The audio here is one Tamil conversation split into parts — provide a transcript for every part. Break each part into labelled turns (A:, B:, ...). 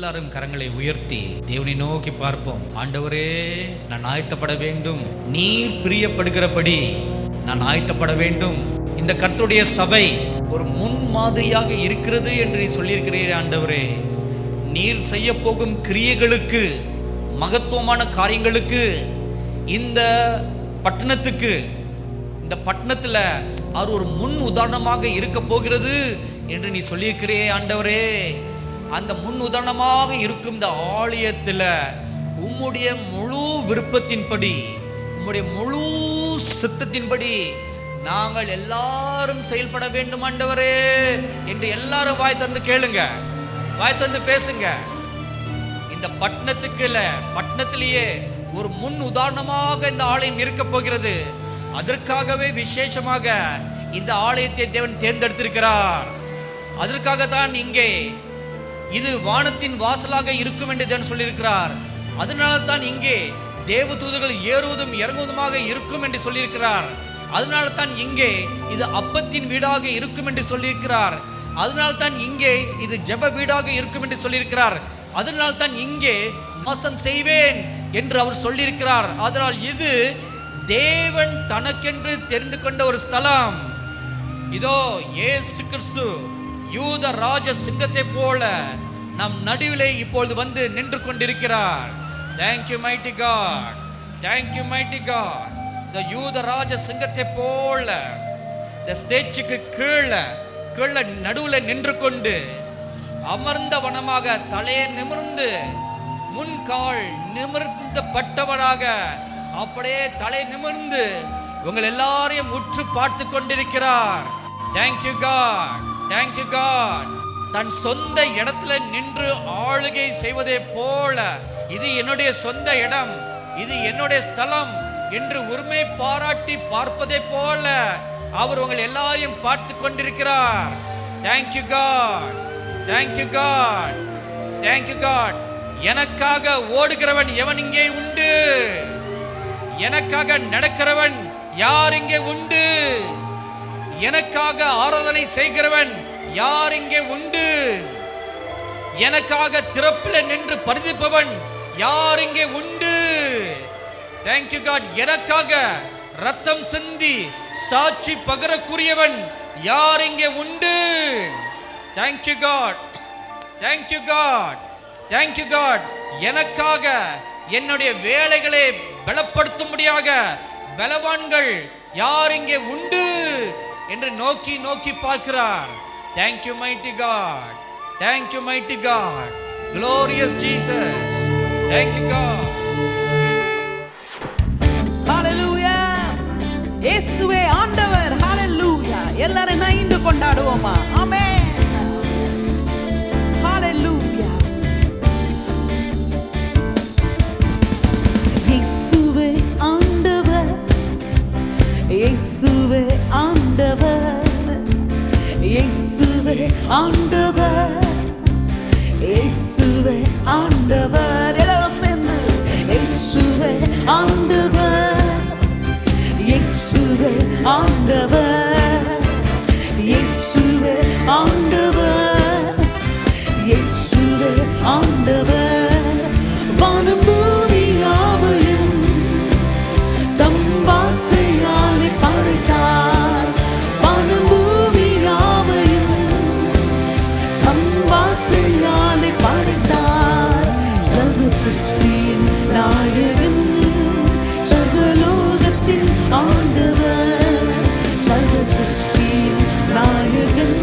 A: எல்லாரும் கரங்களை உயர்த்தி தேவனை நோக்கி பார்ப்போம். ஆண்டவரே, நான் ஆயத்தப்பட வேண்டும். நீர் பிரியப்படுகிறபடி நான் ஆயத்தப்பட வேண்டும். இந்த கர்த்தருடைய சபை ஒரு முன் மாதிரியாக இருக்கிறது என்று நீ சொல்லியிருக்கிறீரே ஆண்டவரே. நீர் செய்ய போகும் கிரியைகளுக்கு, மகத்துவமான காரியங்களுக்கு, இந்த பட்டணத்துக்கு, இந்த பட்டணத்தில் அவர் ஒரு முன் உதாரணமாக இருக்க போகிறது என்று நீ சொல்லியிருக்கிறே ஆண்டவரே. அந்த முன் உதாரணமாக இருக்கும் இந்த ஆலயத்தில் உம்முடைய முழு விருப்பத்தின்படி, உம்முடைய முழு சித்தத்தின்படி நாங்கள் எல்லாரும் செயல்பட வேண்டும் ஆண்டவரே என்று எல்லாரும் வாய் தந்து கேளுங்க, வாய் தந்து பேசுங்க. இந்த பட்டணத்துக்கு இல்ல, பட்டணத்திலேயே ஒரு முன் உதாரணமாக இந்த ஆலயம் இருக்க போகிறது. அதற்காகவே விசேஷமாக இந்த ஆலயத்தை தேவன் தேர்ந்தெடுத்திருக்கிறார். அதற்காகத்தான் இங்கே இது வானத்தின் வாசலாக இருக்கும் என்று தேவன் சொல்லியிருக்கிறார். அதனால தான் இங்கே தேவதூதர்கள் ஏறுவதும் இறங்குவதுமாக இருக்கும் என்று சொல்லியிருக்கிறார். அதனால தான் இங்கே இது அப்பத்தின் வீடாக இருக்கும் என்று சொல்லியிருக்கிறார். அதனால தான் இங்கே இது ஜெப வீடாக இருக்கும் என்று சொல்லியிருக்கிறார். அதனால தான் இங்கே வாசம் செய்வேன் என்று அவர் சொல்லியிருக்கிறார். அதனால் இது தேவன் தனக்கென்று தெரிந்து கொண்ட ஒரு ஸ்தலம். இதோ இயேசு கிறிஸ்து யூத ராஜ சிங்கத்தை போல நம் நடுவிலே இப்பொழுது வந்து நின்று கொண்டிருக்கிறார். Thank you mighty God, thank you mighty God. இந்த யூத ராஜ சிங்கத்தை போல இந்த ஸ்டேஜுக்கு கீழே நடுவில் நின்று கொண்டு அமர்ந்த வனமாக தலையை நிமிர்ந்து முன்கால் நிமிர்ந்த பட்டவனாக அப்படியே தலை நிமிர்ந்து உங்கள் எல்லாரையும் உற்று பார்த்து கொண்டிருக்கிறார். Thank you God, thank you God. தன் சொந்த இடத்துல நின்று ஆளுகை செய்வதே போல, இது என்னுடைய சொந்த இடம், இது என்னுடைய ஸ்தலம் என்று உரிமை பாராட்டி பார்ப்பதை போல அவர் உங்கள் எல்லாரையும் பார்த்து கொண்டிருக்கிறார். Thank you God, thank you God, thank you God. எனக்காக ஓடுகிறவன் எவன் இங்கே உண்டு? எனக்காக நடக்கிறவன் யார் இங்கே உண்டு? எனக்காக ஆராதனை செய்கிறவன் யார் இங்கே உண்டு? எனக்காக திறப்பில் நின்று பரிதிப்பவன் யார் இங்கே உண்டு? Thank you God. எனக்காக ரத்தம் சிந்தி சாட்சி பகரக்கூடியவன் யார் இங்கே உண்டு? Thank you God, thank you God, thank you God. எனக்காக என்னுடைய வேலைகளை பலப்படுத்தும்படியாக பலவான்கள் யார் இங்கே உண்டு என்று நோக்கி நோக்கி பார்க்கிறார். Thank you mighty God, thank you mighty God, glorious Jesus. Thank you God.
B: Hallelujah. இயேசுவே ஆண்டவர். Hallelujah. எல்லாரும் இணைந்து கொண்டாடுவோமா? ஆமென். Hallelujah. இயேசுவே ஆண்டவர், இயேசுவே ஆண்டவர், இயேசுவே ஆண்டவர், இயேசுவே ஆண்டவர். எல்லாரும் சேர்ந்து இயேசுவே ஆண்டவர், இயேசுவே ஆண்டவர், இயேசுவே ஆண்டவர், இயேசுவே ஆண்டவர். வானம் பூமி யாவையும் தம் வார்த்தையாலே படைத்தார். வானம் பூமி யாவையும் தம் வார்த்தையாலே படைத்தார். சர்வ சிருஷ்டியின் நாயகன், சர்வலோகத்தின் ஆண்டவர். சர்வ சிருஷ்டியின் நாயகன்,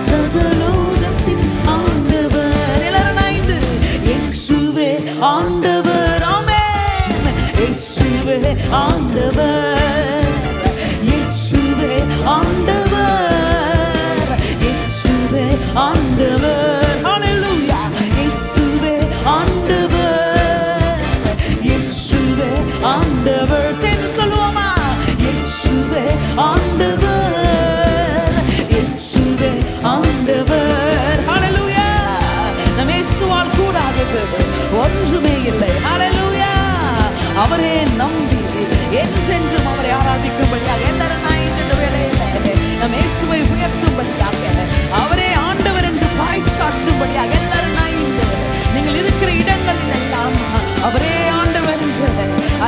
B: சர்வலோகத்தின் ஆண்டவர். எல்லாரும் ஐந்து இயேசுவே ஆண்டவர். ஆமென். இயேசுவே ஆண்டவர், இயேசுவே ஆண்டவர், இயேசுவே ஆண்டவர். ஹalleluya. இயேசுவே ஆண்டவர், இயேசுவே ஆண்டவர். சேர்ந்து சொல்லுவோமா? இயேசுவே ஆண்டவர், இயேசுவே ஆண்டவர். ஹalleluya. நம் இயேசுவால் கூடாதது ஒன்றுமே இல்லை. ஹalleluya. அவரே நம்பி என்றென்றும் அவரை ஆராதிக்கும்படியாக எல்லாரும் இந்த வேளையில் நம் இயேசுவை உயர்த்தும்படியாக, அவரே ஆண்டவர் என்று பறைசாற்றும்படியாக எல்லாரும்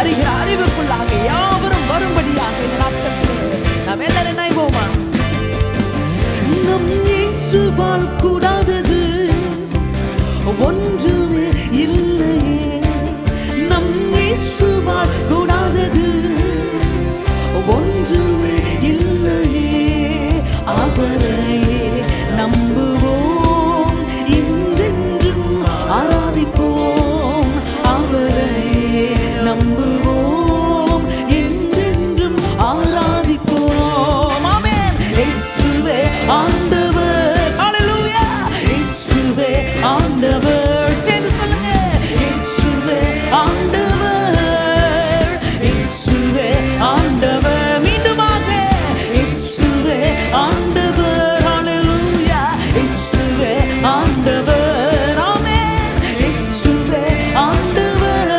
B: அறிகிற அறிவுக்குள்ளாக யாவரும் வரும்படியாக இந்த நாட்களிலே நாம் எல்லாரும் நினைப்போமா? நம் இயேசுவால் கூடாதது ஒன்றுமே இல்லையே, நம் இயேசுவால் கூடாதது ஒன்றுமே இல்லையே. அவரையே நம்புவோம், என்றென்றும் ஆராதிப்போம். அவரையே நம்புவோம், என்றென்றும் ஆராதிப்போம். ஆமென். இயேசுவே ஆண்டவர். ஹல்லேலூயா. இயேசுவே ஆண்டவர். சேர்ந்து சொல்லுங்க. இயேசுவே ஆண்டவர். இயேசுவே ஆண்டவர். மீண்டுமாக இயேசுவே ஆண்டவர். ஹல்லேலூயா. இயேசுவே ஆண்டவர். ஆமென். இயேசுவே ஆண்டவர்.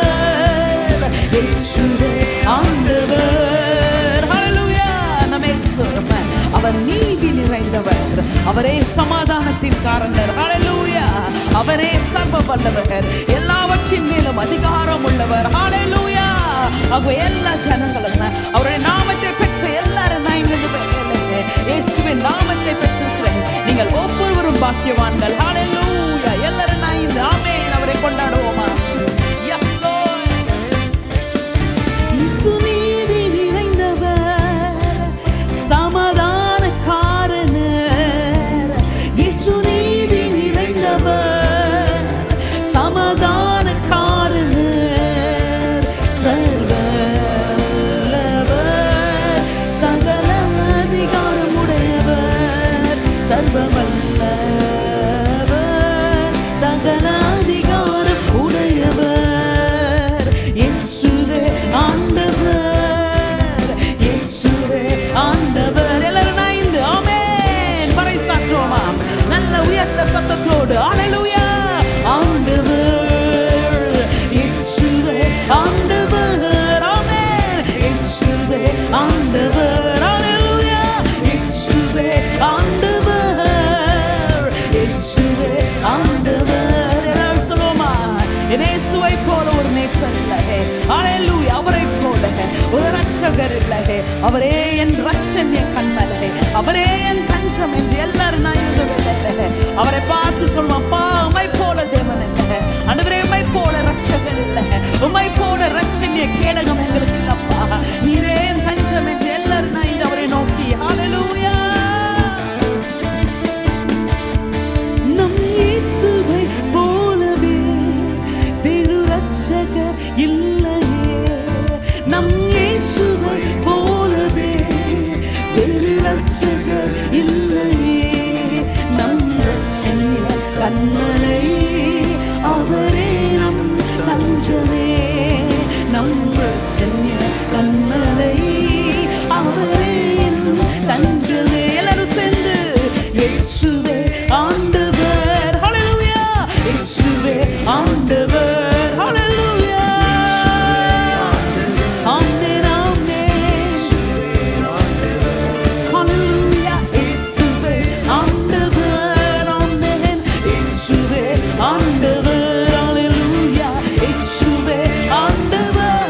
B: இயேசுவே ஆண்டவர். ஹல்லேலூயா. நம்ம இயேசு அவர் நீதி நிறைந்தவர், அவரே சமாதானத்தின் காரணர். ஹல்லேலூயா. அவரே சர்வ வல்லவர், எல்லாவற்றின் மேலும் அதிகாரம் உள்ளவர். ஹல்லேலூயா. ஆகவே எல்லா ஜனங்களும் அவருடைய நாமத்தை பெற்ற எல்லாரும் இயேசுவின் நாமத்தை பெற்றிருக்கிற நீங்கள் ஒவ்வொருவரும் பாக்கியவான்கள். ஹல்லேலூயா. எல்லாரும் நாய்ந்து ஆமென் அவரை கொண்டாடுவோமா? S Lord. இயேசு நீதி நிறைந்தவர், சமாதான காரணர். இயேசு நீதி நிறைந்தவர், சமாதான காரணர். சர்வவல்லவர், சகல அதிகாரம் உடையவர். சர்வவல்லவர், சகல அதிகாரம் உடையவர். இயேசுவே ஆண்டவர். இயேசுவே ஆண்டவர். எல்லாரும் நாய்ந்து ஆமென் பறைசாற்றுவோமா? நல்ல உயர்ந்த சத்தத்தோடு ஹல்லேலூயா. ஆண்டவர். இயேசுவே ஆண்டவர். ஆமென். இயேசுவே ஆண்டவர். ஹல்லேலூயா. இயேசுவே ஆண்டவர். இயேசுவே ஆண்டவர். எல்லாரும் சொல்லுவோமா? இயேசுவை போல ஒரு நேசர் இல்லை. ஹல்லேலூயா. அவரை போல ஒரு ரட்சகர் இல்லை. அவரே என் ரட்சண்ய கண்மலை, அவரே என் தஞ்சம் என்று எல்லாரும் நான் எழுதவில்லை. அவரை பார்த்து சொல்லுவோம், அப்பா உம்மை போல தேவன் இல்லை, ஆண்டவரே உம்மை போல ரட்சகர் இல்லை, உம்மை போல ரட்சண்ய கேடகம் எங்களுக்கு இல்லப்பா, நீரே என் தஞ்சம் என்று எல்லாரும் நான் இந்த அவரை நோக்கி ஹல்லேலூயா. நம் இயேசுவை போலவே வேறு ரட்சகர் இல்லையே, நம் இயேசுவை போலவே வேறு ரட்சகர் இல்லையே. நம் ரட்சண்ய கண்மலை, அவரே நம் தஞ்சமே. நம் ரட்சண்ய கண்மலை, அவரே நம் தஞ்சமே. எல்லாரும் சேர்ந்து இயேசுவே ஆண்டவர். ஹல்லேலூயா. இயேசுவே ஆண்டவர். ஹல்லேலூயா. ஆமென் ஆமென். ஹல்லேலூயா. இயேசுவே ஆண்டவர். ஆமென். இயேசுவே ஆண்டவர். ஹல்லேலூயா. இயேசுவே ஆண்டவர்.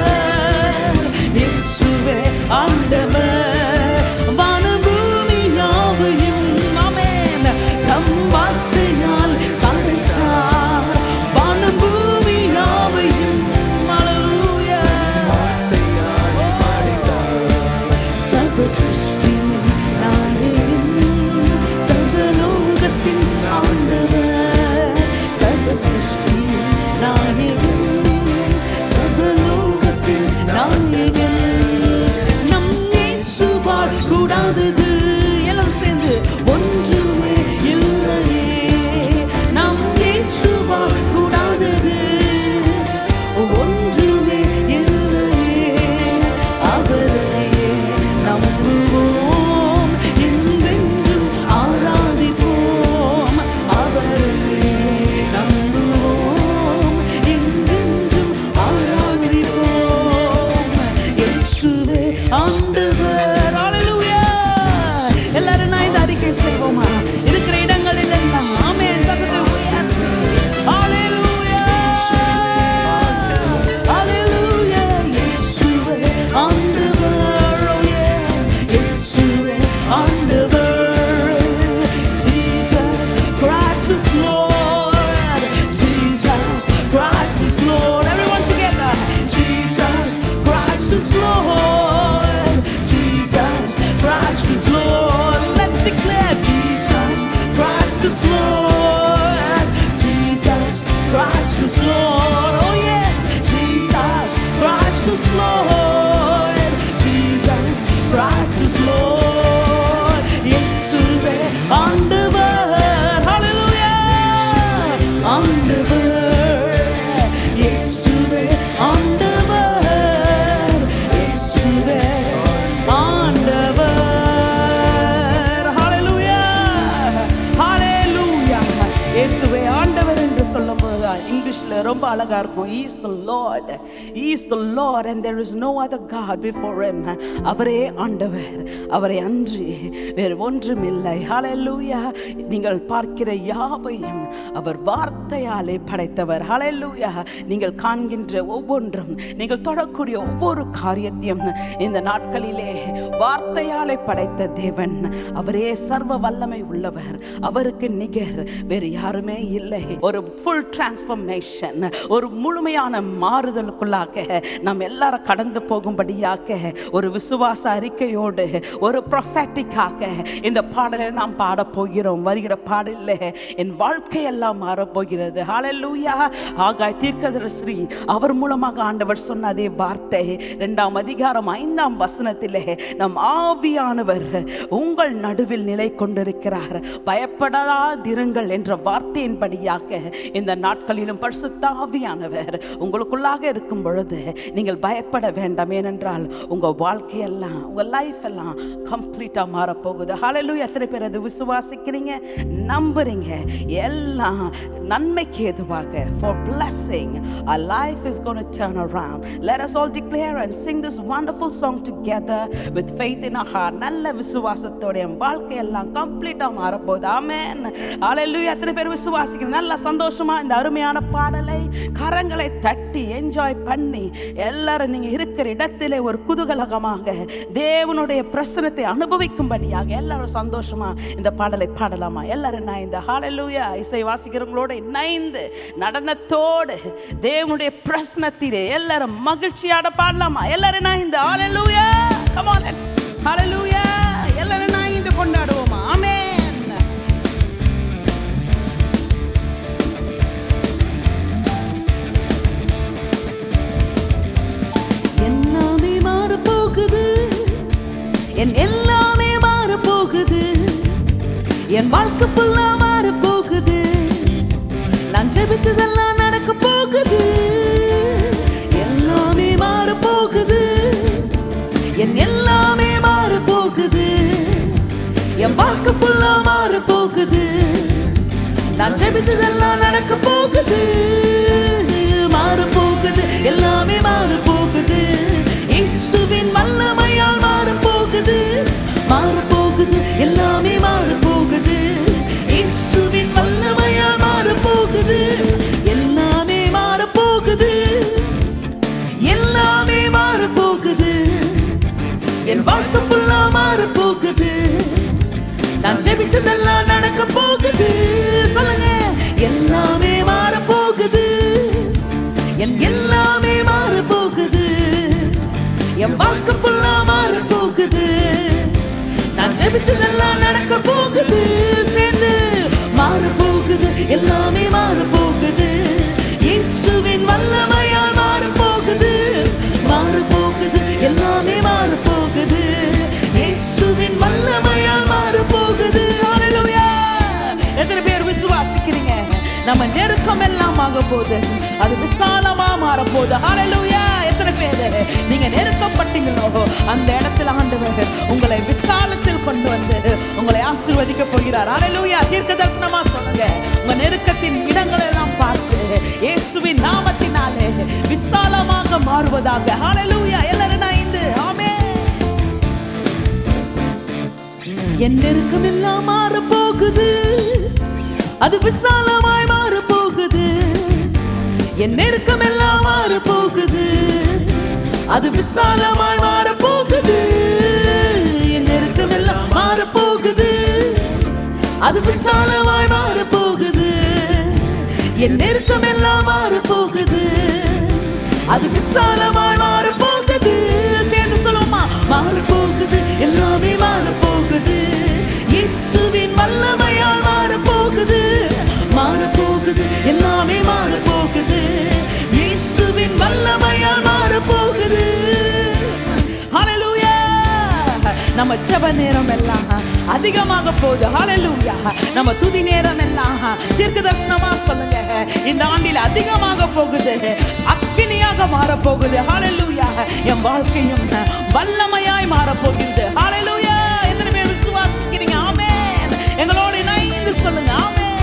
B: is Lord. Jesus Christ is Lord. Oh yes, Jesus Christ is Lord. Jesus Christ is Lord. இயேசுவே ஆண்டவர். Hallelujah. ஆண்டவர். இயேசுவே ஆண்டவர். இயேசுவே ஆண்டவர். Hallelujah. Hallelujah. இயேசுவே ஆண்டவர் என்று சொல்லும் பொழுது இங்கிலீஷ்ல ரொம்ப அழகா இருக்கும். He is the Lord. He is the Lord and there is no other God before him. அவரே ஆண்டவர். அவரை அன்றி வேறு ஒன்றும் இல்லை. Hallelujah. நீங்கள் பார்க்கிற யாவையும் அவர் வார்த்தையாலே படைத்தவர். Hallelujah. நீங்கள் காண்கின்ற ஒவ்வொன்றும், நீங்கள் தொடக்கூடிய ஒவ்வொரு காரியத்தையும் இந்த நாட்களிலே வார்த்தையாலே படைத்த தேவன். அவரே சர்வ வல்லமை உள்ளவர். அவருக்கு நிகர் வேறு யாருமே இல்லை. ஒரு full transformation, ஒரு முழுமையான மாறுதலுக்குள்ளாக நாம் எல்லாரும் கடந்து போகும்படியாக ஒரு விசுவாச அறிக்கையோடு ஒரு ப்ரொஃபெட்டிக்காக இந்த பாடலை நாம் பாட போகிறோம். வருகிற பாடலில் என் வாழ்க்கையெல்லாம் மாறப்போகிறது. ஹல்லேலூயா. ஆகாய் தீர்க்கதரிசி அவர் மூலமாக ஆண்டவர் சொன்ன அதே வார்த்தை 2ஆம் அதிகாரம் 5ஆம் வசனத்திலே நம் ஆவியானவர் உங்கள் நடுவில் நிலை கொண்டிருக்கிறார், பயப்படாதிருங்கள் என்ற வார்த்தையின்படியாக இந்த நாட்களிலும் பரிசுத்த ஆவியானவர் உங்களுக்குள்ளாக இருக்கும் பொழுது நீங்கள் பயப்பட வேண்டாம். ஏனென்றால் உங்க வாழ்க்கையெல்லாம், உங்க லைஃப் எல்லாம் கம்ப்ளீட்டா மாறப்போகுது. ஹல்லேலூயா. எத்தனை பேர் அது விசுவாசிக்கிறீங்க, நம்புறீங்க? எல்லாம் நன்மைக்கு ஏதுவாக, for blessing, our life is going to turn around. Let us all declare and sing this wonderful song together with faith in our heart. நல்ல விசுவாசத்தோட என் வாழ்க்கையெல்லாம் கம்ப்ளீட்டா மாறப்போகுது. ஆமென். ஹல்லேலூயா. எத்தனை பேர் விசுவாசிக்கிறீங்க? நல்ல சந்தோஷமா இந்த அருமையான பாடலை கரங்களை தட்டி என்ஜாய் பண்ணி எல்லாரும் நீங்க இருக்கிற இடத்திலே ஒரு குதூகலமாக தேவனுடைய பிரசன்னத்தை அனுபவிக்கும்படியாக எல்லாரும் சந்தோஷமா இந்த பாடலை பாடலாமா? எல்லாரும் நான் இந்த ஹல்லேலூயா இசை வாசிக்கிறவங்களோட இணைந்து நடனத்தோடு தேவனுடைய பிரசன்னத்திலே எல்லாரும் மகிழ்ச்சியோட பாடலாமா? எல்லாரும் நான் இந்த ஹல்லேலூயா. come on let's hallelujah. எல்லாரும் நான் இந்த கொண்டாடுவோமா? ஆமென். எல்லாமே மாற போகுது, என் எல்லாமே மாற போகுது, என் வாழ்க்கை ஃபுல்லா மாற போகுது, நான் ஜெபிச்சதெல்லாம் நடக்க போகுது. எல்லாமே மாற போகுது, என் எல்லாமே மாற போகுது, என் வாழ்க்கை ஃபுல்லா மாற போகுது, நான் ஜெபிச்சதெல்லாம் நடக்க போகுது. மாற போகுது, எல்லாமே மாற போகுது, இயேசுவின் வல்லமையால் மாற போகுது. மாற போகுது, எல்லாமே மாற போகுது, இயேசுவின் வல்லமையால் மாற போகுது. எல்லாமே மாற போகுது, எல்லாமே மாற போகுது, என் வாழ்க்கை ஃபுல்லா மாற போகுது, நான் ஜெபிச்சதெல்லாம் நடக்க போகுது. சொல்லுங்க. எல்லாமே மாற போகுது, என் எல்லாமே மாற போகுது, என் வாழ்க்கை ஃபுல்லா மாற போகுது, நான் ஜெபிச்சதெல்லாம் நடக்க போகுது. சேர்ந்து மாற போகுது, எல்லாமே மாற போகுது, இயேசுவின் வல்லமையால் மாற போகுது. மாற போகுது, எல்லாமே மாற போகுது, இயேசுவின் வல்லமையால் மாற போகுது. ஹல்லேலூயா. எத்தனை பேர் விசுவாசிக்கிறீங்க? நம்ம நெருக்கம் எல்லாம் ஆக போகுது, அது விசாலமா மாற போகுது. ஹல்லேலூயா. எத்தனை பேர் நீங்க நெருக்கப்பட்டீங்களோ அந்த இடத்துல ஆண்டவர் உங்களை விசாலத்தில் கொண்டு வந்து உங்களை ஆசீர்வதிக்க போகிறார். ஹல்லேலூயா. தீர்க்க தரிசனமா சொல்லுங்க. உங்க நெருக்கத்தின் இடங்களை எல்லாம் பார்த்து இயேசுவின் நாமத்தினாலே விசாலமாக மாறுவதாக. ஹல்லேலூயா. எல்லாரும் நான் இந்த ஆமென். என் நெருக்கம் எல்லாம் மாற போகுது, அது விசாலமாய் மாற போகுது. என் நெருக்கம் எல்லாம் மாற போகுது, அது விசாலமாய் மாற போகுது. என் நெருக்கம் எல்லாம் மாற போகுது, அது விசாலமாய் மாற போகுது. என் நெருக்கம் எல்லாம் மாற போகுது, அது விசாலமாய் மாற போகுது. சேர்ந்து சொல்லுமா? மாற போகுது, எல்லாமே மாற போகுது, இயேசுவின் வல்லமையால் மாற போகுது. நம்ம ஜெப நேரம் எல்லாம் அதிகமாக போகுது. ஹalleluya. நம்ம துதி நேரம் எல்லாம் தீர்க்கதரிசனமா சொல்லுங்க, இந்த ஆண்டில் அதிகமாக போகுது, அக்கினியாக மாற போகுது. ஹalleluya. என் வாழ்க்கையும் வல்லமையாய் மாற போகிறது. ஹalleluya. எத்தனை பேர் விசுவாசிக்கிறீங்க? ஆமென். எங்களோட இணைந்து சொல்லுங்க ஆமென்.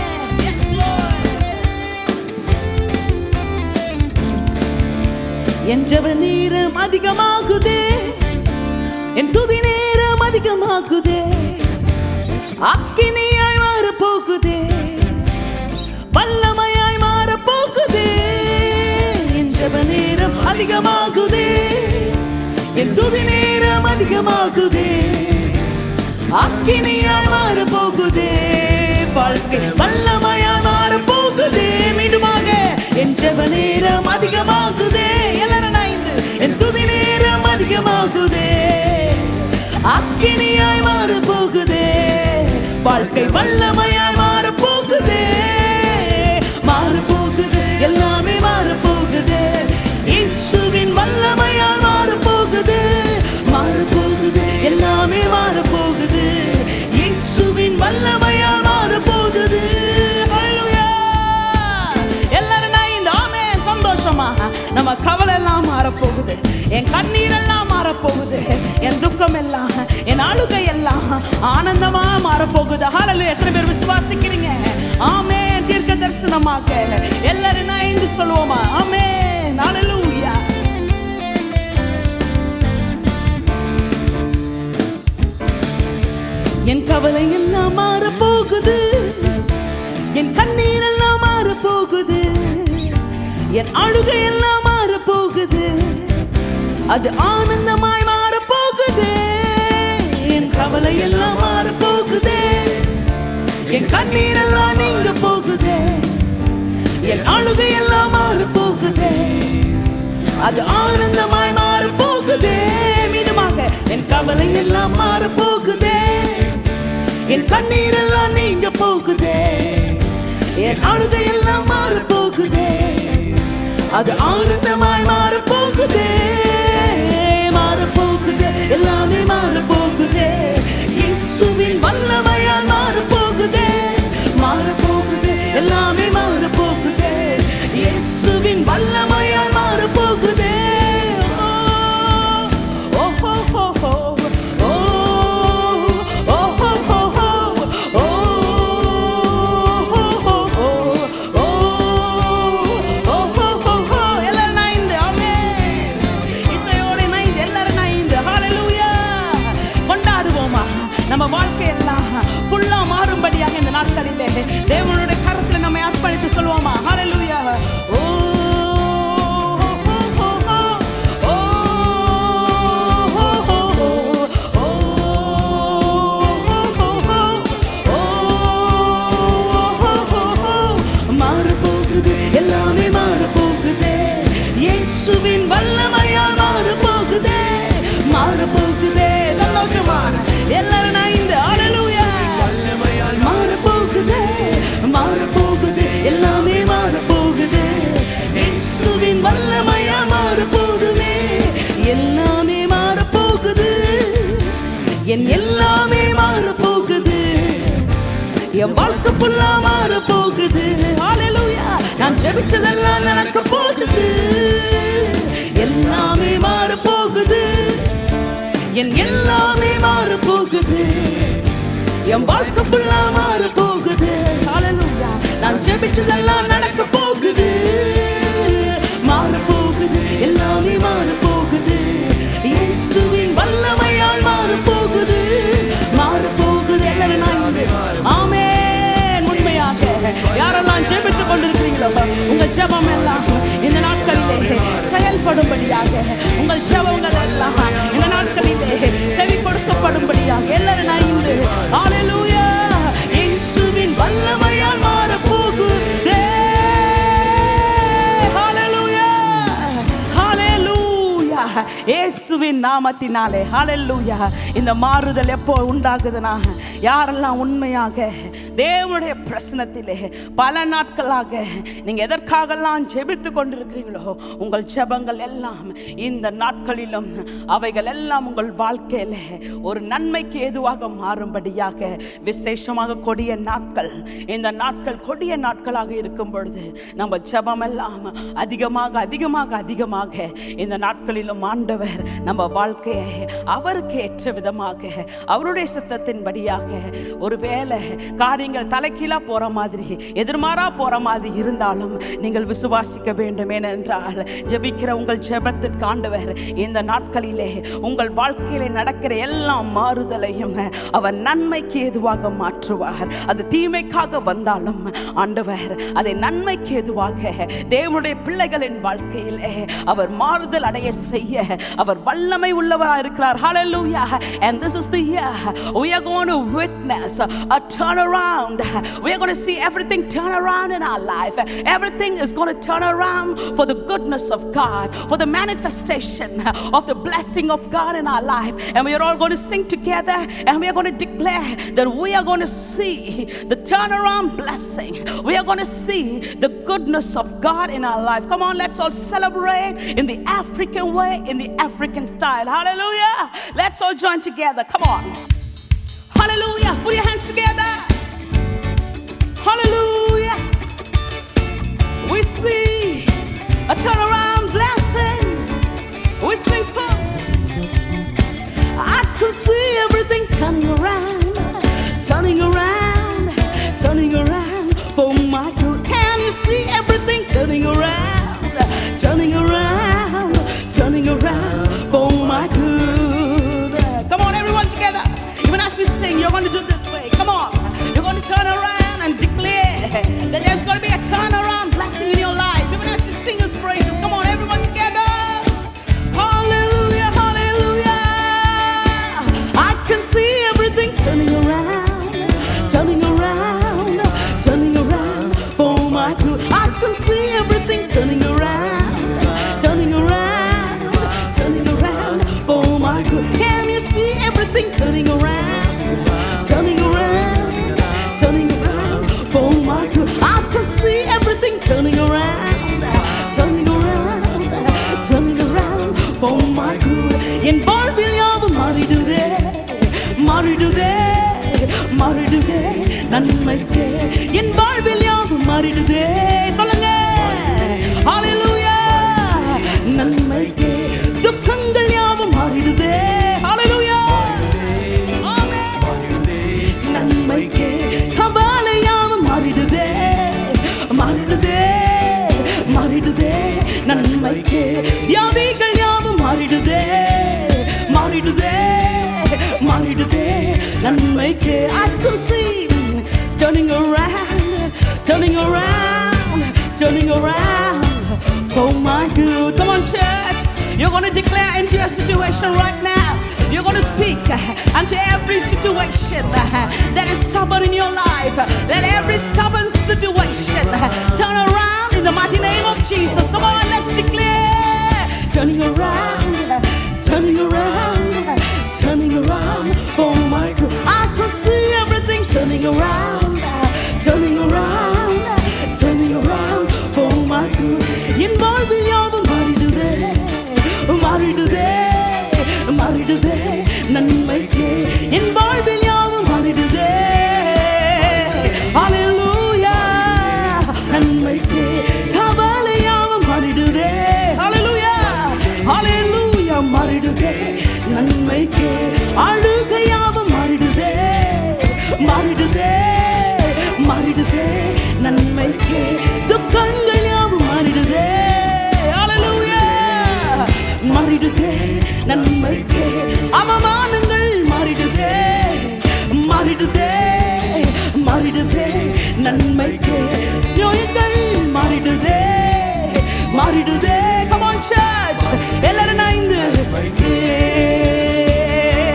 B: Yes Lord. என் ஜெப நேரம் அதிகமாகுதே, என் துதி நேரம் அதிகமாகுதே, அக்கினியாய் மாற போகுதே, வல்லமையாய் மாற போகுதே. என் ஜெப நேரம் அதிகமாகுதே, என் துதி நேரம் அதிகமாகுதே, அக்கினியாய் மாற போகுதே, வாழ்க்கை வல்லமையாய் மாற போகுதே. மீண்டுமாக என் ஜெப நேரம் அதிகமாகுதே, எல்லாரும் ஐந்து, என் துதி நேரம் அதிகமாகுதே, அக்கினியாய் மாற போகுதே, வாழ்க்கை வல்லமையாய் மாற போகுதே. மாற போகுது, எல்லாமே மாற போகுது, இயேசுவின் வல்லமையால் மாற போகுது. மாற போகுது, எல்லாமே மாற போகுது, இயேசுவின் வல்லமையால் மாற போகுது. ஹalleluya. எல்லாரும் நான் ஆமென். சந்தோஷமா நம்ம கவலை எல்லாம் மாற போகுது, என் கண்ணீர் எல்லாம் மாற போகுது, என் துக்கம் எல்லாம், என் அழுகை எல்லாம் ஆனந்தமா மாற போகுது. ஹalleluya. எத்தனை பேர் விசுவாசிக்கிறீங்க? ஆமென். தீர்க்க தரிசனமாக எல்லாரும் இணைந்து சொல்லுவோமா? ஆமென். ஹalleluya. என் கவலை எல்லாம் மாற போகுது, என் கண்ணீர் எல்லாம் மாற போகுது, என் அழுகை எல்லாம் மாற போகுது, அது ஆனந்தமாய் மாற போகுது. என் கவலை எல்லாம் மாற போகுது, என் கண்ணீர் எல்லாம் நீங்க போகுது, என் அழுகை எல்லாம் மாற போகுது, அது ஆனந்தமாய் மாற போகுது. மீண்டுமாக என் கவலை எல்லாம் மாற போகுது, என் கண்ணீர் எல்லாம் நீங்க போகுது, என் அழுகை எல்லாம் மாற போகுது, அது ஆனந்தமாய் மாற போகுது. மாற போகுது, எல்லாமே மாற போகுது, இயேசுவின் வல்லமையால் மாற போகுது. மாற போகுது, எல்லாமே மாற போகுது, இயேசுவின் வல்லமையால் மாற போகுது. நம்ம வாழ்க்கையெல்லாம் ஃபுல்லா மாறும்படியாக இந்த நாட்களிலே தேவனுடைய கரத்தில் நம்மை அர்ப்பணித்து சொல்லுவோமா? ஹalleluya. ஓ மாற போகுது, எல்லாமே மாற போகுது, இயேசுவின் வல்லமையால் மாற போகுது. மாற போகுது, சந்தோஷமா எல்லாரும் ஐந்து. ஹalleluya. மாற போகுது, மாற போகுது, எல்லாமே மாற போகுது, இயேசுவின் வல்லமையா மாற போகுமே. எல்லாமே மாற போகுது, என் எல்லாமே மாற போகுது, என் வாழ்க்கை ஃபுல்லா மாற போகுது. ஹalleluya. நான் ஜெபிச்சதெல்லாம் நடக்க போகுது, எல்லாமே மாற போகுது, என் எல்லாமே மாற போகுது, என் வாழ்க்கை ஃபுல்லா மாற போகுது. ஹalleluya. நான் ஜெபிச்சதெல்லாம் நடக்க போகுது, மாற போகுது, எல்லாமே மாற போகுது, இயேசுவின் வல்லமையால் மாற போகுது. மாற போகுது, எல்லாரும் ஆமென். உண்மையாக யாரெல்லாம் ஜெபித்துக் கொண்டிருக்கிறீங்களோ உங்க ஜெபம் எல்லாம் இந்த நாட்களிலே செயல்படும்படியாக, உங்கள் ஜெபங்கள் எல்லாம் இந்த நாட்களிலே செவி கொடுக்கப்படும்படியாக எல்லாரும் ஐந்து. ஹalleluya. இயேசுவின் வல்லமையால் மாற போகுதே. ஹalleluya. ஹalleluya. இயேசுவின் நாமத்தினாலே ஹalleluya. இந்த மாறுதல் எப்போ உண்டாகுதுன்னா, யாரெல்லாம் உண்மையாக தேவனுடைய பிரசனத்திலே பல நாட்களாக நீங்க எதற்காகலாம் ஜெபித்து கொண்டிருக்கிறீங்களோ உங்கள் ஜெபங்கள் எல்லாம் இந்த நாட்களிலும் அவைகள் எல்லாம் உங்கள் வாழ்க்கையில ஒரு நன்மைக்கு ஏதுவாக மாறும்படியாக விசேஷமாக கொடிய நாட்கள், இந்த நாட்கள் கொடிய நாட்களாக இருக்கும் பொழுது நம்ம ஜெபம் எல்லாம் அதிகமாக அதிகமாக அதிகமாக இந்த நாட்களிலும் ஆண்டவர் நம்ம வாழ்க்கையை அவருக்கு ஏற்ற விதமாக அவருடைய சித்தத்தின்படியாக ஒருவேளை காரியங்கள் தலைகீழா போற மாதிரி எதிர்மாறா போற மாதிரி இருந்தாலும் நீங்கள் விசுவாசிக்க வேண்டும். ஏனென்றால் ஜெபிக்கிற உங்கள் ஜெபத்திற்கு ஆண்டவர் இந்த நாட்களிலே உங்கள் வாழ்க்கையிலே நடக்கிற எல்லா மாறுதலையும் அவர் நன்மைக்கு ஏதுவாக மாற்றுவார். அது தீமைக்காக வந்தாலும் ஆண்டவர் அதை நன்மைக்கு ஏதுவாக தேவனுடைய பிள்ளைகளின் வாழ்க்கையிலே அவர் மாறுதல் அடைய செய்ய அவர் வல்லமை உள்ளவராக இருக்கிறார். Hallelujah. And this is the year we are going to witness a turnaround. We are going to see everything turn around in our life. Everything is going to turn around for the goodness of God, for the manifestation of the blessing of God in our life. And we are all going to sing together and we are going to declare that we are going to see the turnaround blessing. We are going to see the goodness of God in our life. Come on, let's all celebrate in the African way, in the African style. Hallelujah. Let's all join together. Come on. Hallelujah. Put your hands together. Hallelujah. We see a turnaround blessing. We sing for. I could see everything turning around, turning around, turning around for my good. Can you see everything turning around, turning around, turning around for my good? Come on, everyone together. Even as we sing, you're going to do this way. Come on. You're going to turn around and declare that there's going to be a turnaround blessing in your life. Even as you sing His praises. Come on, everyone together. Hallelujah, hallelujah. I can see everything turning around, turning around, turning around for my good. I can see everything turning around, turning around, turning around for my good. Can you see everything turning around, turning around, turning around for my good? I can see everything turning around, turning around, turning around for my good. என் வாழ்வில் யாவும் மாறிடுதே, மாறிடுதே, மாறிடுதே நன்மைக்கே. என் வாழ்வில் யாவும் மாறிடுதே. சொல்லுங்க. ஹalleluya. நன்மைக்கே. துக்கங்கள் யாவும் மாறிடுதே. ஹalleluya. ஆமென். மாறிடுதே. நன்மைக்கே. கவலை யாவும் மாறிடுதே. மாறிடுதே. மாறிடுதே நன்மைக்கே. வியாதிகள் யாவும் மாறிடுதே. மாறிடுதே. மாறிடுதே நன்மைக்கே. I could see turning around, turning around, turning around for my good. Come on, church. You're going to declare into your situation right now. You're going to speak unto every situation that is stubborn in your life. Let every stubborn situation turn around in the mighty name of Jesus. Come on, let's declare. Turning around, turning around, turning around for my good. I can see everything turning around, turning around, turning around for my good. என் வாழ்வில் யாவும் மாறிடுதே, மாறிடுதே, மாறிடுதே நன்மைக்கே. என் வாழ்வில் யாவும் மாறிடுதே. ஹalleluya. நன்மைக்கே. கவலை யாவும் மாறிடுதே. ஹalleluya. ஹalleluya. மாறிடுதே நன்மைக்கே. அழுகை யாவும் மாறிடுதே. மாறிடுதே. மாறிடுதே நன்மைக்கே. துக்கங்கள் யாவும் மாறிடுதே. ஹalleluya. மாறிடுதே நன்மைக்கே. அவமானங்கள் மாறிடுதே. மாறிடுதே. மாறிடுதே நன்மைக்கே. நோய்கள் மாறிடுதே. மாறிடுதே. Come on, church. எல்லாரும் நைந்து.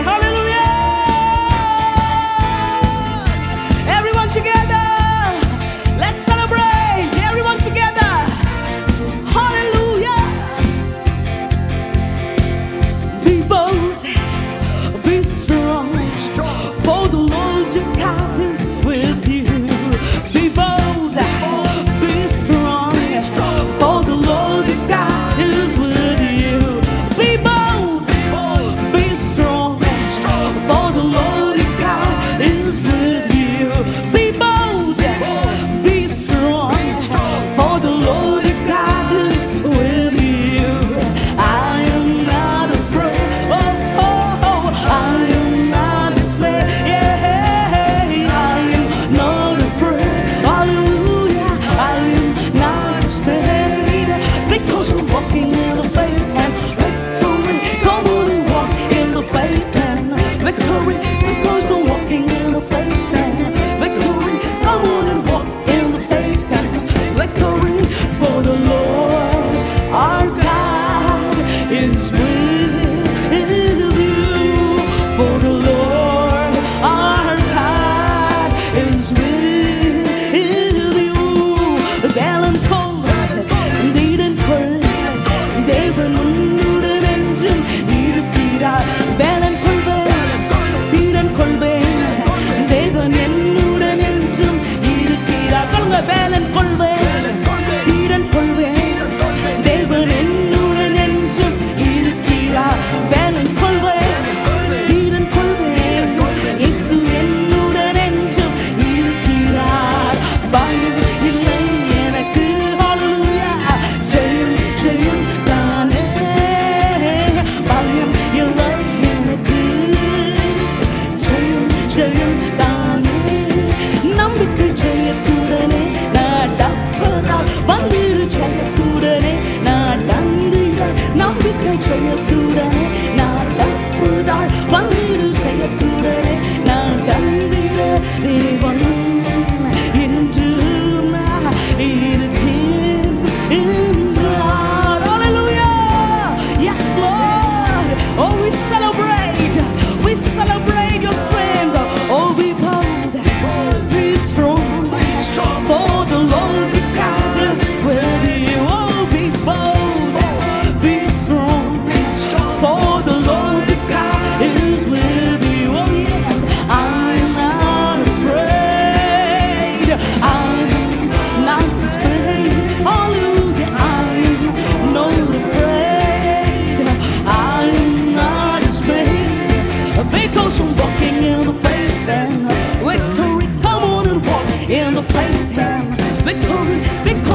B: Hallelujah. Everyone together. Let's celebrate. Everyone together. Hallelujah. Be bold. Be strong. For the Lord your God is with you.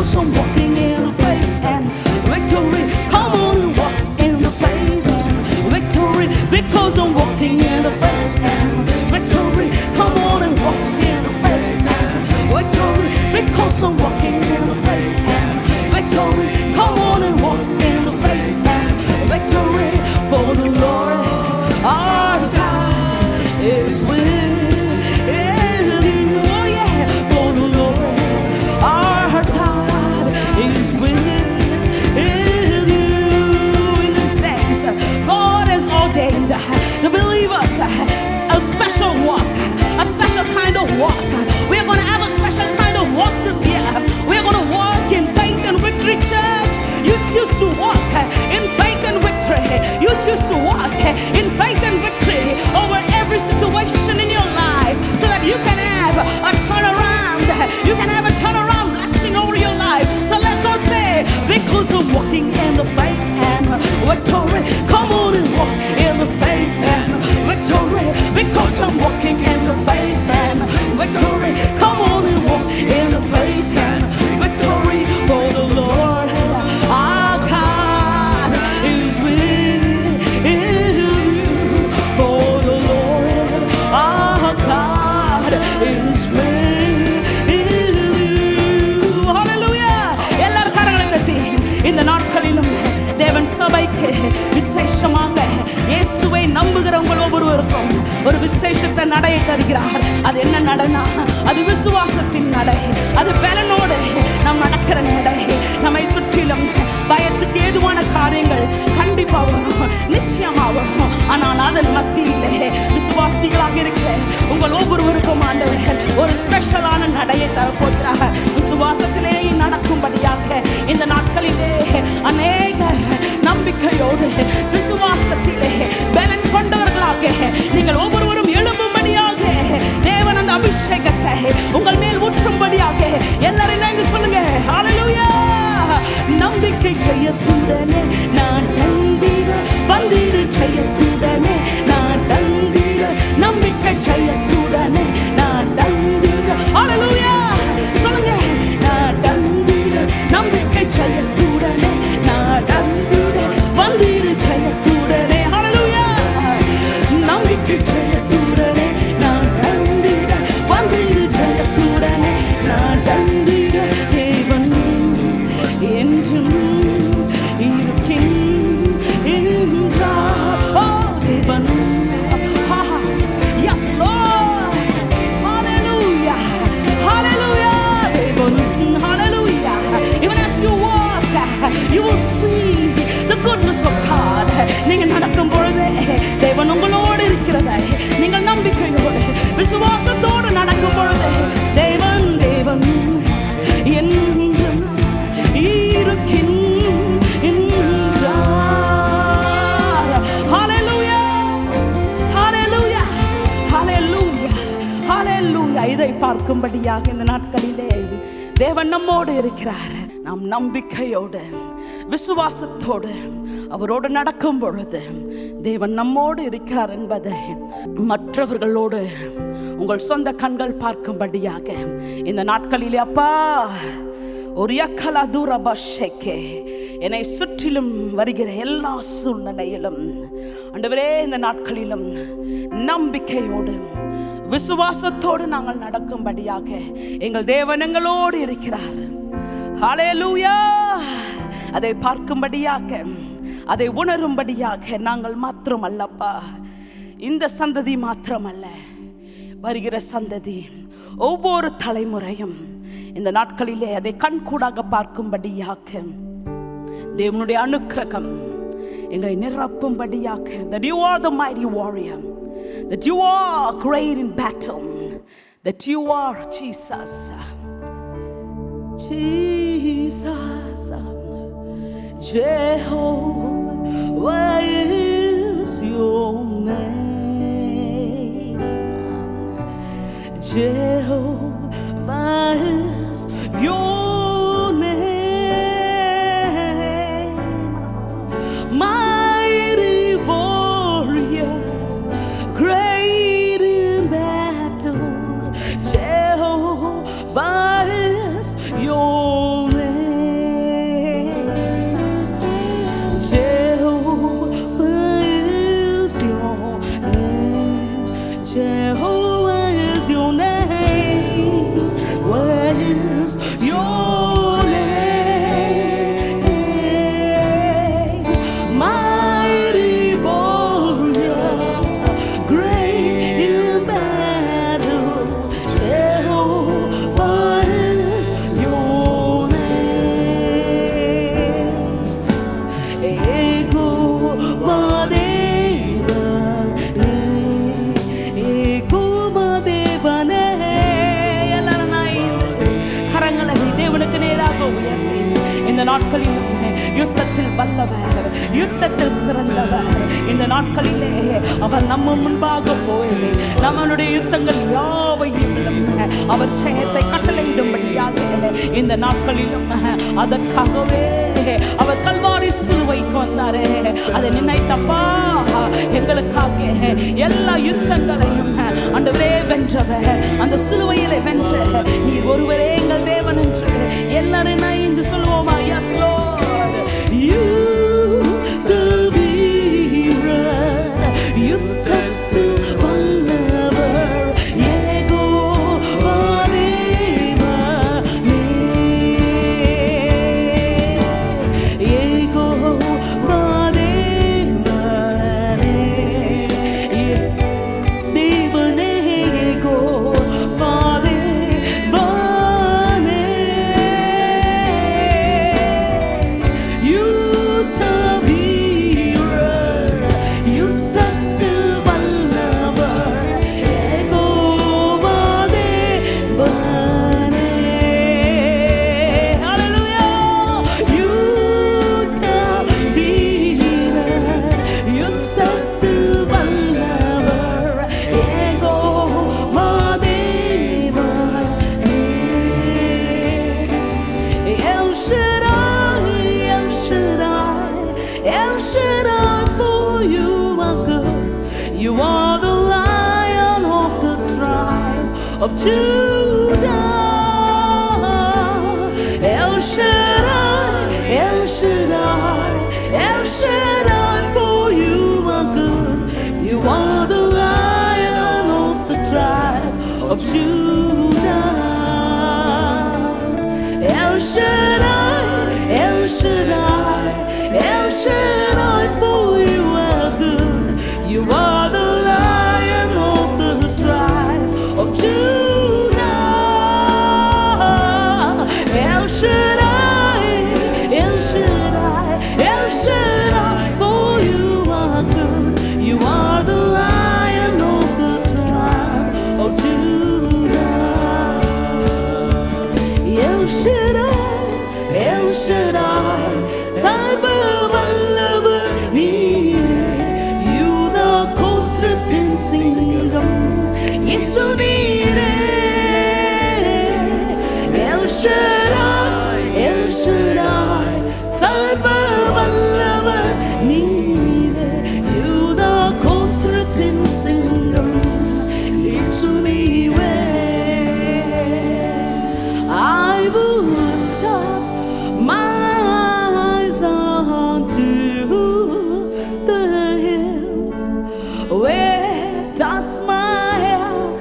B: because I'm walking in the faith and victory. Come on and walk in the faith and victory, because I'm walking in the faith and victory. Come on and walk in the faith and victory, because I'm walking in the faith and victory. Come on and walk in the faith and victory. For the Lord our God is within you. Oh yeah, for the Lord our God is within you. In these days, God has ordained the believers a special walk, a special kind of walk. We are going to have a special kind of walk this year. We are going to walk in faith and victory, church. You choose to walk in faith and victory. You choose to walk in faith and victory over every situation in your life, so that you can have a turnaround. You can have a turnaround blessing over your life. So let's all say, because I'm walking in the faith and victory. Come on and walk in the faith and victory, because I'm walking in the faith and victory. Come on and walk in the faith and victory. For the Lord our God is within you. For the Lord our God is within you. Hallelujah. எல்லாரும் கரங்களை தட்டி இந்த நாட்களிலும் தேவன் சபைக்கு விசேஷமாக இயேசுவை நம்புகிற உங்கள் ஒவ்வொருவருக்கும் ஒரு விசேஷத்தை நடையை தருகிறார். அது என்ன நடனா? அது விசுவாசத்தின் நடை. அது பலனோடு நாம் நடக்கிற நடை. நம்மை சுற்றிலும் பயத்துக்கு ஏதுவான காரியங்கள் கண்டிப்பா வரும், நிச்சயமா வரும். ஆனால் அதன் மத்தியிலே விசுவாசிகளாக இருக்க உங்கள் ஒவ்வொருவருக்கும் ஆண்டவர் ஒரு ஸ்பெஷலான நடையை தரப்போகிறார். விசுவாசத்திலே நடக்கும்படியாக இந்த நாட்களிலே அநேக நம்பிக்கையோடு விசுவாசத்திலே பலன் கொண்டவர்களாக நீங்கள் ஒவ்வொருவரும் எழும்பும்படியாக தேவன் அந்த அபிஷேகத்தை உங்கள் மேல் ஊற்றும்படியாக எல்லாரும் இணைந்து சொல்லுங்க. ஹல்லேலூயா. நம்பிக்கை ஜெயத்துடனே நான் நம்பிட வந்திடு, ஜெயத்துடனே நான் நம்பிட, நம்பிக்கை ஜெயத்துடனே நான் நம்பிட. ஹல்லேலூயா. சொல்லுங்க. நான் நம்பிட, நம்பிக்கை ஜெயத்துடனே நான் நம்பிட வந்திடு, ஜெயத்துடனே. ஹல்லேலூயா. நம்பிக்கை ஜெயத்துடனே நான் நம்பிட வந்திடு, ஜெயத்துடனே நான் நம்பிட. தேவன் என்றும் இருக்கின்றார். ஓ தேவன். Yes Lord. Hallelujah. Hallelujah. தேவன். Hallelujah. Even as you walk, you will see the goodness of God. நீங்கள் நடக்கும் பொழுது தேவன் உங்களோடு இருக்கிறதை நீங்கள் நம்பிக்கையோடு விசுவாசத்தோடு நடக்கும் பொழுது தேவன் தேவன் என்றும் இருக்கின்றார். ஹல்லேலூயா. ஹல்லேலூயா. ஹல்லேலூயா. ஹல்லேலூயா. இதை பார்க்கும்படியாக இந்த நாட்களிலே தேவன் நம்மோடு இருக்கிறார். நாம் நம்பிக்கையோடு விசுவாசத்தோடு அவரோடு நடக்கும் பொழுது தேவன் நம்மோடு இருக்கிறார் என்பதை மற்றவர்களோடு உங்கள் சொந்த கண்கள் பார்க்கும்படியாக இந்த நாட்களிலே அப்பா ஒரு யக்கலா தூரபஷேக்கே என்னை சுற்றிலும் வருகிற எல்லா சூழ்நிலையிலும் ஆண்டவரே இந்த நாட்களிலும் நம்பிக்கையோடு விசுவாசத்தோடு நாங்கள் நடக்கும்படியாக எங்கள் தேவன் எங்களோடு இருக்கிறார். ஹல்லேலூயா. அதை பார்க்கும்படியாக அதை உணரும்படியாக நாங்கள் மாத்திரமல்லப்பா, இந்த சந்ததி மாத்திரமல்ல, வருகிற சந்ததி ஒவ்வொரு தலைமுறையும் இந்த நாட்களிலே அதை கண்கூடாக பார்க்கும்படியாக தேவனுடைய அனுக்கிரகம் எங்களை நிரப்பும்படியாக, that you are the mighty warrior, that you are great in battle, that you are Jesus. Jesus, Jehovah is your name. Jehovah is your name. Mighty warrior, great in battle. Jehovah is your name. நாட்களிலும் யுத்தத்தில் வல்லவர், யுத்தத்தில் சிறந்தவர். இந்த நாட்களிலே அவர் நம்ம முன்பாக போய் நம்மளுடைய யுத்தங்கள் யாவையும் அவர் ஜெயத்தை கட்டளையிடும்படியாக இந்த நாட்களிலும் அதற்காகவே அவர் கல்வாரி சிலுவைக்கு வந்தாரே. அதை நினைத்தப்பா எங்களுக்காக எல்லா யுத்தங்களையும் ஆண்டவரே வென்றவர், அந்த சிலுவையிலே வென்ற நீர் ஒருவரே எங்கள் தேவன் என்று எல்லாரும் இணைந்து சொல்லுவோமா? Yes Lord, you the வீரர், யுத்தத்து வல்லவர், யெகோவாதேவனே, யெகோவாதேவனே, தேவனே யெகோவாதேவனே. யுத்த வீரர், யுத்தத்து வல்லவர், யெகோவாதேவனே. ஹல்லேலூயா. யுத்த வீரர், யுத்தத்து வல்லவர், யெகோவாதேவனே. El Shaddai, El Shaddai, El Shaddai, for you are good. You are the Lion of the tribe of Judah. El Shaddai, El Shaddai, El Shaddai, for you are good. You are the Lion of the tribe of Judah. El Shaddai, El Shaddai, El Shaddai, for you are good. You are the Lion of the tribe of Judah. El Shaddai, El Shaddai, El Shaddai, for you are good. You are the Lion of the tribe of Judah. El Shaddai, El Shaddai, சர்வ வல்லவர் நீரே, யூதா கோத்திரத்தின் சிங்கம் இயேசு நீரே. El Shaddai, El Shaddai, சர்வ வல்லவர் நீரே, யூதா கோத்திரத்தின் சிங்கம் இயேசு நீரே. I will lift up my eyes unto the hills. Where does my help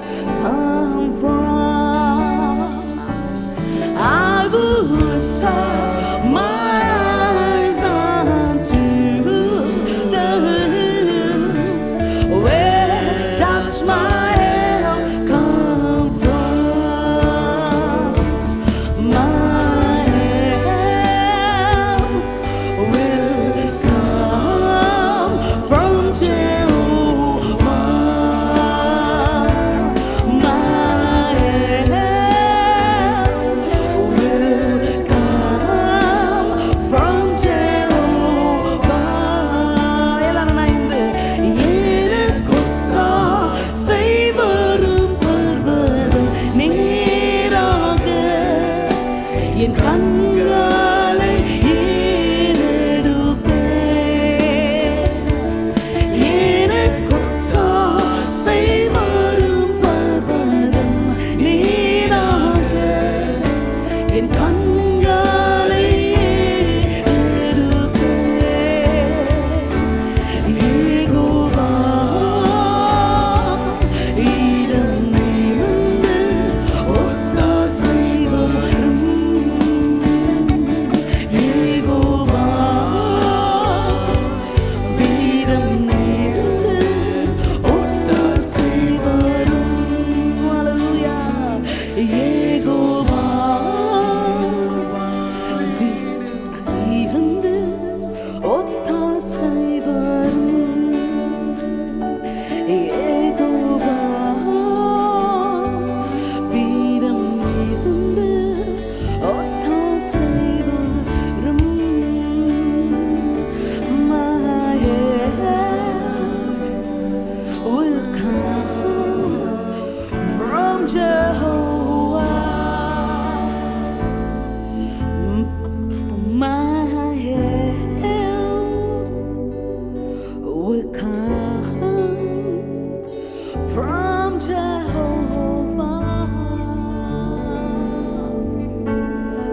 B: from Jehovah.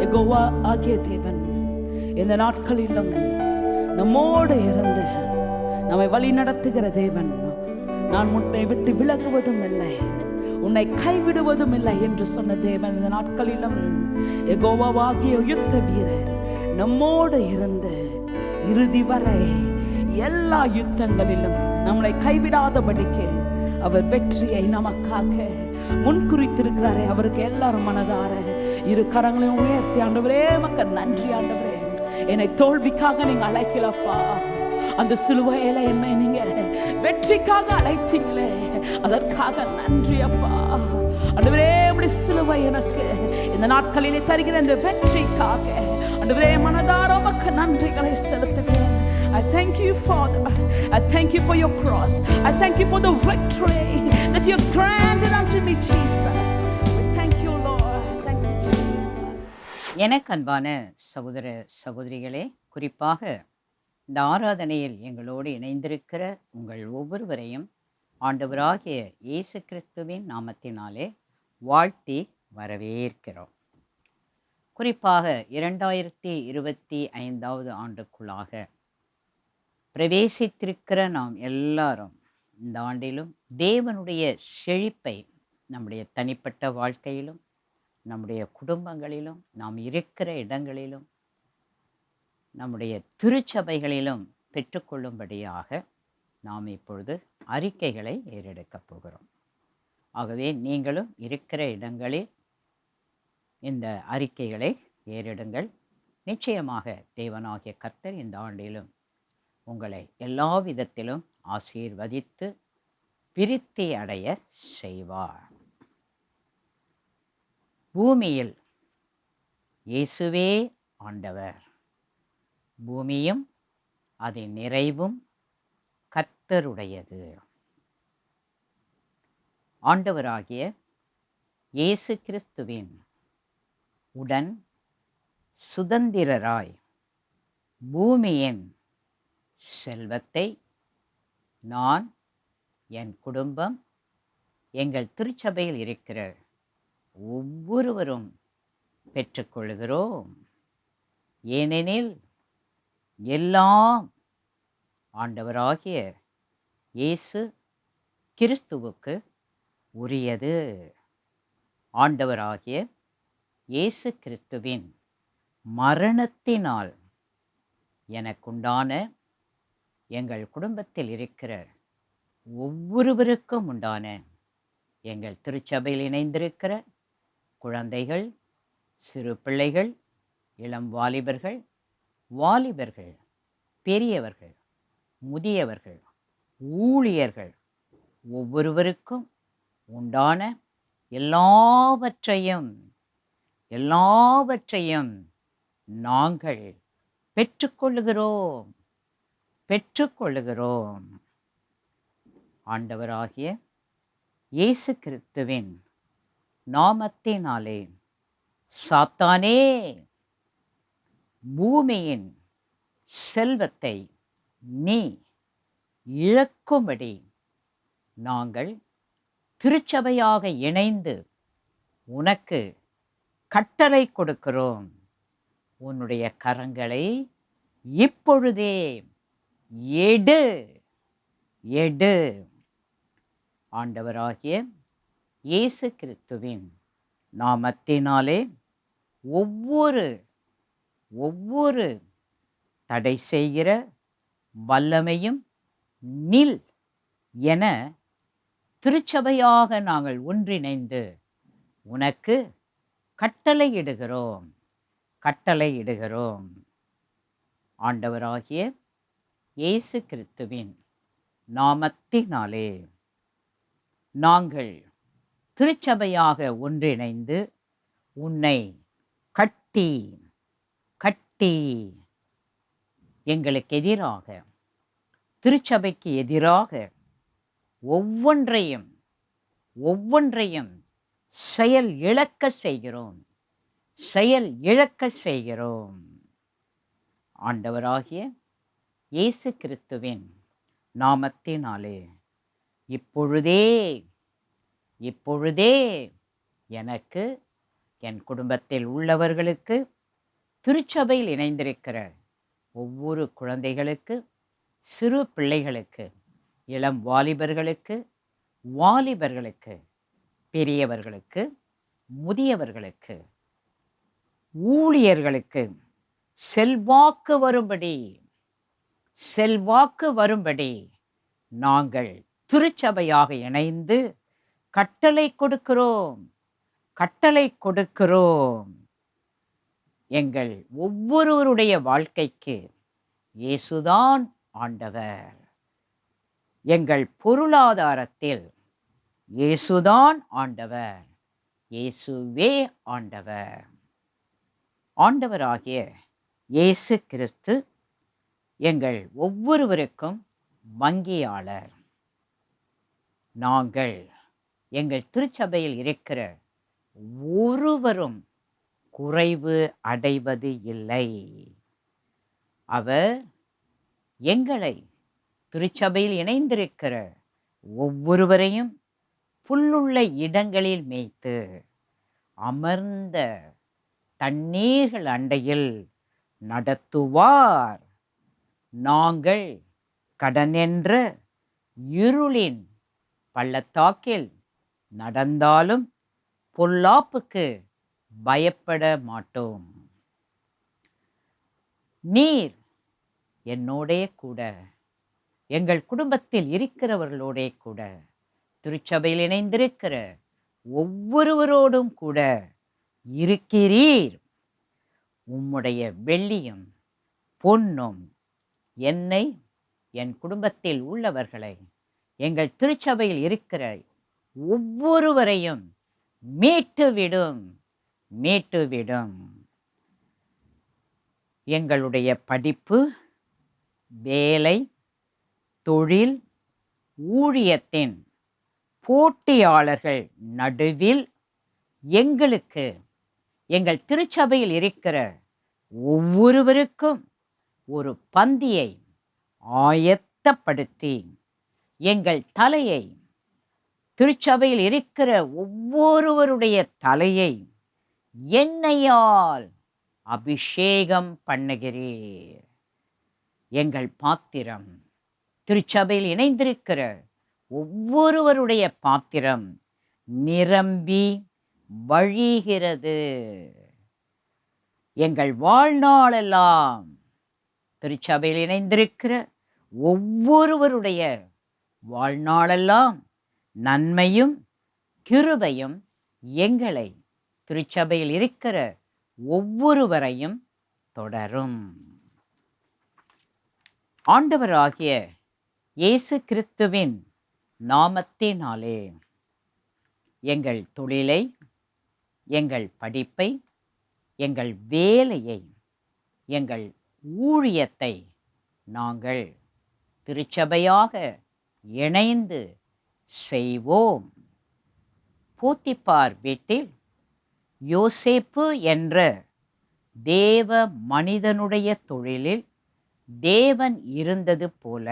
B: Jehovah ஆகிய தேவன் இந்த நாட்களிலும் நம்மோடு இருந்து நம்மை வழி நடத்துகிற தேவன். நான் உன்னை விட்டு விலகுவதும் இல்லை, உன்னை கைவிடுவதும் இல்லை என்று சொன்ன தேவன் இந்த நாட்களிலும் யெகோவாவாகிய யுத்த வீரர் நம்மோடு இருந்து இறுதி வரை எல்லா யுத்தங்களிலும் நம்மளை கைவிடாதபடிக்கு அவர் வெற்றியை நமக்காக முன்குறித்திருக்கிறாரே. அவருக்கு எல்லாரும் மனதார இரு கரங்களையும் உயர்த்தி, ஆண்டவரே மக்கள் நன்றி ஆண்டவரே, என்னை தோல்விக்காக நீங்க அழைக்கலப்பா, அந்த சிலுவையில என்னை நீங்க வெற்றிக்காக அழைத்தீங்களே, அதற்காக நன்றி அப்பா. ஆண்டவரே இப்படி சிலுவை எனக்கு இந்த நாட்களிலே தருகிற இந்த வெற்றிக்காக ஆண்டவரே மனதார உமக்கு நன்றிகளை செலுத்துகிறேன். I thank you, Father. I thank you for your cross. I thank you for the victory that you granted unto me, Jesus. We thank you, Lord. Thank you, Jesus.
C: எனக்கு அன்பான சகோதர சகோதரிகளே, குறிப்பாக இந்த ஆராதனையில் எங்களோடு இணைந்திருக்கிற உங்கள் ஒவ்வொருவரையும் ஆண்டவராகிய இயேசு கிறிஸ்துவின் நாமத்தினாலே வாழ்த்தி வரவேற்கிறோம். குறிப்பாக 2025 ஆண்டுக்குள்ளாக பிரவேசித்திருக்கிற நாம் எல்லாரும் இந்த ஆண்டிலும் தேவனுடைய செழிப்பை நம்முடைய தனிப்பட்ட வாழ்க்கையிலும் நம்முடைய குடும்பங்களிலும் நாம் இருக்கிற இடங்களிலும் நம்முடைய திருச்சபைகளிலும் பெற்றுக்கொள்ளும்படியாக நாம் இப்பொழுது அறிக்கைகளை ஏறெடுக்கப் போகிறோம். ஆகவே நீங்களும் இருக்கிற இடங்களில் இந்த அறிக்கைகளை ஏறெடுங்கள். நிச்சயமாக தேவனாகிய கர்த்தர் இந்த ஆண்டிலும் உங்களை எல்லா விதத்திலும் ஆசீர்வதித்து விருத்தி அடைய செய்வார். பூமியில் இயேசுவே ஆண்டவர், பூமியும் அதன் நிறைவும் கர்த்தருடையது. ஆண்டவராகிய இயேசு கிறிஸ்துவின் உடன் சுதந்திரராய் பூமியின் செல்வத்தை நான், என் குடும்பம், எங்கள் திருச்சபையில் இருக்கிற ஒவ்வொருவரும் பெற்றுக்கொள்கிறோம். ஏனெனில் எல்லாம் ஆண்டவராகிய இயேசு கிறிஸ்துவுக்கு உரியது. ஆண்டவராகிய இயேசு கிறிஸ்துவின் மரணத்தினால் எனக்குண்டான, எங்கள் குடும்பத்தில் இருக்கிற ஒவ்வொருவருக்கும் உண்டான, எங்கள் திருச்சபையில் இணைந்திருக்கிற குழந்தைகள், சிறு பிள்ளைகள், இளம் வாலிபர்கள், பெரியவர்கள், முதியவர்கள், ஊழியர்கள் ஒவ்வொருவருக்கும் உண்டான எல்லாவற்றையும் நாங்கள் பெற்றுக்கொள்ளுகிறோம். ஆண்டவராகிய இயேசு கிறிஸ்துவின் நாமத்தினாலே சாத்தானே, பூமியின் செல்வத்தை நீ இழக்கும்படி நாங்கள் திருச்சபையாக இணைந்து உனக்கு கட்டளை கொடுக்கிறோம். உன்னுடைய கரங்களை இப்பொழுதே எடு. ஆண்டவராகிய இயேசு கிறிஸ்துவின் நாமத்தினாலே ஒவ்வொரு தடை செய்கிற வல்லமையும் நில் என திருச்சபையாக நாங்கள் ஒன்றிணைந்து உனக்கு கட்டளையிடுகிறோம். ஆண்டவராகிய இயேசு கிறிஸ்துவின் நாமத்தினாலே நாங்கள் திருச்சபையாக ஒன்றிணைந்து உன்னை கட்டி எங்களுக்கு எதிராக, திருச்சபைக்கு எதிராக ஒவ்வொன்றையும் செயல் இழக்க செய்கிறோம். ஆண்டவராகிய இயேசு கிறிஸ்துவின் நாமத்தினாலே இப்பொழுதே இப்பொழுதே எனக்கு, என் குடும்பத்தில் உள்ளவர்களுக்கு, திருச்சபையில் இணைந்திருக்கிற ஒவ்வொரு குழந்தைகளுக்கு, சிறு பிள்ளைகளுக்கு, இளம் வாலிபர்களுக்கு, பெரியவர்களுக்கு, முதியவர்களுக்கு, ஊழியர்களுக்கு செல்வாக்கு வரும்படி நாங்கள் திருச்சபையாக இணைந்து கட்டளை கொடுக்கிறோம். எங்கள் ஒவ்வொருவருடைய வாழ்க்கைக்கு இயேசுதான் ஆண்டவர். எங்கள் பொருளாதாரத்தில் இயேசுதான் ஆண்டவர். இயேசுவே ஆண்டவர். ஆண்டவராகிய இயேசு கிறிஸ்து எங்கள் ஒவ்வொருவருக்கும் வங்கியாளர். நாங்கள் எங்கள் திருச்சபையில் இருக்கிற ஒருவரும் குறைவு அடைவது இல்லை. அவர் எங்களை திருச்சபையில் இணைந்திருக்கிற ஒவ்வொருவரையும் புல்லுள்ள இடங்களில் மேய்த்து அமர்ந்த தண்ணீர்கள் அண்டையில் நடத்துவார். நாங்கள் கடன் என்ற இருளின் பள்ளத்தாக்கில் நடந்தாலும் பொல்லாப்புக்கு பயப்பட மாட்டோம். நீர் என்னோடே கூட, எங்கள் குடும்பத்தில் இருக்கிறவர்களோடே கூட, திருச்சபையில் இணைந்திருக்கிற ஒவ்வொருவரோடும் கூட இருக்கிறீர். உம்முடைய வெள்ளியும் பொன்னும் என்னை, என் குடும்பத்தில் உள்ளவர்களை, எங்கள் திருச்சபையில் இருக்கிற ஒவ்வொருவரையும் மீட்டுவிடும். எங்களுடைய படிப்பு, வேலை, தொழில், ஊழியத்தின் போட்டியாளர்கள் நடுவில் எங்களுக்கு, எங்கள் திருச்சபையில் இருக்கிற ஒவ்வொருவருக்கும் ஒரு பந்தியை ஆயத்தப்படுத்தி, எங்கள் தலையை, திருச்சபையில் இருக்கிற ஒவ்வொருவருடைய தலையை எண்ணெயால் அபிஷேகம் பண்ணுகிறீர். எங்கள் பாத்திரம், திருச்சபையில் இணைந்திருக்கிற ஒவ்வொருவருடைய பாத்திரம் நிரம்பி வழிகிறது. எங்கள் வாழ்நாளெல்லாம் திருச்சபையில் இணைந்திருக்கிற ஒவ்வொருவருடைய வாழ்நாளெல்லாம் நன்மையும் கிருபையும் எங்களை, திருச்சபையில் இருக்கிற ஒவ்வொருவரையும் தொடரும். ஆண்டவராகிய இயேசு கிறிஸ்துவின் நாமத்தினாலே எங்கள் தொழிலை, எங்கள் படிப்பை, எங்கள் வேலையை, எங்கள் ஊழியத்தை நாங்கள் திருச்சபையாக இணைந்து செய்வோம். போத்திபார் வீட்டில் யோசேப்பு என்ற தேவ மனிதனுடைய தொழிலில் தேவன் இருந்தது போல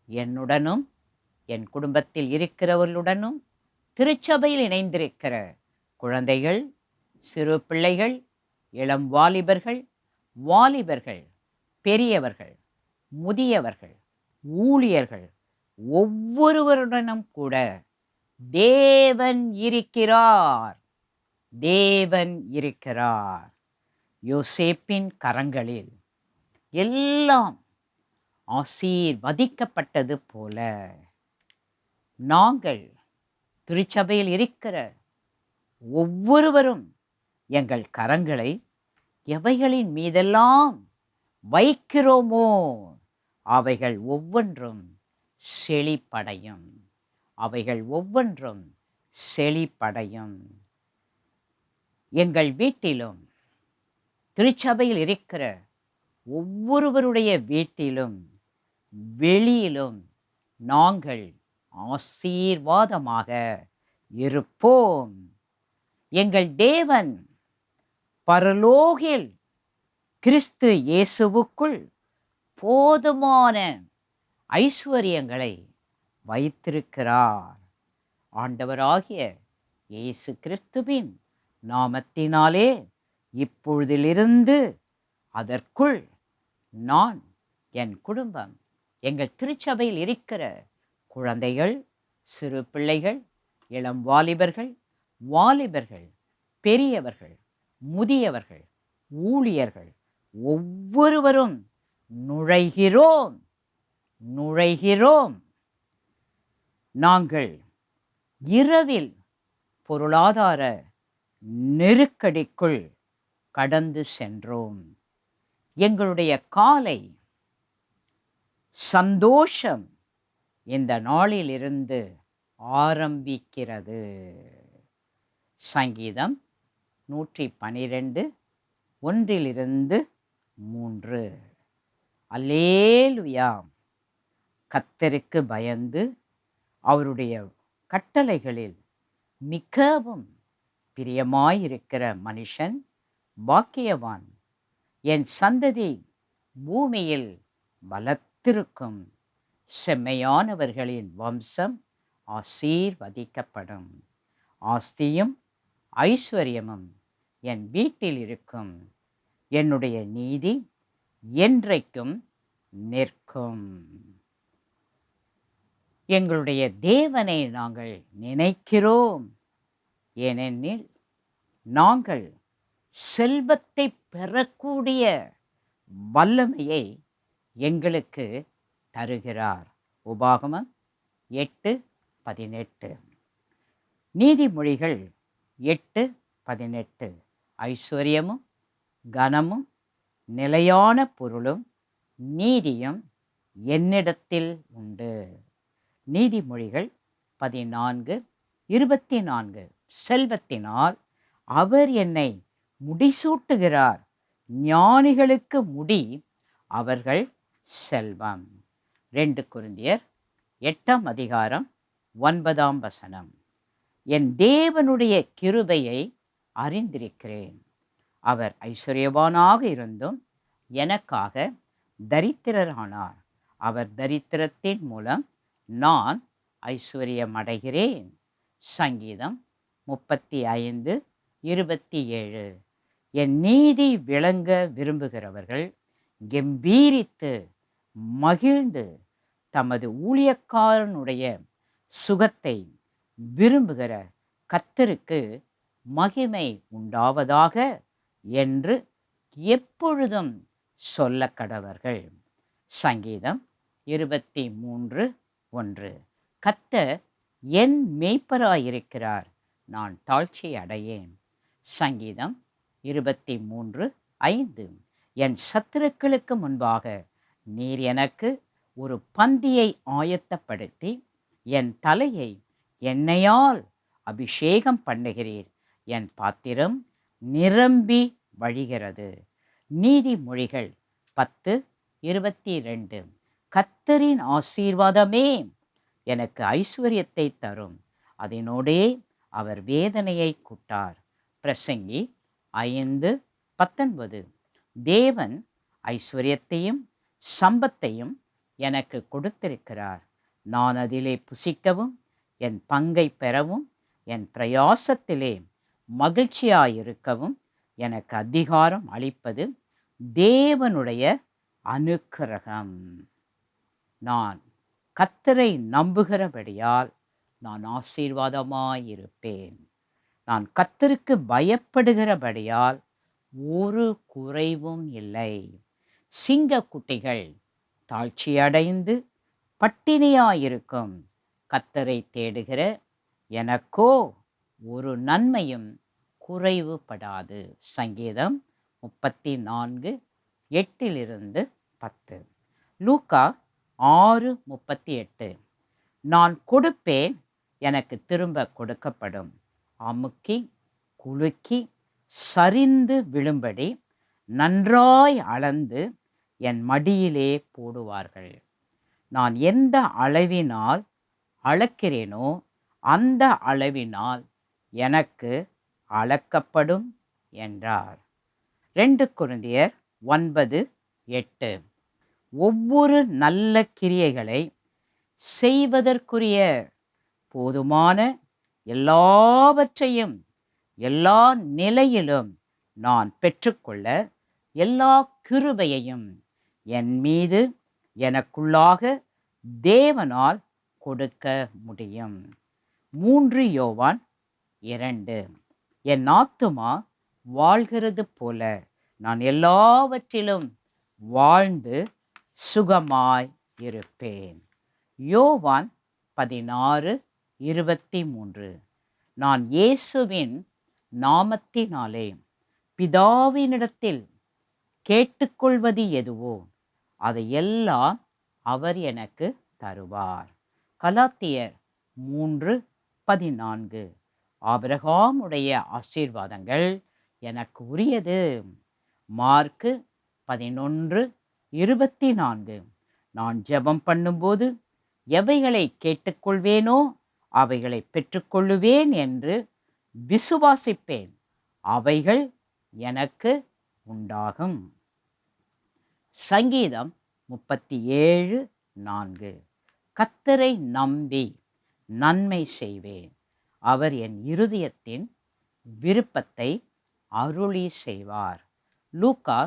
C: என்னுடனும், என் குடும்பத்தில் இருக்கிறவர்களுடனும், திருச்சபையில் இணைந்திருக்கிற குழந்தைகள், சிறு பிள்ளைகள், இளம் வாலிபர்கள், பெரியவர்கள், முதியவர்கள், ஊழியர்கள் ஒவ்வொருவருடனும் கூட தேவன் இருக்கிறார். யோசேப்பின் கரங்களில் எல்லாம் ஆசீர்வதிக்கப்பட்டது போல நாங்கள் திருச்சபையில் இருக்கிற ஒவ்வொருவரும் எங்கள் கரங்களை எவைகளின் மீதெல்லாம் வைக்கிறோமோ அவைகள் ஒவ்வொன்றும் செழிப்படையும். எங்கள் வீட்டிலும், திருச்சபையில் இருக்கிற ஒவ்வொருவருடைய வீட்டிலும், வெளியிலும் நாங்கள் ஆசீர்வாதமாக இருப்போம். எங்கள் தேவன் பரலோகில் கிறிஸ்து இயேசுவுக்குள் போதுமான ஐஸ்வர்யங்களை வைத்திருக்கிறார். ஆண்டவராகிய இயேசு கிறிஸ்துவின் நாமத்தினாலே இப்பொழுதிலிருந்து அதற்குள் நான், என் குடும்பம், எங்கள் திருச்சபையில் இருக்கிற குழந்தைகள், சிறு பிள்ளைகள், இளம் வாலிபர்கள், பெரியவர்கள், முதியவர்கள், ஊழியர்கள் ஒவ்வொருவரும் நுழைகிறோம். நாங்கள் இரவில் பொருளாதார நெருக்கடிக்குள் கடந்து சென்றோம். எங்களுடைய காலை சந்தோஷம் இந்த நாளிலிருந்து ஆரம்பிக்கிறது. சங்கீதம் 112 1-3. அல்லேலுயா. கர்த்தருக்கு பயந்து அவருடைய கட்டளைகளில் மிகவும் பிரியமாயிருக்கிற மனுஷன் பாக்கியவான். என் சந்ததி பூமியில் பலத்திருக்கும். செம்மையானவர்களின் வம்சம் ஆசீர்வதிக்கப்படும். ஆஸ்தியும் ஐஸ்வர்யமும் என் வீட்டில் இருக்கும். என்னுடைய நீதி என்றைக்கும் நிற்கும். எங்களுடைய தேவனை நாங்கள் நினைக்கிறோம். ஏனெனில் நாங்கள் செல்வத்தை பெறக்கூடிய வல்லமையை எங்களுக்கு தருகிறார். உபாகமம் 8:18. நீதிமொழிகள் 8:18. ஐஸ்வர்யமும் கனமும் நிலையான பொருளும் நீதியும் என்னிடத்தில் உண்டு. நீதிமொழிகள் 14:24. செல்வத்தினால் அவர் என்னை முடிசூட்டுகிறார். ஞானிகளுக்கு முடி அவர்கள் செல்வம். 2 கொரிந்தியர் 8:9. என் தேவனுடைய கிருபையை அறிந்திருக்கிறேன். அவர் ஐஸ்வர்யவானாக இருந்தும் எனக்காக தரித்திரரானார். அவர் தரித்திரத்தின் மூலம் நான் ஐஸ்வர்யமடைகிறேன். சங்கீதம் 35:27. என் நீதி விளங்க விரும்புகிறவர்கள் கெம்பீரித்து மகிழ்ந்து தமது ஊழியக்காரனுடைய சுகத்தை விரும்புகிற கர்த்தருக்கு மகிமை உண்டாவதாக என்று எப்பொழுதும் சொல்ல கடவர்கள். சங்கீதம் 23:1. கர்த்தர் என் மேய்ப்பராயிருக்கிறார், நான் தாழ்ச்சி அடையேன். சங்கீதம் 23:5. என் சத்துருக்களுக்கு முன்பாக நீர் எனக்கு ஒரு பந்தியை ஆயத்தப்படுத்தி என் தலையை எண்ணெயால் அபிஷேகம் பண்ணுகிறீர். என் பாத்திரம் நிரம்பி வழிகிறது. நீதிமொழிகள் 10:22. கர்த்தரின் ஆசீர்வாதமே எனக்கு ஐஸ்வர்யத்தை தரும், அதனோடே அவர் வேதனையை கூட்டார். பிரசங்கி 5:19. தேவன் ஐஸ்வர்யத்தையும் சம்பத்தையும் எனக்கு கொடுத்திருக்கிறார். நான் அதிலே புசிக்கவும் என் பங்கை பெறவும் என் பிரயாசத்திலே மகிழ்ச்சியாயிருக்கவும் எனக்கு அதிகாரம் அளிப்பது தேவனுடைய அனுக்கிரகம். நான் கர்த்தரை நம்புகிறபடியால் நான் ஆசீர்வாதமாயிருப்பேன். நான் கர்த்தருக்கு பயப்படுகிறபடியால் ஒரு குறைவும் இல்லை. சிங்கக்குட்டிகள் தாழ்ச்சியடைந்து பட்டினியாயிருக்கும். கர்த்தரை தேடுகிற எனக்கோ ஒரு நன்மையும் குறைவுபடாது. சங்கீதம் 34:8-10. லூக்கா 6:38. நான் கொடுப்பேன், எனக்கு திரும்ப கொடுக்கப்படும். அமுக்கி குலுக்கி சரிந்து விழும்படி நன்றாய் அளந்து என் மடியிலே போடுவார்கள். நான் எந்த அளவினால் அளக்கிறேனோ அந்த அளவினால் எனக்கு அளக்கப்படும் என்றார். 2 கொரிந்தியர் 9:8. ஒவ்வொரு நல்ல கிரியைகளை செய்வதற்குரிய போதுமான எல்லாவற்றையும் எல்லா நிலையிலும் நான் பெற்றுக்கொள்ள எல்லா கிருபையையும் என் மீது எனக்குள்ளாக தேவனால் கொடுக்க முடியும். 3 யோவான் 2. என் ஆத்துமா வாழ்கிறது போல நான் எல்லாவற்றிலும் வாழ்ந்து சுகமாய் இருப்பேன். யோவான் 16:23. நான் இயேசுவின் நாமத்தினாலே பிதாவினிடத்தில் கேட்டுக்கொள்வது எதுவோ அதையெல்லாம் அவர் எனக்கு தருவார். கலாத்தியர் 3:14. ஆபிரகாமுடைய ஆசீர்வாதங்கள் எனக்கு உரியது. மார்க்கு 11:24. நான் ஜெபம் பண்ணும்போது எவைகளை கேட்டுக்கொள்வேனோ அவைகளை பெற்றுக்கொள்ளுவேன் என்று விசுவாசிப்பேன், அவைகள் எனக்கு உண்டாகும். சங்கீதம் 37:4. கர்த்தரை நம்பி நன்மை செய்வேன், அவர் என் இருதயத்தின் விருப்பத்தை அருளி செய்வார். லூக்கா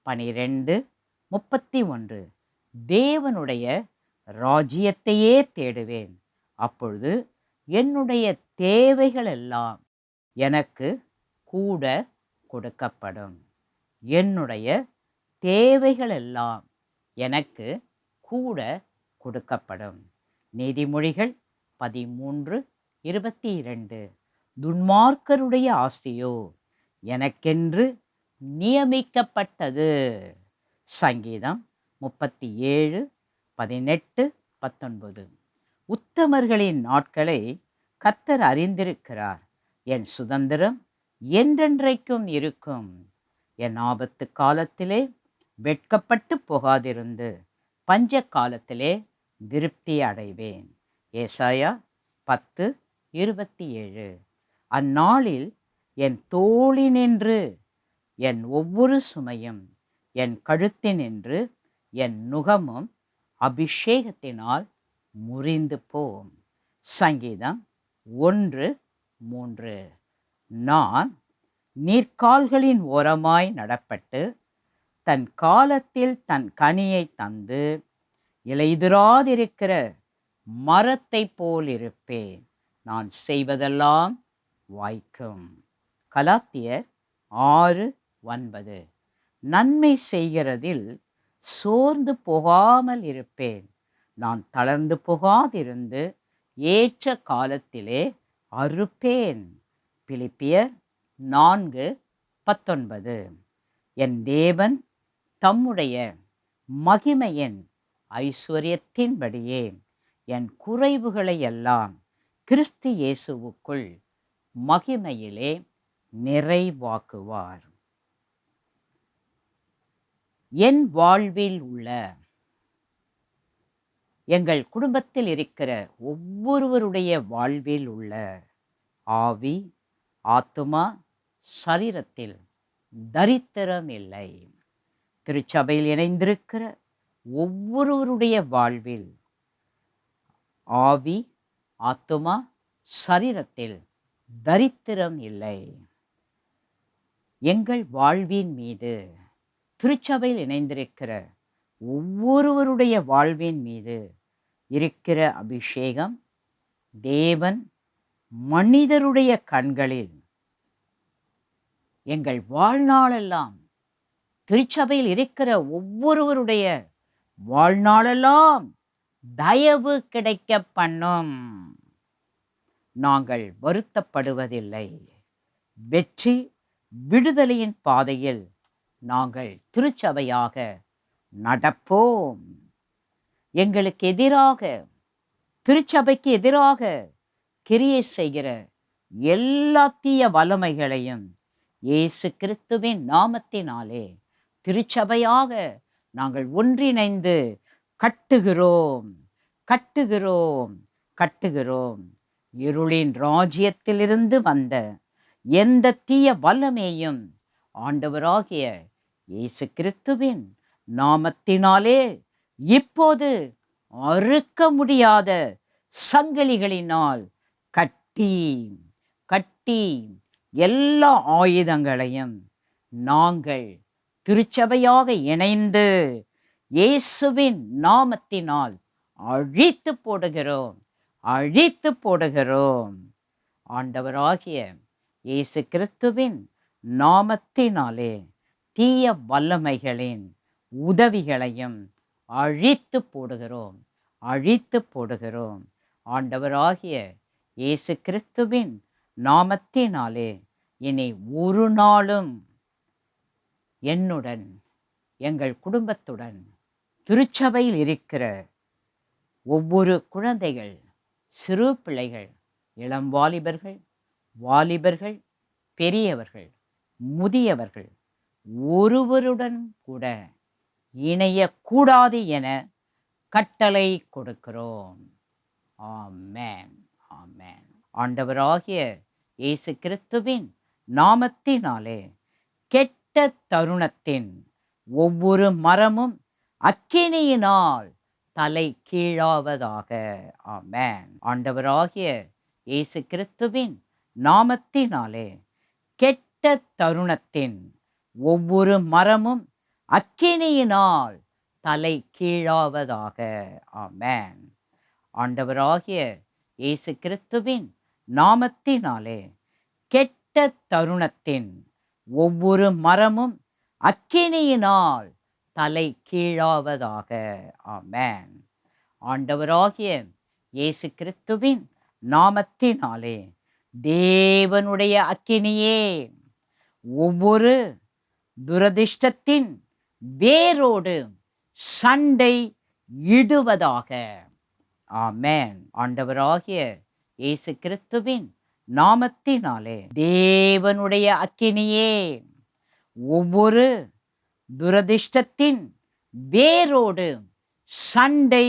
C: 12:31. தேவனுடைய ராஜ்யத்தையே தேடுவேன், அப்பொழுது என்னுடைய தேவைகள் எல்லாம் எனக்கு கூட கொடுக்கப்படும். என்னுடைய தேவைகள் எல்லாம் எனக்கு கூட கொடுக்கப்படும். நீதிமொழிகள் 13:22. துன்மார்க்கருடைய ஆசையோ எனக்கென்று நியமிக்கப்பட்டது. சங்கீதம் 37:18-19. உத்தமர்களின் நாட்களை கர்த்தர் அறிந்திருக்கிறார், என் சுதந்திரம் என்றென்றைக்கும் இருக்கும். என் ஆபத்து காலத்திலே வெட்கப்பட்டு போகாதிருந்து பஞ்ச காலத்திலே திருப்தி அடைவேன். ஏசாயா 10:27. அந்நாளில் என் தோளினின்று என் ஒவ்வொரு சுமையும், என் கழுத்தினின்று என் நுகமும் அபிஷேகத்தினால் முறிந்து போம். சங்கீதம் 1:3. நான் நீர்க்கால்களின் ஓரமாய் நடப்பட்டு தன் காலத்தில் தன் கனியை தந்து இலையுதிராதிருக்கிற மரத்தை போல் இருப்பேன், நான் செய்வதெல்லாம் வாய்க்கும். கலாத்தியர் 6:9. நன்மை செய்கிறதில் சோர்ந்து போகாமல் இருப்பேன், நான் தளர்ந்து போகாதிருந்து ஏற்ற காலத்திலே அறுப்பேன். பிலிப்பியர் 4:19. என் தேவன் தம்முடைய மகிமையின் ஐஸ்வர்யத்தின்படியே என் குறைவுகளை எல்லாம் கிறிஸ்து இயேசுவுக்குள் மகிமையிலே நிறைவாக்குவார். என் வாழ்வில் உள்ள, எங்கள் குடும்பத்தில் இருக்கிற ஒவ்வொருவருடைய வாழ்வில் உள்ள ஆவி, ஆத்துமா, சரீரத்தில் தரித்திரம் இல்லை. திருச்சபையில் இணைந்திருக்கிற ஒவ்வொருவருடைய வாழ்வில் ஆவி, ஆத்துமா, சரீரத்தில் தரித்திரம் இல்லை. எங்கள் வாழ்வின் மீது, திருச்சபையில் இணைந்திருக்கிற ஒவ்வொருவருடைய வாழ்வின் மீது இருக்கிற அபிஷேகம் தேவன் மனிதருடைய கண்களில் எங்கள் வாழ்நாளெல்லாம், திருச்சபையில் இருக்கிற ஒவ்வொருவருடைய வாழ்நாளெல்லாம் தயவு கிடைக்க பண்ணும். நாங்கள் வருத்தப்படுவதில்லை. வெற்றி விடுதலையின் பாதையில் நாங்கள் திருச்சபையாக நடப்போம். எங்களுக்கு எதிராக, திருச்சபைக்கு எதிராக கிரியை செய்கிற எல்லா தீய வல்லமைகளையும் இயேசு கிறிஸ்துவின் நாமத்தினாலே திருச்சபையாக நாங்கள் ஒன்றிணைந்து கட்டுகிறோம், கட்டுகிறோம், கட்டுகிறோம். இருளின் ராஜ்யத்திலிருந்து வந்த எந்த தீய வல்லமையும் ஆண்டவராகிய இயேசு கிறிஸ்துவின் நாமத்தினாலே இப்போது அறுக்க முடியாத சங்கிலிகளினால் கட்டி கட்டி எல்லா ஆயுதங்களையும் நாங்கள் திருச்சபையாக இணைந்து இயேசுவின் நாமத்தினால் அழித்து போடுகிறோம், அழித்து போடுகிறோம். ஆண்டவராகிய இயேசு கிறிஸ்துவின் நாமத்தினாலே தீய வல்லமைகளின் உதவிகளையும் அழித்து போடுகிறோம், அழித்து போடுகிறோம். ஆண்டவராகிய இயேசு கிறிஸ்துவின் நாமத்தினாலே இனி ஒரு நாளும் என்னுடன், எங்கள் குடும்பத்துடன், திருச்சபையில் இருக்கிற ஒவ்வொரு குழந்தைகள், சிறு பிள்ளைகள், இளம் வாலிபர்கள், வாலிபர்கள், பெரியவர்கள், முதியவர்கள் ஒருவருடன் கூட இணையக்கூடாது என கட்டளை கொடுக்கிறோம். ஆமென், ஆமென். ஆண்டவராகிய இயேசு கிறிஸ்துவின் நாமத்தினாலே கெட்ட தருணத்தின் ஒவ்வொரு மரமும் அக்கினியினால் தலை கீழாவதாக. ஆமென். ஆண்டவராகிய இயேசு கிறிஸ்துவின் நாமத்தினாலே கெட்ட தருணத்தின் ஒவ்வொரு மரமும் அக்கினியினால் தலை கீழாவதாக. ஆமென். ஆண்டவராகிய இயேசு கிறிஸ்துவின் நாமத்தினாலே கெட்ட தருணத்தின் ஒவ்வொரு மரமும் அக்கினியினால் தலை கீழாவதாக. ஆமென். ஆண்டவராகிய இயேசு கிறிஸ்துவின் நாமத்தினாலே தேவனுடைய அக்கினியே ஒவ்வொரு துரதிர்ஷ்டத்தின் வேரோடு சண்டை இடுவதாக. ஆமென். ஆண்டவராகிய இயேசு கிறிஸ்துவின் நாமத்தினாலே தேவனுடைய அக்கினியே ஒவ்வொரு துரதிர்ஷ்டத்தின் வேரோடு சண்டை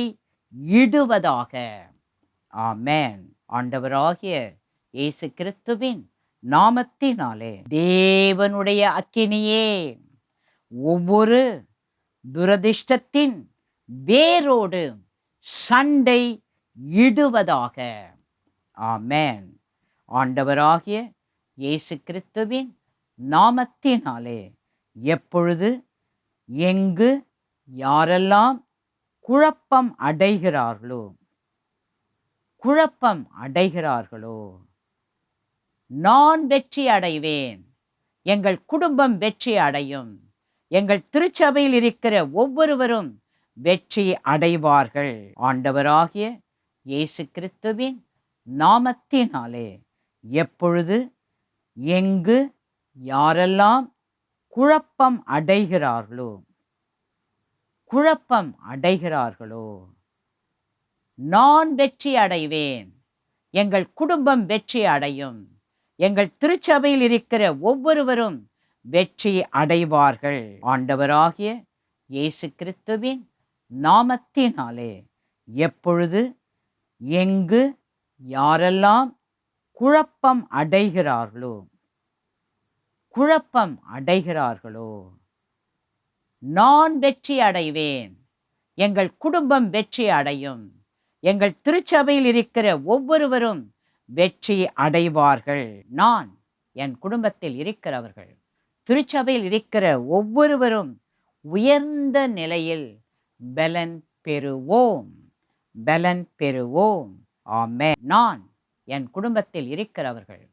C: இடுவதாக. ஆமென். ஆண்டவராகிய இயேசு கிறிஸ்துவின் நாமத்தினாலே தேவனுடைய அக்கினியே ஒவ்வொரு துரதிர்ஷ்டத்தின் வேரோடு சண்டை இடுவதாக. ஆமென். ஆண்டவராகிய இயேசு கிறிஸ்துவின் நாமத்தினாலே எப்பொழுது, எங்கு, யாரெல்லாம் குழப்பம் அடைகிறார்களோ, குழப்பம் அடைகிறார்களோ, நான் வெற்றி அடைவேன், எங்கள் குடும்பம் வெற்றி அடையும், எங்கள் திருச்சபையில் இருக்கிற ஒவ்வொருவரும் வெற்றி அடைவார்கள். ஆண்டவராகிய இயேசு கிறிஸ்துவின் நாமத்தினாலே எப்பொழுது, எங்கு, யாரெல்லாம் குழப்பம் அடைகிறார்களோ, குழப்பம் அடைகிறார்களோ, நான் வெற்றி அடைவேன், எங்கள் குடும்பம் வெற்றி அடையும், எங்கள் திருச்சபையில் இருக்கிற ஒவ்வொருவரும் வெற்றி அடைவார்கள். ஆண்டவராகிய இயேசு கிறிஸ்துவின் நாமத்தினாலே எப்பொழுது, எங்கு, யாரெல்லாம் குழப்பம் அடைகிறார்களோ, குழப்பம் அடைகிறார்களோ, நான் வெற்றி அடைவேன், எங்கள் குடும்பம் வெற்றி அடையும், எங்கள் திருச்சபையில் இருக்கிற ஒவ்வொருவரும் வெற்றி அடைவார்கள். நான், என் குடும்பத்தில் இருக்கிறவர்கள், திருச்சபையில் இருக்கிற ஒவ்வொருவரும் உயர்ந்த நிலையில் பலன் பெறுவோம், பலன் பெறுவோம். ஆமென். நான், என் குடும்பத்தில் இருக்கிறவர்கள்,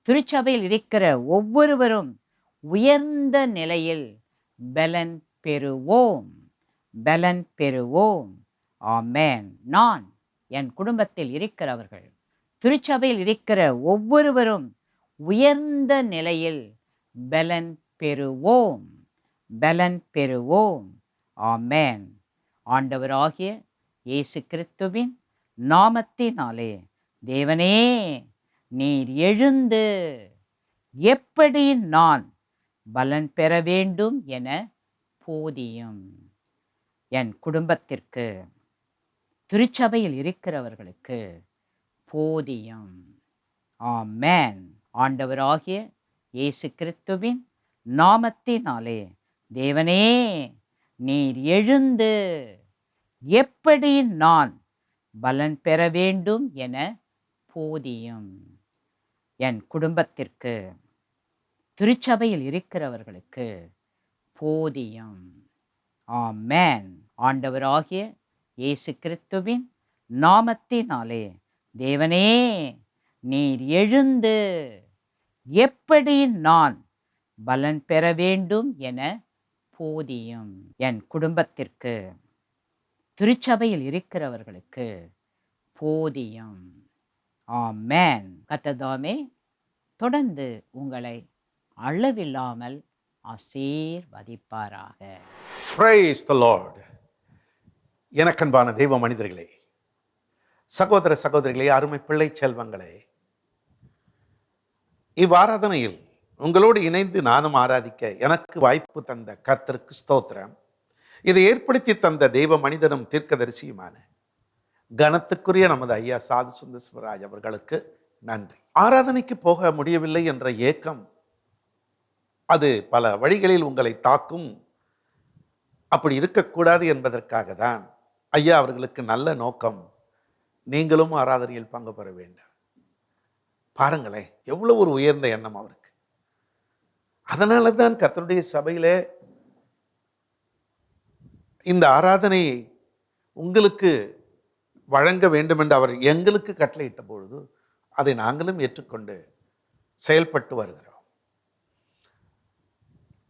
C: திருச்சபையில் இருக்கிற ஒவ்வொருவரும் உயர்ந்த நிலையில் பலன் பெறுவோம், பலன் பெறுவோம். ஆமென். நான், என் குடும்பத்தில் இருக்கிறவர்கள், திருச்சபையில் இருக்கிற ஒவ்வொருவரும் உயர்ந்த நிலையில் பலன் பெறுவோம், பலன் பெறுவோம். ஆமென். ஆண்டவராகிய இயேசு கிறிஸ்துவின் நாமத்தினாலே தேவனே, நீர் எழுந்து எப்படி நான் பலன் பெற வேண்டும் என போதியும். என் குடும்பத்திற்கு, திருச்சபையில் இருக்கிறவர்களுக்கு போதியும். ஆமென். ஆண்டவராகிய இயேசு கிறிஸ்துவின் நாமத்தினாலே தேவனே, நீர் எழுந்து எப்படி நான் பலன் பெற வேண்டும் என போதியும். என் குடும்பத்திற்கு, திருச்சபையில் இருக்கிறவர்களுக்கு போதியும். ஆமென். ஆண்டவராகிய இயேசு கிறிஸ்துவின் நாமத்தினாலே தேவனே, நீர் எழுந்து எப்படி நான் பலன் பெற வேண்டும் என போதியும். என் குடும்பத்திற்கு, திருச்சபையில் இருக்கிறவர்களுக்கு போதியும். ஆமென். கர்த்தர் தொடர்ந்து உங்களை அளவில்லாமல் ஆசீர்வதிப்பாராக.
D: Praise the Lord. எனக்கன்பான தெய்வ மனிதர்களே, சகோதர சகோதரிகளே, அருமை பிள்ளை செல்வங்களே, இவ்வாராதனையில் உங்களோடு இணைந்து நானும் ஆராதிக்க எனக்கு வாய்ப்பு தந்த கர்த்தருக்கு ஸ்தோத்திரம். இதை ஏற்படுத்தி தந்த தெய்வ மனிதனும் தீர்க்கதரிசியுமான கனத்துக்குரிய நமது ஐயா சாது சுந்தர் சிவராஜ் அவர்களுக்கு நன்றி. ஆராதனைக்கு போக முடியவில்லை என்ற ஏக்கம், அது பல வழிகளில் உங்களை தாக்கும். அப்படி இருக்கக்கூடாது என்பதற்காக தான் ஐயா அவர்களுக்கு நல்ல நோக்கம், நீங்களும் ஆராதனையில் பங்கு பெற வேண்டும். பாருங்களேன், எவ்வளவு ஒரு உயர்ந்த எண்ணம் அவருக்கு. அதனால தான் கர்த்தருடைய சபையிலே இந்த ஆராதனையை உங்களுக்கு வழங்க வேண்டும் என்று அவர் எங்களுக்கு கட்டளையிட்ட பொழுது அதை நாங்களும் ஏற்றுக்கொண்டு செயல்பட்டு வருகிறோம்.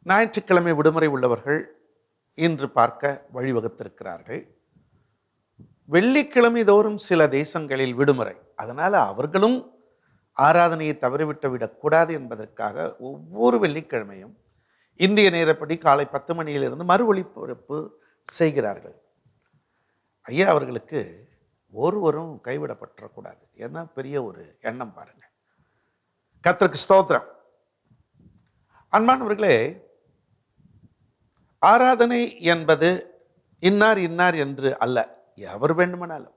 D: ஞாயிற்றுக்கிழமை விடுமுறை உள்ளவர்கள் இன்று பார்க்க வழிவகுத்திருக்கிறார்கள். வெள்ளிக்கிழமை தோறும் சில தேசங்களில் விடுமுறை, அதனால் அவர்களும் ஆராதனையை தவறிவிட்டு விடக்கூடாது என்பதற்காக ஒவ்வொரு வெள்ளிக்கிழமையும் இந்திய நேரப்படி காலை 10 மணியிலிருந்து மறு ஒளிபரப்பு செய்கிறார்கள். ஐயா அவர்களுக்கு ஒருவரும் கைவிடப்பட்டுறக்கூடாது. ஏன்னா பெரிய ஒரு எண்ணம் பாருங்க. கர்த்தருக்கு ஸ்தோத்திரம். அன்பானவர்களே, ஆராதனை என்பது இன்னார் இன்னார் என்று அல்ல, எவர் வேண்டுமானாலும்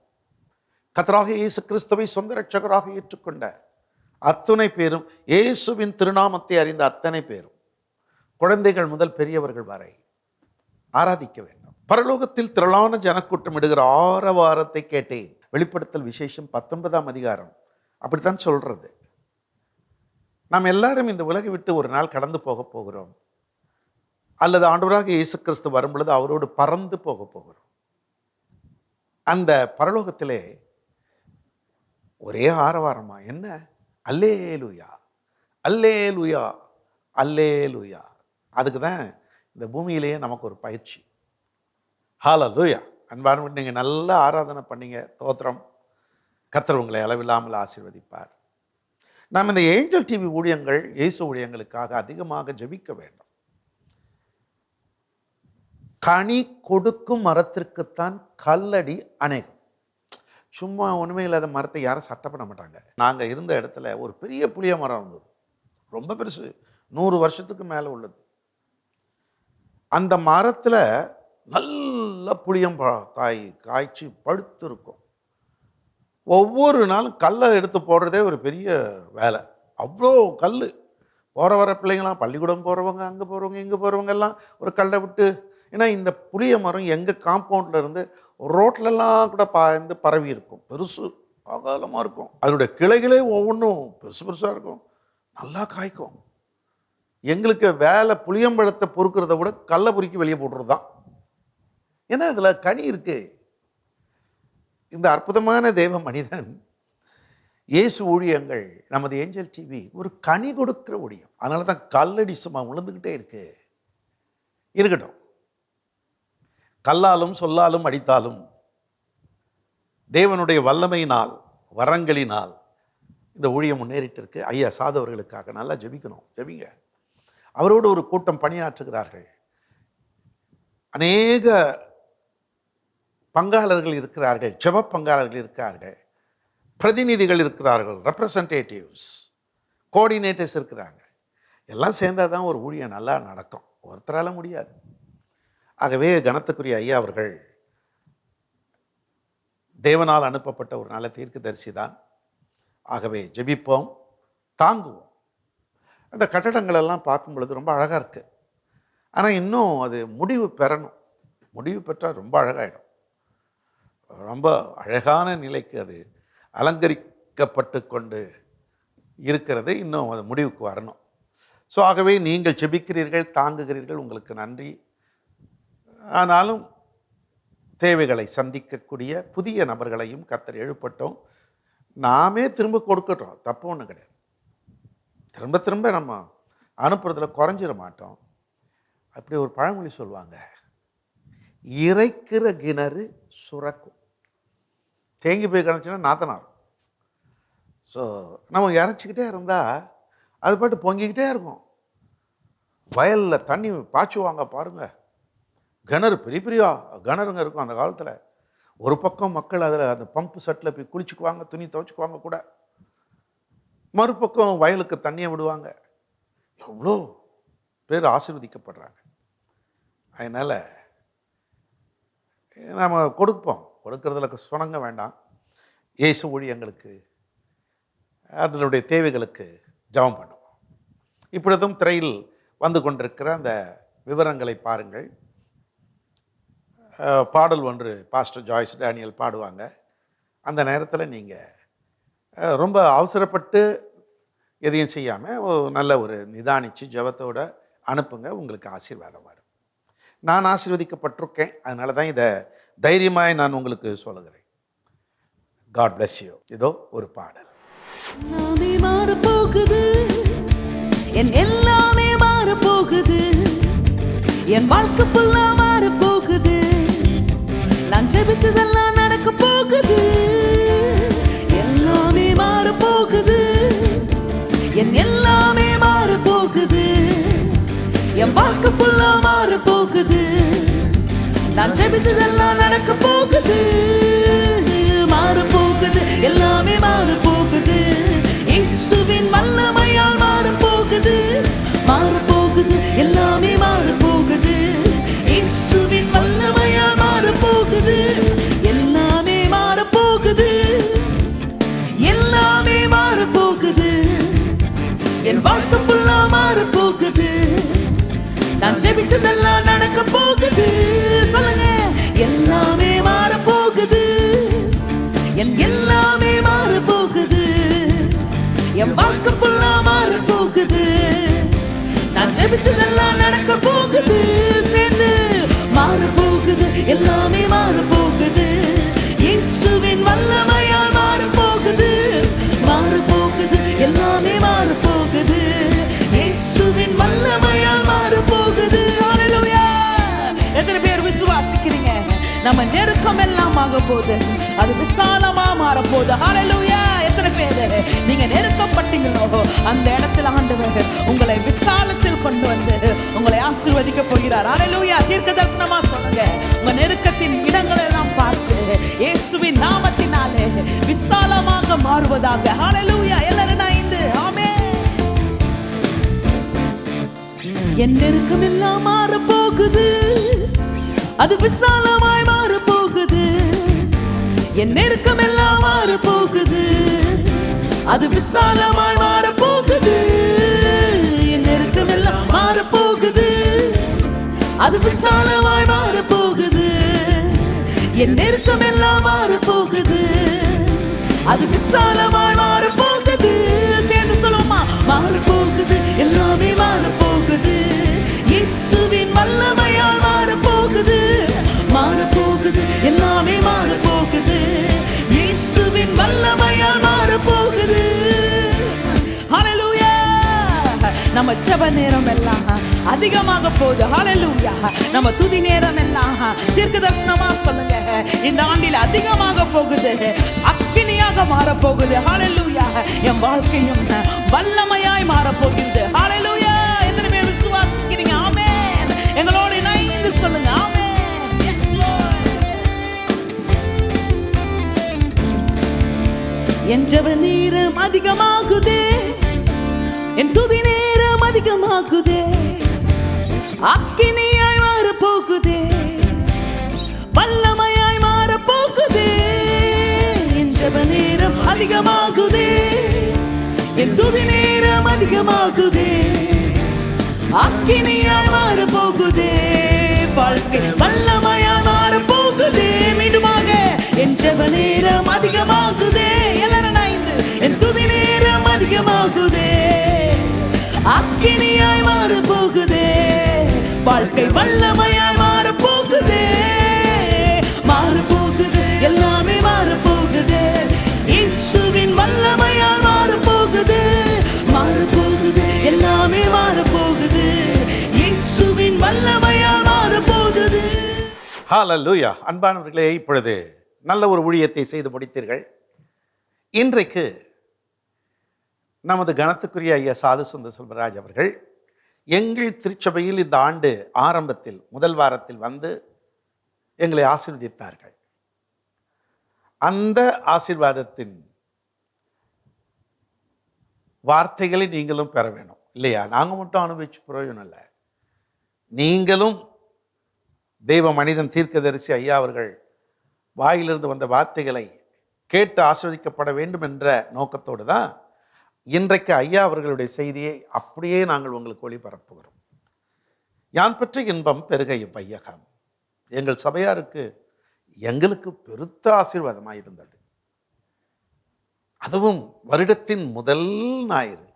D: கர்த்தராகிய இயேசு கிறிஸ்துவை சொந்த இரட்சகராக ஏற்றுக்கொண்ட அத்தனை பேரும், இயேசுவின் திருநாமத்தை அறிந்த அத்தனை பேரும், குழந்தைகள் முதல் பெரியவர்கள் வரை ஆராதிக்க வேண்டும். பரலோகத்தில் திரளான ஜனக்கூட்டம் இடுகிற ஆரவாரத்தை கேட்டேன். வெளிப்படுத்தல் விசேஷம் 19ஆம் அதிகாரம் அப்படித்தான் சொல்றது. நாம் எல்லாரும் இந்த உலகை விட்டு ஒரு நாள் கடந்து போக போகிறோம், அல்லது ஆண்டவராக இயேசு கிறிஸ்து வரும் பொழுது அவரோடு பறந்து போக போகிறோம். அந்த பரலோகத்திலே ஒரே ஆரவாரமா என்ன? அல்லேலூயா, அல்லேலூயா, அல்லேலூயா. அதுக்கு தான் இந்த பூமியிலேயே நமக்கு ஒரு பயிற்சி. ஹல்லேலூயா. அன்பான, நீங்கள் நல்லா ஆராதனை பண்ணீங்க, தோத்திரம். கர்த்தர் உங்களை அளவில்லாமல் ஆசீர்வதிப்பார். நாம் இந்த ஏஞ்சல் டிவி ஊழியங்கள், இயேசு ஊழியங்களுக்காக அதிகமாக ஜெபிக்க வேண்டும். கனி கொடுக்கும் மரத்திற்குத்தான் கல்லடி அநேகம். சும்மா ஒன்றுமே இல்லாத மரத்தை யாரும் சட்டை பண்ண மாட்டாங்க. நாங்கள் இருந்த இடத்துல ஒரு பெரிய புளிய மரம் இருந்தது, ரொம்ப பெருசு, 100 வருஷத்துக்கு மேலே உள்ளது. அந்த மரத்தில் நல்ல புளியம் காய்ச்சி பழுத்து இருக்கும். ஒவ்வொரு நாளும் கல்லை எடுத்து போடுறதே ஒரு பெரிய வேலை. அவ்வளோ கல். போகிற வர பிள்ளைங்களாம், பள்ளிக்கூடம் போகிறவங்க, அங்கே போகிறவங்க, இங்கே போகிறவங்க எல்லாம் ஒரு கல்லை விட்டு, ஏன்னா இந்த புளிய மரம் எங்கள் காம்பவுண்டில் இருந்து ரோட்லலாம் கூட பாய்ந்து பரவி இருக்கும். பெருசு அகலமாக இருக்கும். அதனுடைய கிளைகளே ஒவ்வொன்றும் பெருசு பெருசாக இருக்கும், நல்லா காய்க்கும். எங்களுக்கு வேலை புளியம்பழத்தை பொறுக்கிறத விட கல்லை பொறுக்கி வெளியே போடுறது தான். ஏன்னா அதில் கனி இருக்கு. இந்த அற்புதமான தெய்வ மனிதன் இயேசு ஊழியங்கள், நமது ஏஞ்சல் டிவி ஒரு கனி கொடுக்கிற ஊழியம். அதனால தான் கல்லடி சும்மா விழுந்துக்கிட்டே இருக்கு. இருக்கட்டும், கல்லாலும் சொல்லாலும் அடித்தாலும் தேவனுடைய வல்லமையினால், வரங்களினால் இந்த ஊழியம் முன்னேறிட்டு இருக்கு. ஐயா சாதவர்களுக்காக நல்லா ஜெபிக்கணும். ஜெபிங்க. அவரோடு ஒரு கூட்டம் பணியாற்றுகிறார்கள். அநேக பங்காளர்கள் இருக்கிறார்கள், ஜெப பங்காளர்கள் இருக்கிறார்கள், பிரதிநிதிகள் இருக்கிறார்கள், ரெப்ரசன்டேட்டிவ்ஸ், கோஆர்டினேட்டர்ஸ் இருக்கிறாங்க. எல்லாம் சேர்ந்தால் தான் ஒரு ஊழியம் நல்லா நடக்கும். ஒருத்தரால முடியாது. ஆகவே கனத்துக்குரிய ஐயா அவர்கள் தேவனால் அனுப்பப்பட்ட ஒரு நல்ல தீர்க்கதரிசி தான். ஆகவே ஜெபிப்போம், தாங்குவோம். அந்த கட்டடங்கள் எல்லாம் பார்க்கும் பொழுது ரொம்ப அழகாக இருக்குது. ஆனால் இன்னும் அது முடிவு பெறணும். முடிவு பெற்றால் ரொம்ப அழகாயிடும். ரொம்ப அழகான நிலைக்கு அது அலங்கரிக்கப்பட்டு கொண்டு இருக்கிறது. இன்னும் அது முடிவுக்கு வரணும். ஸோ ஆகவே நீங்கள் செபிக்கிறீர்கள், தாங்குகிறீர்கள், உங்களுக்கு நன்றி. ஆனாலும் தேவைகளை சந்திக்கக்கூடிய புதிய நபர்களையும் கர்த்தர் எழுப்பட்டும். நாமே திரும்ப கொடுக்கட்டும், தப்பு ஒன்றும் கிடையாது. திரும்ப திரும்ப நம்ம அனுப்புறதுல குறைஞ்சிட மாட்டோம். அப்படி ஒரு பழமொழி சொல்லுவாங்க, இறைக்கிற கிணறு சுரக்கும். தேங்கி போய் கிடச்சுன்னா நாத்தனார். ஸோ நம்ம இறைச்சிக்கிட்டே இருந்தால் அது பாட்டு பொங்கிக்கிட்டே இருக்கும். வயலில் தண்ணி பாய்ச்சுவாங்க பாருங்கள், கிணறு பெரிய பெரிய கிணறுங்க இருக்கும் அந்த காலத்தில். ஒரு பக்கம் மக்கள் அதில் அந்த பம்பு செட்டில் போய் குளிச்சுக்குவாங்க, துணி துவைச்சிக்குவாங்க கூட. மறுபக்கம் வயலுக்கு தண்ணியை விடுவாங்க. எவ்வளோ பேர் ஆசீர்வதிக்கப்படுறாங்க. அதனால் நம்ம கொடுக்கறதுல சுணங்க வேண்டாம். இயேசு ஊழியங்களுக்கு அதனுடைய தேவைகளுக்கு ஜெபம் பண்ணுவோம். இப்பொழுதும் திரையில் வந்து கொண்டிருக்கிற அந்த விவரங்களை பாருங்கள். பாடல் ஒன்று பாஸ்டர் ஜாய்ஸ் டேனியல் பாடுவாங்க. அந்த நேரத்தில் நீங்கள் ரொம்ப அவசரப்பட்டு எதையும் செய்யாமல் நல்ல ஒரு நிதானித்து ஜெபத்தோடு அனுப்புங்க. உங்களுக்கு ஆசீர்வாதம் வரும். நான் ஆசீர்வதிக்கப்பட்டிருக்கேன், அதனால தான் இதை தைரியமாய் நான் உங்களுக்கு சொல்லுகிறேன். God bless you. இதோ ஒரு பாடல்.
B: எல்லாமே மாறப்போகுது, என் எல்லாமே மாறப்போகுது, என் வாழ்க்கை ஃபுல்லா மாறப்போகுது, நான் ஜெபிச்சதெல்லாம் நடக்க போகுது. எல்லாமே மாறப்போகுது, என் எல்லாமே மாறப்போகுது, என் வாழ்க்கை ஃபுல்லா மாறப்போகுது, நான் ஜெபிச்சதெல்லாம் நடக்க போகுது. மாறப்போகுது, எல்லாமே மாறப்போகுது, இயேசுவின் வல்லமையால் மாறப்போகுது. மாறப்போகுது, எல்லாமே மாறப்போகுது, இயேசுவின் வல்லமையால் மாறப்போகுது. எல்லாமே மாறப்போகுது, எல்லாமே மாறப்போகுது, என் வாழ்க்கை ஃபுல்லா மாறப்போகுது, நான் ஜெபிச்சதெல்லாம் நடக்க போகுது. சொல்லுங்க, எல்லாமே மாறப்போகுது, என் எல்லாமே மாறப்போகுது, என் வாழ்க்கை ஃபுல்லா மாறப்போகுது, நான் ஜெபிச்சதெல்லாம் நடக்க போகுது. சேர்ந்து மாறப்போகுது, எல்லாமே மாறப்போகுது, இயேசுவின் வல்லமையால் மாறப்போகுது. மாறப்போகுது, எல்லாமே மாறப்போகுது, இயேசுவின் வல்லமையால் மாறப்போகுது. ஹல்லேலூயா! எத்தனை பேர் விசுவாசிக்கிறீங்க? நம்ம நெருக்கம் எல்லாம் ஆக போகுது, அது விசாலமா மாற போகுது. ஹல்லேலூயா! எத்தனை பேர் நீங்க நெருக்கப்பட்டீங்களோ அந்த இடத்துல ஆண்டவர் உங்களை விசாலத்தில் கொண்டு வந்து உங்களை ஆசீர்வதிக்க போகிறார். ஹல்லேலூயா! தீர்க்க தரிசனமா சொல்லுங்க, உங்க நெருக்கத்தின் இடங்களை எல்லாம் பார்த்து இயேசுவின் நாமத்தினாலே விசாலமாக மாறுவதாக. ஹல்லேலூயா! எல்லாரும் ஐந்து ஆமென். என் நெருக்கம் எல்லாம் மாற போகுது, அது விசாலமாய் மாற போகுது. என் நெருக்கம் எல்லாம் மாற போகுது, அது விசாலமாய் மாற போகுது. என் நெருக்கம் எல்லாம் மாற போகுது, அது விசாலமாய் மாற போகுது. என் நெருக்கம் எல்லாம் மாற போகுது, அது விசாலமாய் மாற போகுது. சேர்ந்து சொல்லுமா, மாற போகுது, எல்லாமே மாற போகுது, இயேசுவின் வல்லமையால் மாற போகுது. மாற போகுது, எல்லாமே மாற போகுது, இயேசுவின் வல்லமையால் மாற போகுது. ஹல்லேலூயா! நம்ம ஜெப நேரம் எல்லாம் அதிகமாக போகுது. ஹல்லேலூயா! நம்ம துதி நேரம் எல்லாம் தீர்க்க தரிசனமா சொல்லுங்க, இந்த ஆண்டில் அதிகமாக போகுது, அக்கினியாக மாற போகுது. ஹல்லேலூயா! என் வாழ்க்கையும் வல்லமையாய் மாற போகிறது. ஹல்லேலூயா! எத்தனை பேர் விசுவாசிக்கிறீங்க? ஆமென். எங்களோட இணைந்து சொல்லுங்க, ஆமென். Yes Lord. என் ஜெப நேரம் அதிகமாகுதே, என் துதி நேரம் அதிகமாகுதே, அக்கினியாய் மாற போகுதே, வல்லமையாய் மாற போகுதே. என் ஜெப நேரம் அதிகமாகுதே, என் துதி நேரம் அதிகமாகுதே, அக்கினியாய் மாற போகுதே, வாழ்க்கை வல்லமையாய் மாற போகுதே. மீண்டுமாக என் ஜெப நேரம் அதிகமாகுதே. எல்லாரும் ஐந்து. என் துதி நேரம் அதிகமாகுதே. அக்கினியாய் மாற போகுதே. வாழ்க்கை வல்லமையாய் மாற போகுதே. மாற போகுது, எல்லாமே மாற போகுது. இயேசுவின் வல்லமையால் மாற போகுது. மாற போகுது, எல்லாமே மாற போகுது. இயேசுவின் வல்லமையால் மாற போகுது.
D: ஹல்லேலூயா. அன்பானவர்களே, இப்பொழுது நல்ல ஒரு ஊழியத்தை செய்து முடித்தீர்கள். இன்றைக்கு நமது கனத்துக்குரிய ஐயா சாது சுந்தர செல்வராஜ் அவர்கள் எங்கள் திருச்சபையில் இந்த ஆண்டு ஆரம்பத்தில் முதல் வாரத்தில் வந்து எங்களை ஆசீர்வதித்தார்கள். அந்த ஆசீர்வாதத்தின் வார்த்தைகளை நீங்களும் பெற வேணும் இல்லையா? நாங்கள் மட்டும் அனுபவிச்சு பிரயோஜனம் இல்லை. நீங்களும் தெய்வ மனிதன் தீர்க்கதரிசி ஐயா அவர்கள் வாயிலிருந்து வந்த வார்த்தைகளை கேட்டு ஆஸ்வதிக்கப்பட வேண்டும் என்ற நோக்கத்தோடு தான் இன்றைக்கு ஐயா அவர்களுடைய செய்தியை அப்படியே நாங்கள் உங்களுக்கு ஒளிபரப்புகிறோம். யான் பெற்ற இன்பம் பெருகை வையகம் எங்கள் சபையாருக்கு எங்களுக்கு பெருத்த ஆசீர்வாதமாக இருந்தது. அதுவும் வருடத்தின் முதல் ஞாயிறு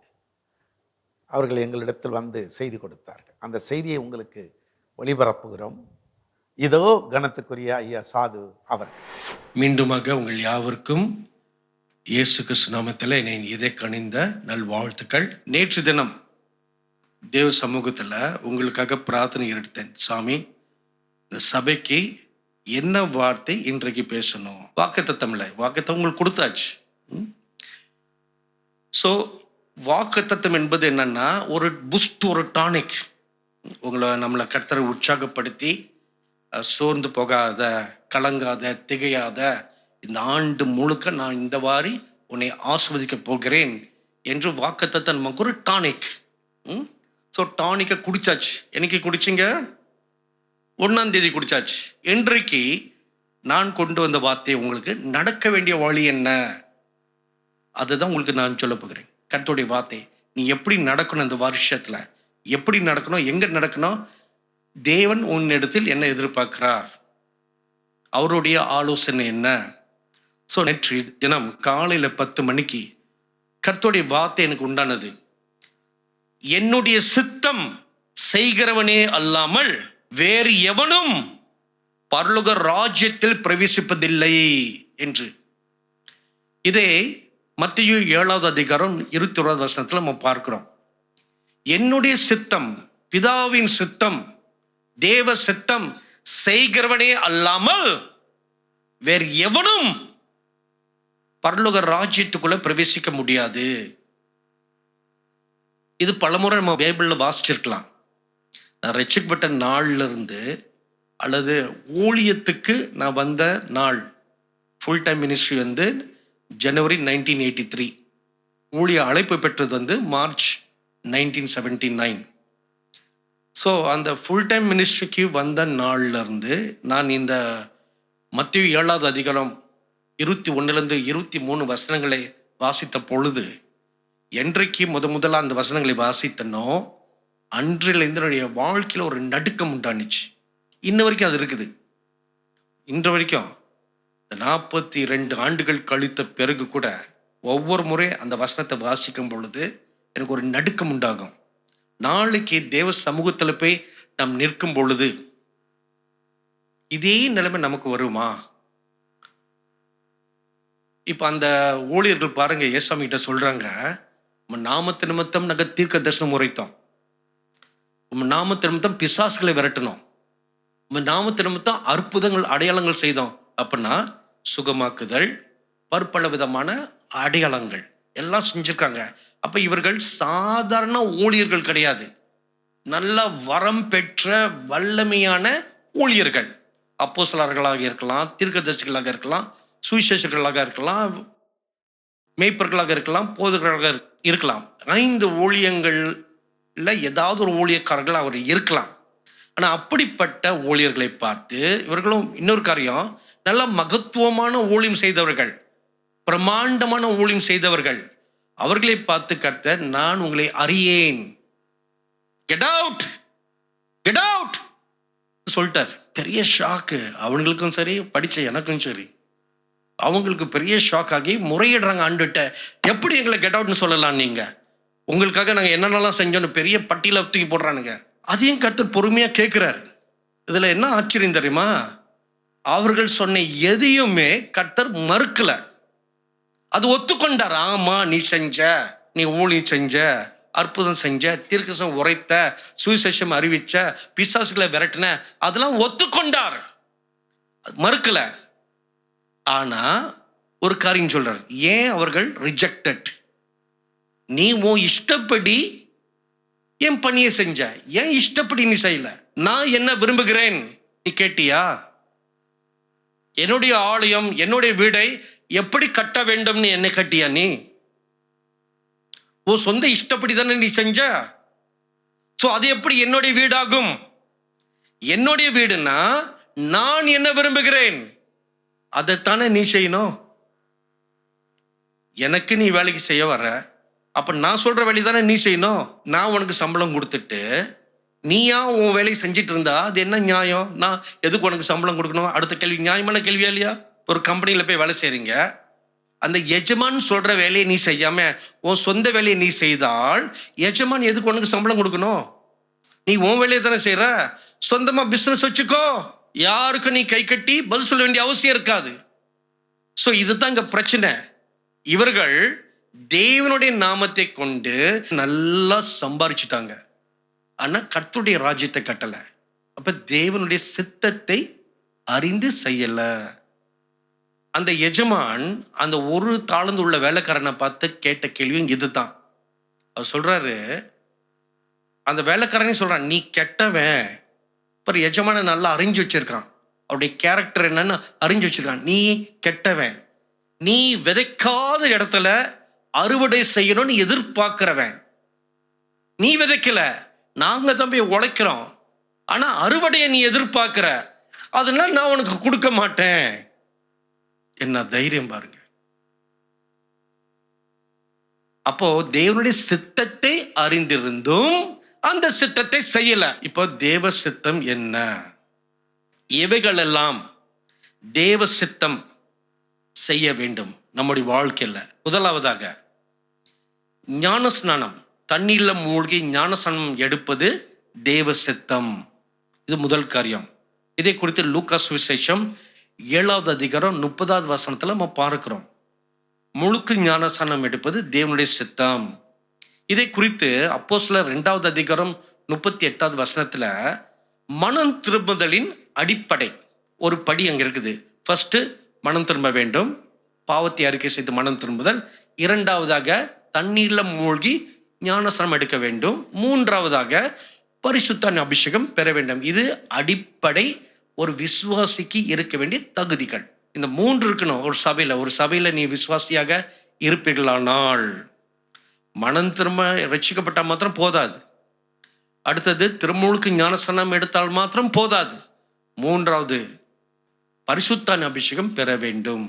D: அவர்கள் எங்களிடத்தில் வந்து செய்தி கொடுத்தார்கள். அந்த செய்தியை உங்களுக்கு ஒளிபரப்புகிறோம். இதோ கனத்துக்குரிய ஐயா சாது அவர்கள்.
E: மீண்டுமாக உங்கள் யாவருக்கும் இயேசு கிறிஸ்து நாமத்தில் என்னை இதை கணிந்த நல்வாழ்த்துக்கள். நேற்று தினம் தேவ சமூகத்தில் உங்களுக்காக பிரார்த்தனை எடுத்தேன். சாமி, இந்த சபைக்கு என்ன வார்த்தை இன்றைக்கு பேசணும்? வாக்குத்தத்தம் இல்லை, வாக்குத்தத்தம் உங்களுக்கு கொடுத்தாச்சு. ஸோ வாக்குத்தத்தம் என்பது என்னன்னா ஒரு புஸ்ட், ஒரு டானிக். நம்மளை கர்த்தரை உற்சாகப்படுத்தி சோர்ந்து போகாத, கலங்காத, திகையாத, இந்த ஆண்டு முழுக்க நான் இந்த வாரி உன்னை ஆஸ்வதிக்க போகிறேன் என்று வாக்குத்தத்தம் நமக்கு ஒரு டானிக். ஸோ டானிக்கை குடிச்சாச்சு. என்னைக்கு குடிச்சிங்க? 1ஆம் தேதி குடிச்சாச்சு. இன்றைக்கு நான் கொண்டு வந்த வார்த்தை உங்களுக்கு நடக்க வேண்டிய வழி என்ன, அதுதான் உங்களுக்கு நான் சொல்ல போகிறேன். கர்த்தருடைய வார்த்தை, நீ எப்படி நடக்கணும், இந்த வருஷத்துல எப்படி நடக்கணும், எங்க நடக்கணும், தேவன் உன்னிடத்தில் என்ன எதிர்பார்க்கிறார், அவருடைய ஆலோசனை என்ன. ஸோ நேற்று தினம் காலையில் 10 மணிக்கு கர்த்தருடைய வார்த்தை எனக்கு உண்டானது. என்னுடைய சித்தம் செய்கிறவனே அல்லாமல் வேறு எவனும் பரலோக ராஜ்யத்தில் பிரவேசிப்பதில்லை என்று. இதே மத்தேயு 7ஆம் அதிகாரம் 21ஆவது வசனத்தில் நம்ம பார்க்கிறோம். என்னுடைய சித்தம், பிதாவின் சித்தம், தேவ சித்தம் செய்கிறவனே அல்லாமல் வேறு எவனும் பரலோக ராஜ்யத்துக்குள்ள பிரவேசிக்க முடியாது. இது பலமுறை நம்ம பைபிள்ல வாசிச்சிருக்கலாம். நான் ரட்சிக்கப்பட்ட நாள்ல இருந்து அல்லது ஊழியத்துக்கு நான் வந்த நாள், ஃபுல் டைம் மினிஸ்ட்ரி வந்து ஜனவரி 1983, ஊழிய அழைப்பு பெற்றது வந்து மார்ச் 1979. ஸோ அந்த ஃபுல் டைம் மினிஸ்ட்ரிக்கு வந்த நாள்ல இருந்து நான் இந்த மத்தேயு 7ஆவது அதிகாரம் 21 23 வசனங்களை வாசித்த பொழுது, என்றைக்கு முதலாக அந்த வசனங்களை வாசித்தனோ அன்றிலிருந்து என்னுடைய வாழ்க்கையில் ஒரு நடுக்கம் உண்டானிச்சு. இன்ன வரைக்கும் அது இருக்குது. இன்று வரைக்கும் 42 ஆண்டுகள் கழித்த பிறகு கூட ஒவ்வொரு முறை அந்த வசனத்தை வாசிக்கும் பொழுது எனக்கு ஒரு நடுக்கம் உண்டாகும். நாளைக்கு தேவ சமூகத்தில் போய் நாம் நிற்கும் பொழுது இதே நிலைமை நமக்கு வருமா? இப்ப அந்த ஊழியர்கள் பாருங்க, ஏசாமி கிட்ட சொல்றாங்க, நாமத்து நிமித்தம் நாங்கள் தீர்க்க தரிசனம் உரைத்தோம், நாமத்து நிமித்தம் பிசாசுகளை விரட்டணும், நாமத்து நிமித்தம் அற்புதங்கள் அடையாளங்கள் செய்தோம். அப்படின்னா சுகமாக்குதல், பற்பல விதமான அடையாளங்கள் எல்லாம் செஞ்சிருக்காங்க. அப்ப இவர்கள் சாதாரண ஊழியர்கள் கிடையாது, நல்ல வரம் பெற்ற வல்லமையான ஊழியர்கள். அப்போஸ்தலர்களாக இருக்கலாம், தீர்க்கதரிசிகளாக இருக்கலாம், சுவிசேஷகர்களாக இருக்கலாம், மேய்ப்பர்களாக இருக்கலாம், போதகர்களாக இருக்கலாம். 5 ஊழியங்கள்ல ஏதாவது ஒரு ஊழியக்காரர்கள் அவர் இருக்கலாம். ஆனா அப்படிப்பட்ட ஊழியர்களை பார்த்து இவர்களும் இன்னொரு காரியம், நல்ல மகத்துவமான ஊழியம் செய்தவர்கள், பிரமாண்டமான ஊழியம் செய்தவர்கள், அவர்களை பார்த்து கர்த்தர், நான் உங்களை அறியேன், கெட் அவுட், கெட் அவுட் சொல்லிட்டார். பெரிய ஷாக்கு அவங்களுக்கும் சரி, படிச்ச எனக்கும் சரி. அவங்களுக்கு பெரிய ஷாக் ஆகி முறையிடுறாங்க ஆண்டுகிட்ட. எப்படி எங்களை கெட் அவுட்னு சொல்லலாம், நீங்கள் உங்களுக்காக நாங்கள் என்னென்னலாம் செஞ்சோன்னு பெரிய பட்டியலை தூக்கி போடுறானுங்க. அதையும் கர்த்தர் பொறுமையாக கேட்குறாரு. இதில் என்ன ஆச்சரியம் தெரியுமா? அவர்கள் சொன்ன எதையுமே கர்த்தர் மறுக்கல. அது ஒத்துக்கொண்டார். ஆமா, நீ செஞ்ச, நீ ஊழியம் செஞ்ச, அற்புதம் செஞ்ச, தீர்க்கதரிசனம் உரைத்த, சுவிசேஷம் அறிவிச்ச, பிசாசுகளை விரட்டின, அதெல்லாம் ஒத்துக்கொண்டார், மறுக்கல. ஆனா ஒரு காரியம் சொல்றார். ஏன் அவர்கள் ரிஜெக்டட்? நீ உன் இஷ்டப்படி என் பணியை செஞ்ச, ஏன் இஷ்டப்படி நீ செய்யல? நான் என்ன விரும்புகிறேன் நீ கேட்டியா? என்னுடைய ஆலயம், என்னுடைய வீடை எப்படி கட்ட வேண்டும்னு என்னை கட்டியா? நீ உன் சொந்த இஷ்டப்படி தானே நீ செஞ்ச. ஸோ அது எப்படி என்னுடைய வீடாகும்? என்னுடைய வீடுனா நான் என்ன விரும்புகிறேன் அதைத்தானே நீ செய்யணும். எனக்கு நீ வேலைக்கு செய்ய வர, அப்ப நான் சொல்ற வேலை தானே நீ செய்யணும். நான் உனக்கு சம்பளம் கொடுத்துட்டு நீயா உன் வேலையை செஞ்சுட்டு இருந்தா அது என்ன நியாயம்? நான் எதுக்கு உனக்கு சம்பளம் கொடுக்கணும்? அடுத்த கேள்வி, நியாயமான கேள்வியா இல்லையா? ஒரு கம்பெனியில் போய் வேலை செய்றீங்க, அந்த எஜமான் சொல்ற வேலையை நீ செய்யாம உன் சொந்த வேலையை நீ செய்தால் எஜமான் எதுக்கு உனக்கு சம்பளம் கொடுக்கணும்? நீ உன் வேலையை தானே செய்யற. சொந்தமா பிசினஸ் வச்சுக்கோ, யாருக்கும் நீ கை கட்டி பதில் சொல்ல வேண்டிய அவசியம் இருக்காது. ஸோ இதுதான் இங்க பிரச்சனை. இவர்கள் தேவனுடைய நாமத்தை கொண்டு நல்லா சம்பாரிச்சுட்டாங்க, ஆனா கர்த்தருடைய ராஜ்யத்தை கட்டல. அப்ப தேவனுடைய சித்தத்தை அறிந்து செய்யல. அந்த எஜமான் அந்த ஒரு தாழ்ந்து உள்ள வேலைக்காரனை பார்த்து கேட்ட கேள்வியும் இதுதான். அவர் சொல்றாரு, அந்த வேலைக்காரனே சொல்றான், நீ கெட்டவன். இப்போ எஜமான நல்லா அறிஞ்சு வச்சிருக்கான், அவருடைய கேரக்டர் என்னன்னு அறிஞ்சு வச்சிருக்கான். நீ கெட்டவன், நீ விதைக்காத இடத்துல அறுவடை செய்யணும்னு எதிர்பார்க்கிறவன். நீ விதைக்கல, நாங்க தான் போய் உழைக்கிறோம், ஆனா அறுவடையை நீ எதிர்பார்க்கிற, அதனால நான் உனக்கு கொடுக்க மாட்டேன். என்ன தைரியம் பாருங்க. அப்போ தேவனுடைய சித்தத்தை அறிந்திருந்தும் அந்த சித்தத்தை செய்யல. இப்போ தேவ சித்தம் என்ன? இவைகள் எல்லாம் தேவ சித்தம் செய்ய வேண்டும் நம்முடைய வாழ்க்கையில. முதலாவதாக ஞானஸ்நானம், தண்ணீர்ல மூழ்கி ஞானஸ்நானம் எடுப்பது தேவ சித்தம். இது முதல் காரியம். இதை குறித்து லூக்கா சுவிசேஷம் 7வது அதிகாரம் 30வது வசனத்துல நம்ம பார்க்கிறோம். முழுக்கு ஞானஸ்நானம் எடுப்பது தேவனுடைய சித்தம். இதை குறித்து அப்போஸ்தலர் 2வது அதிகாரம் 38வது வசனத்துல மனம் திரும்புதலின் அடிப்படை ஒரு படி அங்க இருக்குது. ஃபர்ஸ்ட் மனம் திரும்ப வேண்டும், பாவத்தை அறிக்கை செய்து மனம் திரும்புதல். இரண்டாவதாக தண்ணீர்ல மூழ்கி ஞானஸ்நானம் எடுக்க வேண்டும். மூன்றாவதாக பரிசுத்த அபிஷேகம் பெற வேண்டும். இது அடிப்படை ஒரு விசுவாசிக்கு இருக்க வேண்டிய தகுதிகள். இந்த மூன்று இருக்கணும் ஒரு சபையில. ஒரு சபையில நீ விசுவாசியாக இருப்பீர்களானால் மனம் திரும்ப ரட்சிக்கப்பட்டால் மாத்திரம் போதாது. அடுத்தது திருமுழுக்கு ஞானஸ்நானம் எடுத்தால் மாத்திரம் போதாது. மூன்றாவது பரிசுத்த அபிஷேகம் பெற வேண்டும்.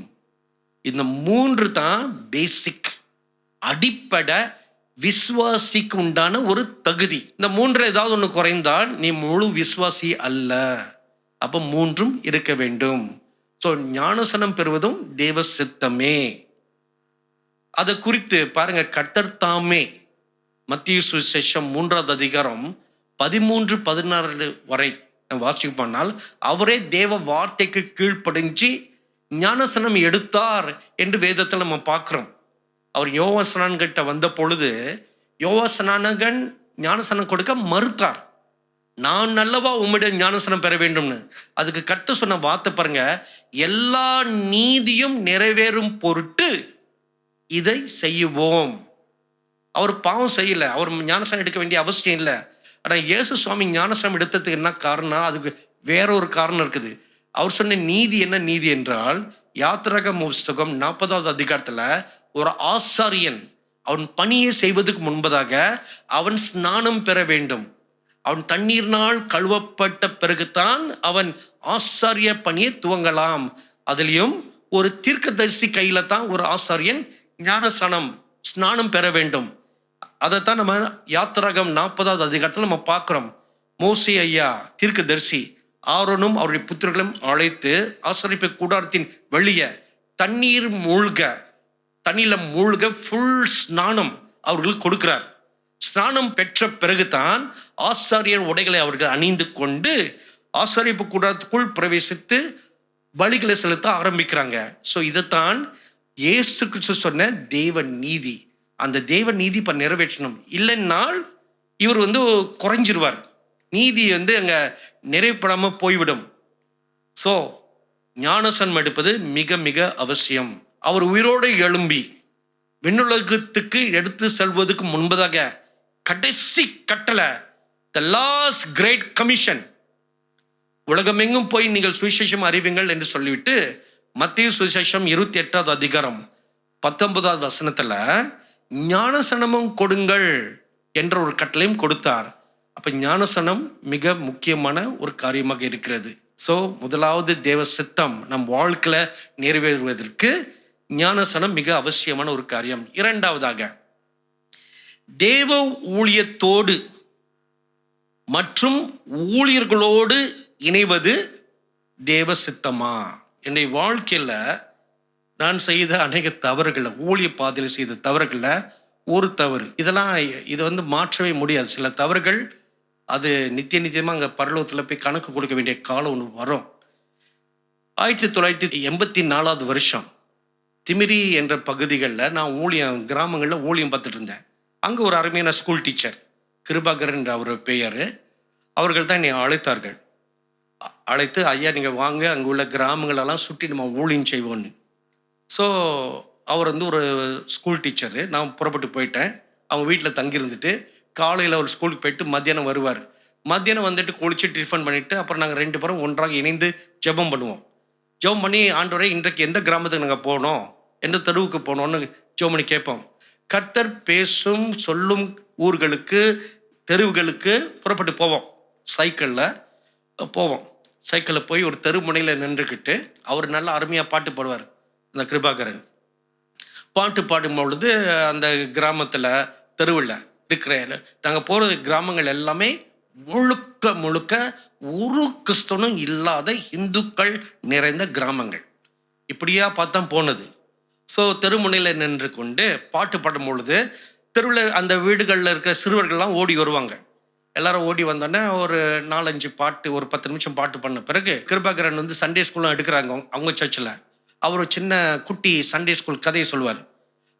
E: இந்த மூன்று தான் பேசிக், அடிப்படை விசுவாசிக்கு உண்டான ஒரு தகுதி. இந்த மூன்று ஏதாவது ஒன்று குறைந்தால் நீ முழு விசுவாசி அல்ல. அப்ப மூன்றும் இருக்க வேண்டும். ஸோ ஞானஸ்நானம் பெறுவதும் தேவ சித்தமே. அதை குறித்து பாருங்க, கர்த்தர் தாமே மத்தேயு சுவிசேஷம் 3வது அதிகாரம் 13-16 வரை வாசிக்க போனால் அவரே தேவ வார்த்தைக்கு கீழ்ப்படிஞ்சு ஞானஸ்நானம் எடுத்தார் என்று வேதத்தில் நம்ம பார்க்கிறோம். அவர் யோவான் கிட்ட வந்த பொழுது யோவான் ஞானஸ்நானம் கொடுக்க மறுத்தார். நான் நல்லவா உம்மிடம் ஞானஸ்நானம் பெற வேண்டும்னு. அதுக்கு கர்த்தர் சொன்ன வார்த்தை பாருங்க, எல்லா நீதியும் நிறைவேறும் பொருட்டு இதை செய்வோம். அவர் பாவம் செய்யல, அவர் ஞானஸ்நானம் எடுக்க வேண்டிய அவசியம் இல்லை. ஆனா இயேசு சுவாமி ஞானஸ்நானம் எடுத்ததுக்கு என்ன காரணம்? அதுக்கு வேற ஒரு காரணம் இருக்குது. அவர் சொன்ன நீதி என்ன நீதி என்றால், யாத்திராகம புஸ்தகம் 40வது அதிகாரத்துல ஒரு ஆசாரியன் அவன் பணியை செய்வதற்கு முன்பதாக அவன் ஸ்நானம் பெற வேண்டும். அவன் தண்ணீர்னால் கழுவப்பட்ட பிறகுதான் அவன் ஆசாரிய பணியை துவங்கலாம். அதுலயும் ஒரு தீர்க்கதரிசி கையில தான் ஒரு ஆசாரியன் ஸ்நானம் பெற வேண்டும். அதைத்தான் நம்ம யாத்திராகம் 40வது அதிகாரத்தில் நம்ம பார்க்கிறோம். மோசே ஐயா தீர்க்கதரிசி ஆரோனும் அவருடைய புத்திரர்களும் அழைத்து ஆசரிப்பு கூடாரத்தின் வெளியே தண்ணியில மூழ்க ஃபுல் ஸ்நானம் அவர்களுக்கு கொடுக்கிறார். ஸ்நானம் பெற்ற பிறகுதான் ஆசாரியர் உடைகளை அவர்கள் அணிந்து கொண்டு ஆசாரியப்பு கூடாரத்துக்குள் பிரவேசித்து பலிகளை செலுத்த ஆரம்பிக்கிறாங்க. ஸோ இதைத்தான் இயேசு கிறிஸ்து சொன்ன தேவ நீதி. அந்த தேவ நீதி இப்போ நிறைவேற்றணும். இல்லைன்னால் இவர் குறைஞ்சிருவார், நீதி அங்கே நிறைவேறாமல் போய்விடும். ஸோ ஞானஸ்நானம் எடுப்பது மிக மிக அவசியம். அவர் உயிரோடு எழும்பி விண்ணுலகத்துக்கு எடுத்து செல்வதற்கு முன்பதாக கடைசி கட்டளை, த லாஸ்ட் கிரேட் கமிஷன், உலகமெங்கும் போய் நீங்கள் சுவிசேஷம் அறிவிங்கள் என்று சொல்லிவிட்டு மத்தேயு சுவிசேஷம் 28வது அதிகாரம் 19வது வசனத்துல ஞானஸ்நானமும் கொடுங்கள் என்ற ஒரு கட்டளையும் கொடுத்தார். அப்ப ஞானஸ்நானம் மிக முக்கியமான ஒரு காரியமாக இருக்கிறது. ஸோ முதலாவது தேவ சித்தம் நம் வாழ்க்கையில நிறைவேறுவதற்கு ஞானஸ்நானம் மிக அவசியமான ஒரு காரியம். இரண்டாவதாக தேவ ஊழியத்தோடு மற்றும் ஊழியர்களோடு இணைவது தேவ சித்தமா? என்னுடைய வாழ்க்கையில நான் செய்த அநேக தவறுகள், ஊழிய பாதையில் செய்த தவறுகள்ல ஒரு தவறு, இதை மாற்றவே முடியாது. சில தவறுகள் அது நித்தியமாக அங்கே பரலோகத்தில் போய் கணக்கு கொடுக்க வேண்டிய காலம் ஒன்று வரும். 1984 வருஷம் திமிரி என்ற பகுதிகளில் நான் கிராமங்களில் ஊழியம் பார்த்துட்டு இருந்தேன். அங்கே ஒரு அருமையான ஸ்கூல் டீச்சர் கிருபாகரன் என்ற அவர் பெயர். அவர்கள் தான் என்னை அழைத்தார்கள். அழைத்து, ஐயா நீங்கள் வாங்க, அங்கே உள்ள கிராமங்களெல்லாம் சுற்றி நம்ம ஊழியம் செய்வோன்னு. ஸோ அவர் ஒரு ஸ்கூல் டீச்சரு. நான் புறப்பட்டு போயிட்டேன். அவங்க வீட்டில் தங்கியிருந்துட்டு காலையில் ஒரு ஸ்கூலுக்கு போயிட்டு மத்தியானம் வருவார். மத்தியானம் வந்துட்டு குளிச்சு டிஃபன் பண்ணிவிட்டு அப்புறம் நாங்கள் 2 பேரும் ஒன்றாக இணைந்து ஜெபம் பண்ணுவோம். ஜெபம் பண்ணி, ஆண்டவரே இன்றைக்கு எந்த கிராமத்துக்கு நாங்கள் போனோம், எந்த தெருவுக்கு போனோன்னு ஜெபம் பண்ணி கேட்போம். கர்த்தர் பேசும் சொல்லும் ஊர்களுக்கு தெருவுகளுக்கு புறப்பட்டு போவோம். சைக்கிளில் போய் ஒரு தெருமுனையில் நின்றுக்கிட்டு அவர் நல்ல அருமையாக பாட்டு பாடுவார். இந்த கிருபாகரன் பாட்டு பாடும் பொழுது அந்த கிராமத்தில் தெருவில் இருக்கிற நாங்கள் போகிற கிராமங்கள் எல்லாமே முழுக்க முழுக்க ஒரு கிறிஸ்தவனும் இல்லாத இந்துக்கள் நிறைந்த கிராமங்கள். இப்படியா பார்த்தா போனது. ஸோ தெருமுனையில் நின்று கொண்டு பாட்டு பாடும் பொழுது தெருவில் அந்த வீடுகளில் இருக்கிற சிறுவர்கள்லாம் ஓடி வருவாங்க. எல்லாரும் ஓடி வந்தோடனே ஒரு 4-5 பாட்டு, ஒரு 10 நிமிஷம் பாட்டு பண்ண பிறகு கிருபாகரன் சண்டே ஸ்கூல்லாம் எடுக்கிறாங்க அவங்க சர்ச்சில். அவர் ஒரு சின்ன குட்டி சண்டே ஸ்கூல் கதையை சொல்லுவார்.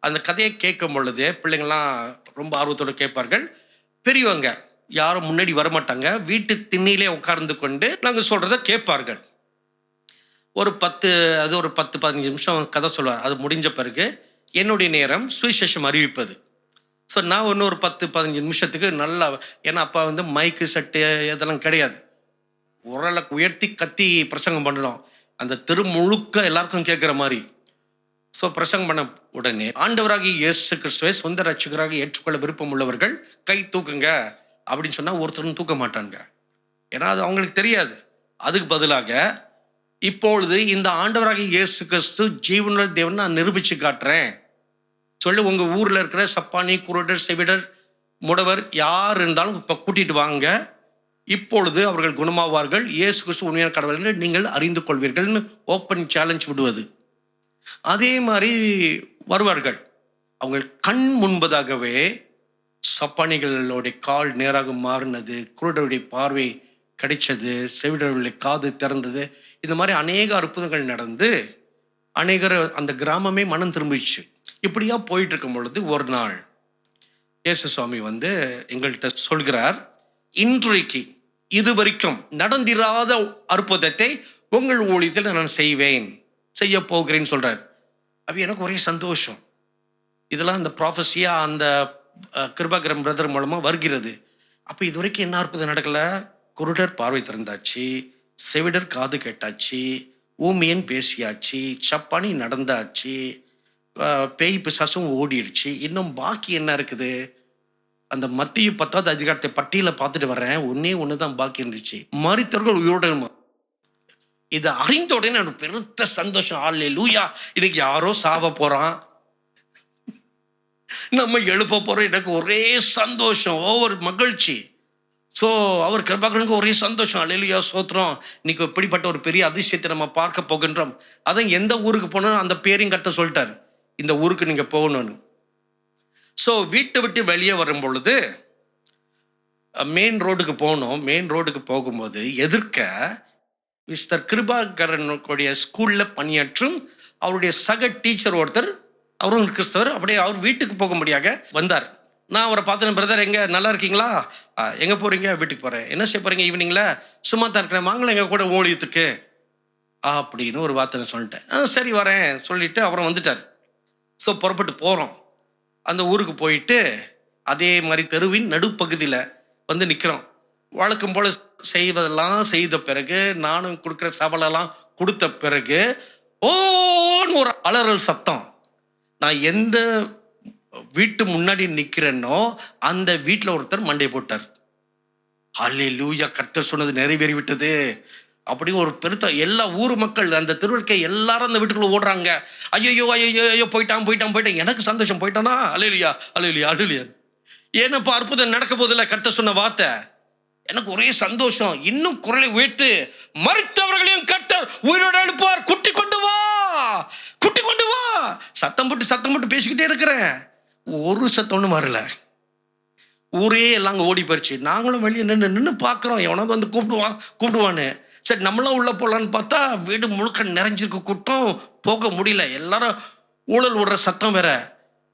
E: அந்த கதையை கேட்கும் பொழுது பிள்ளைங்கள்லாம் ரொம்ப ஆர்வத்தோடு கேட்பார்கள். பெரியவங்க யாரும் முன்னாடி வரமாட்டாங்க, வீட்டு திண்ணையிலே உட்கார்ந்து கொண்டு நாங்கள் சொல்கிறத கேட்பார்கள். ஒரு 10-15 நிமிஷம் கதை சொல்லுவார். அது முடிஞ்ச பிறகு என்னுடைய நேரம் சுவிசேஷம் அறிவிப்பது. ஸோ நான் ஒரு 10-15 நிமிஷத்துக்கு நல்லா, ஏன்னா அப்பா மைக்கு செட்டு இதெல்லாம் கிடையாது, உரலை உயர்த்தி கத்தி பிரசங்கம் பண்ணணும், அந்த தெரு முழுக்க எல்லாருக்கும் கேட்குற மாதிரி. ஸோ பிரசங்கம் பண்ண உடனே ஆண்டவராகி இயேசு கிறிஸ்துவை சொந்த ரட்சகராக ஏற்றுக்கொள்ள விருப்பம் உள்ளவர்கள் கை தூக்குங்க அப்படின்னு சொன்னால் ஒருத்தரும் தூக்க மாட்டாங்க, ஏன்னா அது அவங்களுக்கு தெரியாது. அதுக்கு பதிலாக இப்பொழுது இந்த ஆண்டவராகி இயேசு கிறிஸ்து ஜீவனுள்ள தேவன் நான் நிரூபித்து காட்டுறேன் சொல்லி உங்கள் ஊரில் இருக்கிற சப்பானி, குருடர், செவிடர், முடவர் யார் இருந்தாலும் இப்போ கூட்டிகிட்டு வாங்க, இப்பொழுது அவர்கள் குணமாவார்கள், இயேசு கிறிஸ்து உண்மையான கடவுள் என்று நீங்கள் அறிந்து கொள்வீர்கள்னு ஓப்பன் சேலஞ்ச் விடுவது. அதே மாதிரி வருவார்கள். அவங்க கண் முன்பதாகவே சப்பானிகளுடைய கால் நேராக மாறினது, குருடருடைய பார்வை கிடைச்சது, செவிடருடைய காது திறந்தது, இந்த மாதிரி அநேக அற்புதங்கள் நடந்து அநேகர் அந்த கிராமமே மனம் திரும்பிச்சு. இப்படியா போயிட்டு இருக்கும் பொழுது ஒரு நாள் இயேசு சுவாமி எங்கள்கிட்ட சொல்கிறார், இன்றைக்கு இதுவரைக்கும் நடந்திராத அற்புதத்தை உங்கள் ஊழியத்தில் நான் செய்ய போகிறேன்னு சொல்றார். அப்ப எனக்கு ஒரே சந்தோஷம். இதெல்லாம் அந்த ப்ராஃபஸியா அந்த கிருபாகரன் பிரதர் மூலமா வருகிறது. அப்ப இதுவரைக்கும் என்ன அற்புதம் நடக்கல? குருடர் பார்வை திறந்தாச்சு, செவிடர் காது கேட்டாச்சு, ஊமையன் பேசியாச்சு, சப்பானி நடந்தாச்சு, பேய் பிசாசும் ஓடிடுச்சு. இன்னும் பாக்கி என்ன இருக்குது? அந்த மத்திய 10வது அதிகாரத்தை பட்டியலை பார்த்துட்டு வர்றேன், ஒன்று தான் பாக்கி இருந்துச்சு, மரித்தவர்கள் உயிரோடு. இதை அறிந்த உடனே எனக்கு பெருத்த சந்தோஷம். அல்லேலூயா, இன்னைக்கு யாரோ சாவ போறான், நம்ம எழுப்ப போறோம். எனக்கு ஒரே சந்தோஷம், ஒவ்வொரு மகிழ்ச்சி. ஸோ அவர் கிருபாகரனுக்கு ஒரே சந்தோஷம், அல்லேலூயா ஸ்தோத்திரம், இன்னைக்கு இப்படிப்பட்ட ஒரு பெரிய அதிசயத்தை நம்ம பார்க்க போகின்றோம். அதான் எந்த ஊருக்கு போகணும் அந்த பேரையும் கர்த்தர் சொல்லிட்டார், இந்த ஊருக்கு நீங்கள் போகணும்னு. ஸோ வீட்டை விட்டு வெளியே வரும் பொழுது மெயின் ரோடுக்கு போகணும். மெயின் ரோடுக்கு போகும்போது எதிர்க்க மிஸ்டர் கிருபாகரனுடைய ஸ்கூலில் பணியாற்றும் அவருடைய சக டீச்சர் ஒருத்தர், அவரும் கிறிஸ்தவர், அப்படியே அவர் வீட்டுக்கு போகும்படியாக வந்தார். நான் அவரை பார்த்தேன், பிரதர் எங்கே நல்லா இருக்கீங்களா, எங்கே போகிறீங்க, வீட்டுக்கு போகிறேன், என்ன செய்ய போகிறீங்க ஈவினிங்கில், சும்மா தான் இருக்கிறேன், வாங்கலாம் எங்கள் கூட ஊழியத்துக்கு அப்படின்னு ஒரு வார்த்தை சொல்லிட்டேன். சரி வரேன் சொல்லிட்டு அவரை வந்துட்டார். ஸோ புறப்பட்டு போகிறோம். அந்த ஊருக்கு போயிட்டு அதே மாதிரி தெருவின் நடுப்பகுதியில் வந்து நிற்கிறோம். வழக்கம் போல் செய்வதெல்லாம் செய்த பிறகு, நானும் கொடுக்குற சவாலெல்லாம் கொடுத்த பிறகு ஓன்னு ஒரு அலறல் சத்தம். நான் எந்த வீட்டு முன்னாடி நிற்கிறேனோ அந்த வீட்டில் ஒருத்தர் மண்டை போட்டார். அல்லேலூயா, கர்த்தர் சொன்னது நிறைவேறி விட்டது அப்படின்னு ஒரு பெருத்த எல்லா ஊர் மக்கள், அந்த திருவிழக்கை எல்லாரும் அந்த வீட்டுக்குள்ள ஓடுறாங்க. ஐயோ ஐயோ ஐயோ போயிட்டான். எனக்கு சந்தோஷம், போயிட்டானா, அல்லேலூயா அல்லேலூயா அல்லேலூயா. ஏன்னப்பா அற்புதம் நடக்க போதில்லை, கர்த்தர் சொன்ன வார்த்தை. எனக்கு ஒரே சந்தோஷம். இன்னும் குரலை உயர்த்து, மரித்தவர்களையும் கர்த்தர் உயிரோடு எழுப்பார், குட்டி கொண்டு வா. சத்தம் போட்டு பேசிக்கிட்டே இருக்கிறேன். ஒரு சத்தம் வரல. ஊரே எல்லாம் ஓடி போயிடுச்சு. நாங்களும் வெளியே நின்று பார்க்குறோம், எவனாவது வந்து கூப்பிடுவான்னு. சரி நம்மளாம் உள்ளே போகலான்னு பார்த்தா வீடு முழுக்க நிறைஞ்சிருக்கு கூட்டம், போக முடியல. எல்லாரும் ஊழல் விடுற சத்தம் வேற.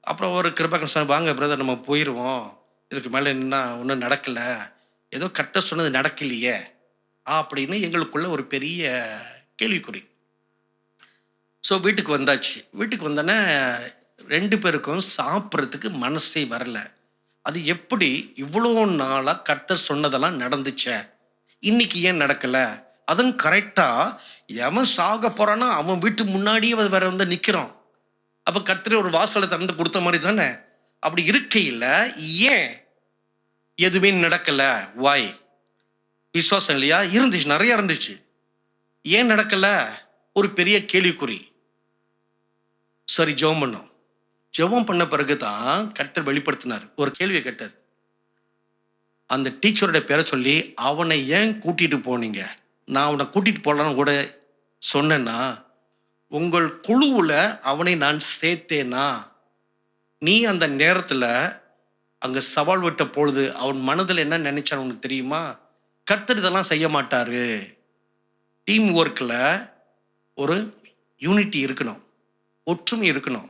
E: அப்புறம் ஒரு கிருபாகரன் சொன்ன, வாங்க பிரதர் நம்ம போயிடுவோம், இதுக்கு மேலே என்ன ஒன்றும் நடக்கலை, ஏதோ கர்த்தர் சொன்னது நடக்கலையே அப்படின்னு எங்களுக்குள்ள ஒரு பெரிய கேள்விக்குறி. ஸோ வீட்டுக்கு வந்தாச்சு. வீட்டுக்கு வந்தோன்னே 2 பேருக்கும் சாப்பிட்றதுக்கு மனசே வரல. அது எப்படி இவ்வளோ நாளாக கர்த்தர் சொன்னதெல்லாம் நடந்துச்சே, இன்னைக்கு ஏன் நடக்கலை? அதுவும் கரெக்டாக எவன் சாக போகிறான்னா அவன் வீட்டு முன்னாடியே வேற வந்து நிற்கிறான். அப்போ கர்த்தர் ஒரு வாசலை திறந்து கொடுத்த மாதிரி தானே. அப்படி இருக்கையில் ஏன் எதுவுமே நடக்கலை? வாய் விசுவாசம் இல்லையா? இருந்துச்சு, நிறையா இருந்துச்சு. ஏன் நடக்கலை? ஒரு பெரிய கேள்விக்குறி. சரி ஜெபம் பண்ணோம். ஜெபம் பண்ண பிறகு தான் கர்த்தர் வெளிப்படுத்தினார். ஒரு கேள்வியை கேட்டார். அந்த டீச்சரோட பேரை சொல்லி, அவனை ஏன் கூட்டிகிட்டு போனீங்க? நான் அவனை கூட்டிகிட்டு போகலான்னு கூட சொன்னேன்னா, உங்கள் குழுவில் அவனை நான் சேர்த்தேனா? நீ அந்த நேரத்தில் அங்கே சவால் விட்ட பொழுது அவன் மனதில் என்ன நினைச்சான்னு உனக்கு தெரியுமா? கர்த்தர் இதெல்லாம் செய்ய மாட்டாரு. டீம் ஒர்க்கில் ஒரு யூனிட்டி இருக்கணும், ஒற்றுமை இருக்கணும்.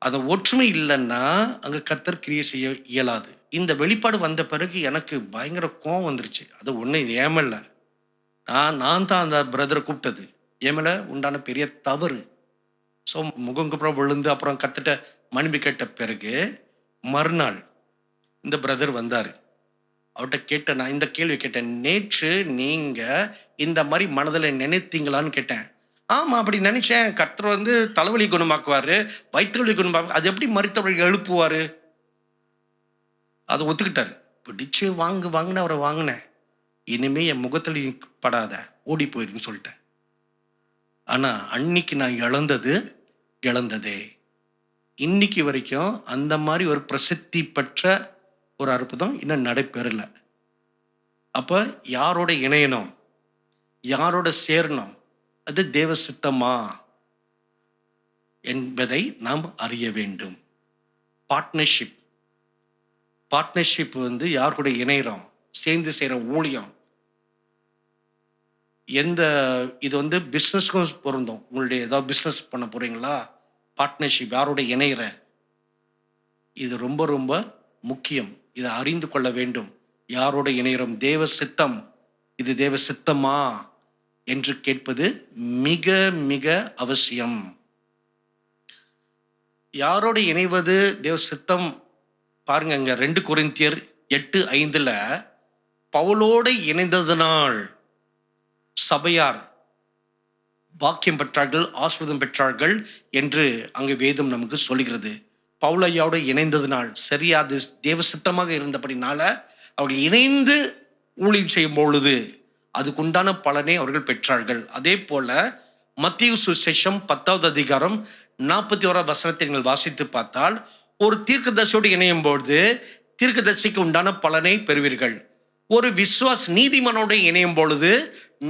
E: அந்த ஒற்றுமை இல்லைன்னா அங்கே கர்த்தர் கிரியை செய்ய இயலாது. இந்த வெளிப்பாடு வந்த பிறகு எனக்கு பயங்கர கோவம் வந்துருச்சு. அது ஒன்று ஏமல்ல, நான் தான் அந்த பிரதரை கூப்பிட்டது. ஏமல உண்டான பெரிய தவறு. ஸோ முகங்குப்புறம் விழுந்து அப்புறம் கத்துட்ட மன்னிப்பு கேட்ட பிறகு மறுநாள் இந்த பிரதர் வந்தார். அவர்கிட்ட கேட்டேன், நான் இந்த கேள்வி கேட்டேன், நேற்று நீங்கள் இந்த மாதிரி மனதில் நினைத்தீங்களான்னு கேட்டேன். ஆமாம் அப்படி நினைச்சேன், கர்த்தர் வந்து தலைவலி குணமாக்குவார், வயிற்று வலி குணமாக்குவார், அது எப்படி மரித்தவர்கள் எழுப்புவார்? அதை ஒத்துக்கிட்டார். பிடிச்சு வாங்கின அவரை வாங்கினேன். இனிமே என் முகத்தில் படாத, ஓடி போயிருன்னு சொல்லிட்டேன். ஆனால் அன்னைக்கு நான் இழந்ததே. இன்னைக்கு வரைக்கும் அந்த மாதிரி ஒரு பிரசித்தி பெற்ற ஒரு அற்புதம் இன்னும் நடைபெறலை. அப்போ யாரோட இணையணும், யாரோட சேரணும், அது தேவ சித்தமா என்பதை நாம் அறிய வேண்டும். பார்ட்னர்ஷிப் வந்து யார் கூட இணைகிறோம், சேர்ந்து செய்கிற ஊழியம். இது வந்து பிஸ்னஸ்க்கும் பொருந்தும். உங்களுடைய ஏதாவது பிஸ்னஸ் பண்ண போறீங்களா, பார்ட்னர்ஷிப் யாரோட இணைகிற, இது ரொம்ப ரொம்ப முக்கியம். இதை அறிந்து கொள்ள வேண்டும். யாரோட இணைகிறோம், தேவ சித்தம், இது தேவ சித்தமா என்று கேட்பது மிக மிக அவசியம். யாரோட இணைவது தேவ சித்தம் பாருங்க. இங்க 2 கொரிந்தியர் 8:5 பவுலோடு இணைந்ததனால் சபையார் பாக்கியம் பெற்றார்கள், ஆசீர்வாதம் பெற்றார்கள் என்று அங்கு வேதம் நமக்கு சொல்லுகிறது. பவுலையோடு இணைந்ததினால், சரியா அது தேவ சித்தமாக இருந்தபடினால அவர்கள் இணைந்து ஊழியம் செய்யும் பொழுது அதுக்குண்டான பலனை அவர்கள் பெற்றார்கள். அதே போல மத்தேயு சுவிசேஷம் 10வது அதிகாரம் 41வது வசனத்தை நீங்கள் வாசித்து பார்த்தால், ஒரு தீர்க்கதரிசியோடு இணையும் பொழுது தீர்க்கதரிசிக்கு உண்டான பலனை பெறுவீர்கள். ஒரு விசுவாசி நீதிமானோடு இணையும் பொழுது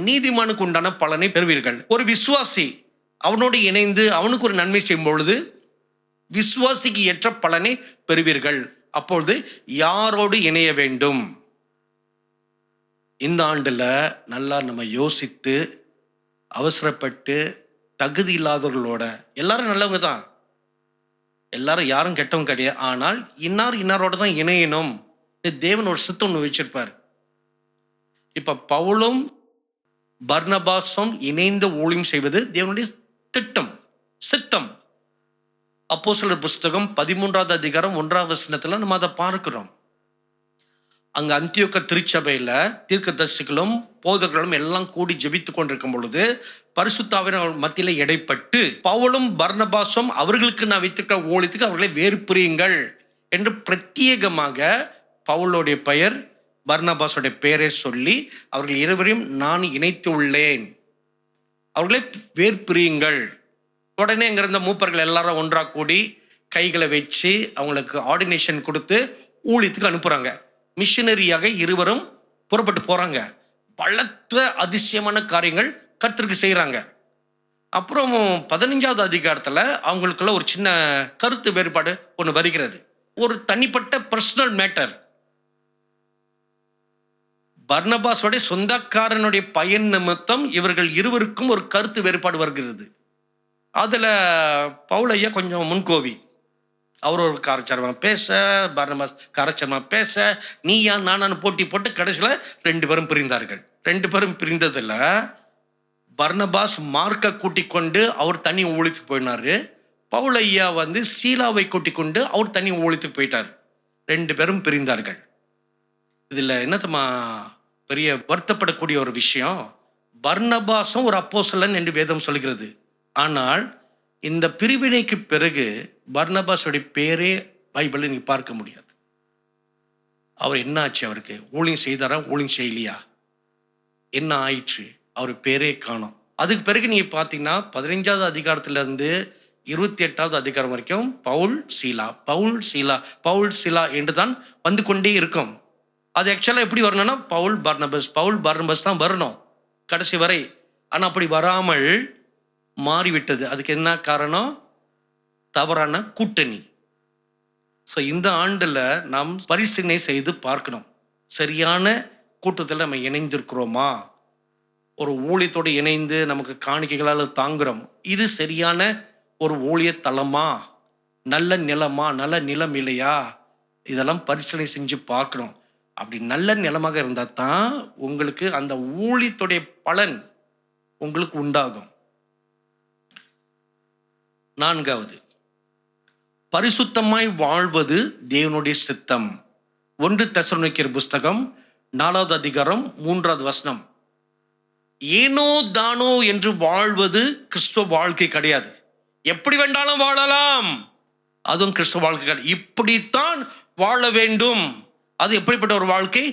E: நீதிமானுக்கு உண்டான பலனை பெறுவீர்கள். ஒரு விசுவாசி அவனோடு இணைந்து அவனுக்கு ஒரு நன்மை செய்யும் பொழுது விசுவாசிக்கு ஏற்ற பலனை பெறுவீர்கள். அப்பொழுது யாரோடு இணைய வேண்டும்? இந்த ஆண்டுல நல்லா நம்ம யோசித்து, அவசரப்பட்டு தகுதி இல்லாதவர்களோட, எல்லாரும் நல்லவங்க தான், எல்லாரும் யாரும் கெட்டவங்க கிடையாது, ஆனால் இன்னாரோட தான் இணையணும். தேவன் ஒரு சித்தம் ஒன்று வச்சிருப்பார். இப்ப பவுலும் பர்னபாசும் இணைந்து ஊழியம் செய்வது தேவனுடைய திட்டம், சித்தம். அப்போஸ்தலர் புஸ்தகம் 13வது அதிகாரம் 1வது வசனத்துல நம்ம அதை பார்க்கிறோம். அங்க அந்தியோக்க திருச்சபையில தீர்க்கதரிசிகளும் போதகர்களும் எல்லாம் கூடி ஜெபித்துக் கொண்டிருக்கும் பொழுது பரிசுத்த ஆவியானவர் மத்தியில இடைப்பட்டு, பவுலும் பர்னபாசும் அவர்களுக்கு நான் வைத்திருக்கிற ஊழியத்துக்கு அவர்களை வேறு பிரியுங்கள் என்று பிரத்யேகமாக பவுலுடைய பெயர் பர்னபாசுடைய பெயரை சொல்லி அவர்கள் இருவரையும் நான் இணைத்து உள்ளேன், அவர்களை வேறு பிரியுங்கள். உடனே அங்க இருந்த மூப்பர்கள் எல்லாரும் ஒன்றா கூடி கைகளை வச்சு அவங்களுக்கு ஆர்டினேஷன் கொடுத்து ஊழியத்துக்கு அனுப்புறாங்க. மிஷனரியாக இருவரும் புறப்பட்டு போறாங்க. பலத்த அதிசயமான காரியங்கள் கர்த்தருக்கு செய்யறாங்க. அப்புறம் 15வது அதிகாரத்துல அவங்களுக்குள்ள ஒரு சின்ன கருத்து வேறுபாடு ஒன்று வருகிறது. ஒரு தனிப்பட்ட பர்சனல் மேட்டர். பர்னபாஸோடைய சொந்தக்காரனுடைய பயன் நிமித்தம் இவர்கள் இருவருக்கும் ஒரு கருத்து வேறுபாடு வருகிறது. அதுல பவுல் ஐயா கொஞ்சம் முன்கோவி. அவர் ஒரு காரச்சாரமா பேச, பர்னபாஸ் காரச்சாரமா பேச, நீயா நானான்னு போட்டி போட்டு கடைசியில 2 பேரும் பிரிந்தார்கள். 2 பேரும் பிரிந்ததுல பர்னபாஸ் மார்க்கை கூட்டிக் கொண்டு அவர் தனி ஊழியத்துக்கு போயினாரு. பவுல் ஐயா சீலாவை கூட்டிக் கொண்டு அவர் தனி ஊழியத்துக்கு போயிட்டார். 2 பேரும் பிரிந்தார்கள். இதுல என்னத்தமா பெரிய வருத்தப்படக்கூடிய ஒரு விஷயம், பர்னபாசும் ஒரு அப்போஸ்தலன் என்று வேதம் சொல்கிறது. ஆனால் இந்த பிரிவினைக்கு பிறகு பர்னபாஸுடைய பேரே பைபிளில் நீங்க பார்க்க முடியாது. அவர் என்ன ஆச்சு? அவருக்கு ஊழியம் செய்தாரா, ஊழியம் செய்யலையா, என்ன ஆயிற்று? அவர் பேரே காணோம். அதுக்கு பிறகு நீங்க பார்த்தீங்கன்னா 15வது அதிகாரத்துல இருந்து 28வது அதிகாரம் வரைக்கும் பவுல் சீலா, பவுல் சீலா, பவுல் சீலா என்று தான் வந்து கொண்டே இருக்கும். அது ஆக்சுவலாக எப்படி வரணும்னா பவுல் பர்னபாஸ் தான் வரணும் கடைசி வரை. ஆனால் அப்படி வராமல் மாறிவிட்டது. அதுக்கு என்ன காரணம்? தவறான கூட்டணி. ஸோ இந்த ஆண்டில் நாம் பரிசீலனை செய்து பார்க்கணும், சரியான கூட்டத்தில் நம்ம இணைந்திருக்கிறோமா? ஒரு ஊழியத்தோடு இணைந்து நமக்கு காணிக்கைகளால் தாங்குறோம், இது சரியான ஒரு ஊழிய தளமா, நல்ல நிலமா, நல்ல நிலம் இல்லையா? இதெல்லாம் பரிசீலனை செஞ்சு பார்க்கணும். அப்படி நல்ல நிலமாக இருந்தால் தான் உங்களுக்கு அந்த ஊழியத்துடைய பலன் உங்களுக்கு உண்டாகும். 4வது, பரிசுத்தமாய் வாழ்வது தேவனுடைய சித்தம். 1 தெசலோனிக்கேயர் புஸ்தகம் 4வது அதிகாரம் 3வது வசனம். ஏனோ தானோ என்று வாழ்வது கிறிஸ்துவ வாழ்க்கை கிடையாது. எப்படி வேண்டாலும் வாழலாம், அதுவும் கிறிஸ்துவ வாழ்க்கை கிடையாது. இப்படித்தான் வாழ வேண்டும். அது எப்படிப்பட்ட ஒரு வாழ்க்கை?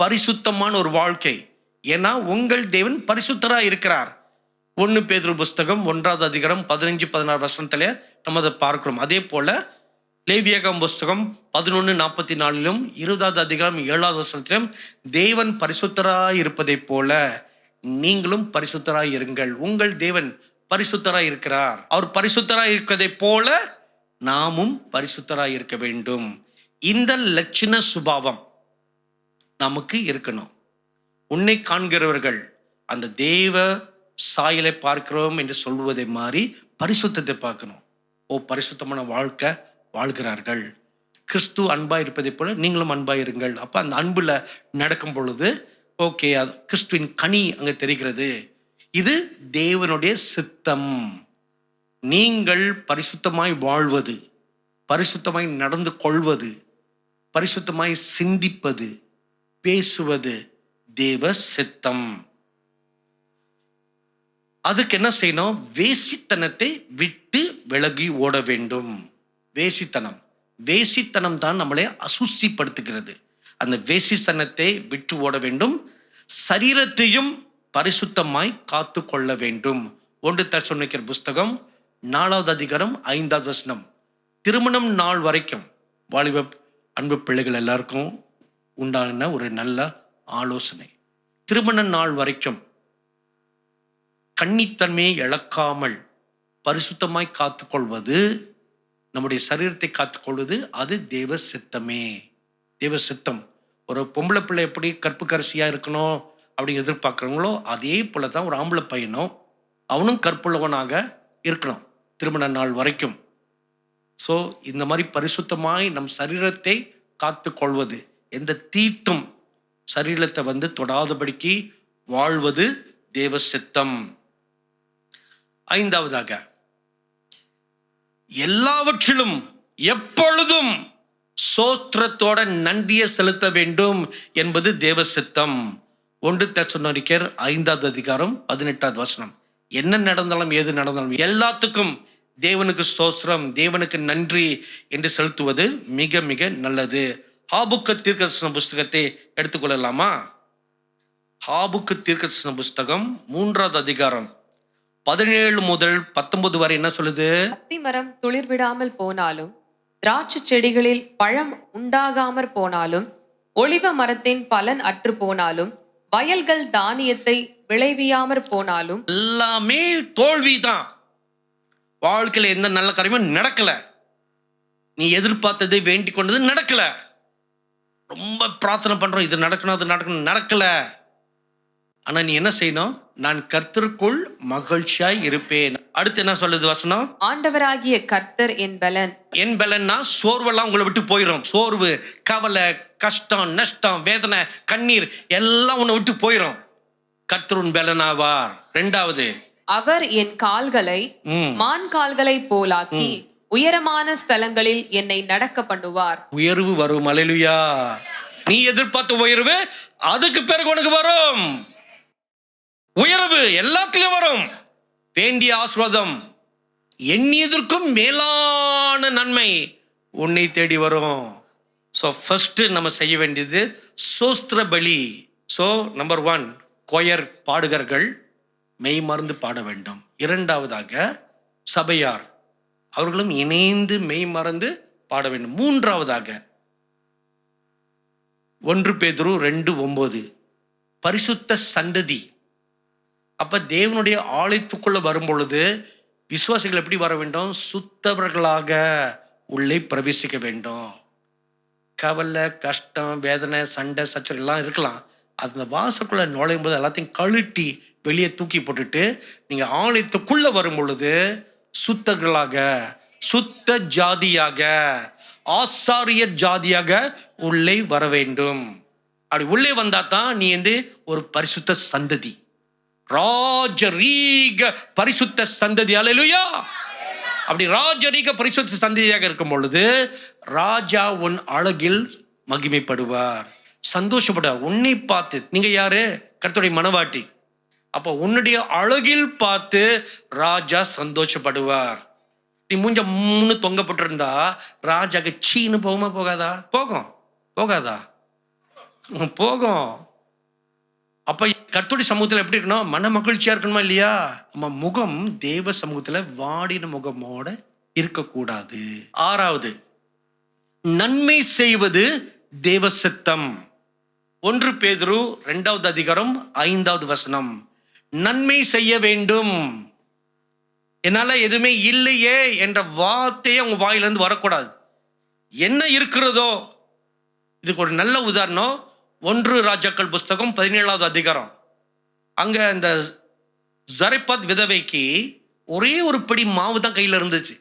E: பரிசுத்தமான ஒரு வாழ்க்கை. ஏன்னா உங்கள் தேவன் பரிசுத்தராக இருக்கிறார். 1 பேதுரு புஸ்தகம் 1வது அதிகாரம் 15-16 வசனத்திலே நம்ம அதை பார்க்கிறோம். அதே போல லேவியாகமம் புஸ்தகம் 11:44 20வது அதிகாரம் 7வது வசனத்திலும் தேவன் பரிசுத்தராய் இருப்பதை போல நீங்களும் பரிசுத்தராய் இருங்கள். உங்கள் தேவன் பரிசுத்தராய் இருக்கிறார். அவர் பரிசுத்தராய் இருக்கிறதை போல நாமும் பரிசுத்தராய் இருக்க வேண்டும். இந்த லட்சண சுபாவம் நமக்கு இருக்கணும். உன்னை காண்கிறவர்கள் அந்த தேவ சாயலை பார்க்கிறோம் என்று சொல்வதை மாதிரி பரிசுத்தத்தை பார்க்கணும். ஓ, பரிசுத்தமான வாழ்க்கை வாழ்கிறார்கள், கிறிஸ்து அன்பா இருப்பதை போல நீங்களும் அன்பா இருங்கள். அப்ப அந்த அன்புல நடக்கும் பொழுது ஓகே, கிறிஸ்துவின் கனி அங்க தெரிகிறது. இது தேவனுடைய சித்தம். நீங்கள் பரிசுத்தமாய் வாழ்வது, பரிசுத்தமாய் நடந்து கொள்வது, பரிசுத்தமாய் சிந்திப்பது, பேசுவது தேவ சித்தம். அதுக்கு என்ன செய்யணும்? வேசித்தனத்தை விட்டு விலகி ஓட வேண்டும். வேசித்தனம் தான் நம்மளை அசுசிப்படுத்துகிறது. அந்த வேசித்தனத்தை விட்டு ஓட வேண்டும். சரீரத்தையும் பரிசுத்தமாய் காத்து கொள்ள வேண்டும். 1 தெசலோனிக்கேயர் புஸ்தகம் 4வது அதிகாரம் 5வது வசனம். திருமணம் நாள் வரைக்கும் வாலிப அன்பு பிள்ளைகள் எல்லாருக்கும் உண்டான ஒரு நல்ல ஆலோசனை. திருமண நாள் வரைக்கும் கன்னித்தன்மையை இழக்காமல் பரிசுத்தமாய் காத்துக்கொள்வது, நம்முடைய சரீரத்தை காத்துக்கொள்வது, அது தேவ சித்தமே. தேவ சித்தம். ஒரு பொம்பளை பிள்ளை எப்படி கற்பு கரிசியா இருக்கணும் அப்படி எதிர்பார்க்குறாங்களோ, அதே போல தான் ஒரு ஆம்பளை பையனும் அவனும் கற்புள்ளவனாக இருக்கணும் திருமண நாள் வரைக்கும். ஸோ இந்த மாதிரி பரிசுத்தமாய் நம் சரீரத்தை காத்து கொள்வது, எந்த தீட்டும் சரீரத்தை தொடாதபடிக்கு வாழ்வது தேவ சித்தம். ஐந்தாவதாக, எல்லாவற்றிலும் எப்பொழுதும் சோத்திரத்தோட நன்றியை செலுத்த வேண்டும் என்பது தேவ சித்தம். 1 தெசலோனிக்கேயர் 5வது அதிகாரம் 18வது வசனம். என்ன நடந்தாலும் ஏது நடந்தாலும் எல்லாத்துக்கும் தேவனுக்கு ஸ்தோத்திரம், தேவனுக்கு நன்றி என்று செலுத்துவது மிக மிக நல்லது. ஹாபுக்கு தீர்க்கதரிசன புஸ்தகத்தை எடுத்துக்கொள்ளலாமா? ஹாபுக்கு தீர்க்கதரிசன புஸ்தகம் 3வது அதிகாரம் 17 முதல் 19 வரை என்ன சொல்லுது?
F: அத்திமரம் துளிர் விடாமல் போனாலும், திராட்சை செடிகளில் பழம் உண்டாகாமற் போனாலும், ஒலிவ மரத்தின் பலன் அற்று போனாலும், வயல்கள் தானியத்தை விளைவியாமற் போனாலும்,
E: எல்லாமே தோல்விதான். வாழ்க்கையில எந்த நல்ல காரியமும் நடக்கல. நீ எதிர்பார்த்ததை வேண்டிக் கொண்டது நடக்கல. ரொம்ப பிரார்த்தனை பண்றோம், இது நடக்கணும் அது நடக்கணும், நடக்கல. ஆனா நீ என்ன செய்யணும்? நான் கர்த்தருக்குள் மகிழ்ச்சியாய் இருப்பேன். அடுத்து என்ன சொல்லுது வசனம்?
F: ஆண்டவராகிய கர்த்தர் என் பலன்.
E: என் பலன்னா சோர்வெல்லாம் உங்களை விட்டு போயிடும். சோர்வு, கவலை, கஷ்டம், நஷ்டம், வேதனை, கண்ணீர் எல்லாம் உன்னை விட்டு போயிடும். கர்த்தர் உன் பலனாவார். 2வது,
F: அவர் என் கால்களை மான் கால்களை போலாக்கி உயரமான ஸ்தலங்களில் என்னை நடக்க பண்ணுவார்.
E: உயர்வு வரும். அல்லேலூயா. நீ எதிர்பார்த்த உயர்வு அதுக்கு பிறகு உனக்கு வரும். உயர்வு எல்லாத்திலும் வரும். வேண்டிய ஆசீர்வாதம், எண்ணியதற்கும் மேலான நன்மை உன்னை தேடி வரும். ஸோ ஃபர்ஸ்ட் நம்ம செய்ய வேண்டியது சோஸ்திர பலி. ஸோ நம்பர் 1, கொயர் பாடுகர்கள் மெய் மறந்து பாட வேண்டும். 2வதாக சபையார் அவர்களும் இணைந்து மெய் மறந்து பாட வேண்டும். 3வதாக 1 பேதுரு 2:9 பரிசுத்த சந்ததி. அப்ப தேவனுடைய ஆலயத்துக்குள்ள வரும் பொழுது விசுவாசிகள் எப்படி வர வேண்டும்? சுத்தவர்களாக உள்ளே பிரவேசிக்க வேண்டும். கவலை, கஷ்டம், வேதனை, சண்டை, சச்சரவு எல்லாம் இருக்கலாம். அந்த வாசக்குள்ள நுழையும் போது எல்லாத்தையும் கழட்டி வெளியே தூக்கி போட்டுட்டு நீங்க ஆலயத்துக்குள்ள வரும் பொழுது சுத்தர்களாக, சுத்த ஜாதியாக, ஆசாரிய ஜாதியாக உள்ளே வர வேண்டும். அப்படி உள்ளே வந்தா தான் நீ ஒரு பரிசுத்த சந்ததி, ராஜரீக பரிசுத்த சந்ததி. அல்லேலூயா. அப்படி ராஜரீக பரிசுத்த சந்ததியாக இருக்கும் பொழுது ராஜா உன் அழகில் மகிமைப்படுவார், சந்தோஷப்படுவார். உன்னை பார்த்து, நீங்க யாரு? கர்த்தருடைய மனவாட்டி. அப்போ உன்னுடைய அழகில் பார்த்து ராஜா சந்தோஷப்படுவார். நீ மூஞ்ச 3 தொங்கப்பட்டிருந்தா ராஜாக்கு சீனு போகுமா? போகாதா? போகும். போகாதா? போகும். அப்ப கர்த்தருடைய சமூகத்தில் எப்படி இருக்கணும்? மன மகிழ்ச்சியா இருக்கணுமா இல்லையா? நம்ம முகம் தேவ சமூகத்துல வாடின முகமோட இருக்கக்கூடாது. 6வது, நன்மை செய்வது தேவ சித்தம். 1 பேதுரு 2வது அதிகாரம் 5வது வசனம். நன்மை செய்ய வேண்டும். என்னால எதுவுமே இல்லையே என்ற வார்த்தையே உங்க வாயிலிருந்து வரக்கூடாது. என்ன இருக்கிறதோ, இதுக்கு ஒரு நல்ல உதாரணம் 1 ராஜாக்கள் புஸ்தகம் 17வது அதிகாரம். அங்க இந்த ஜரைபாத் விதவைக்கு ஒரே ஒரு பிடி மாவு தான் கையில இருந்துச்சு.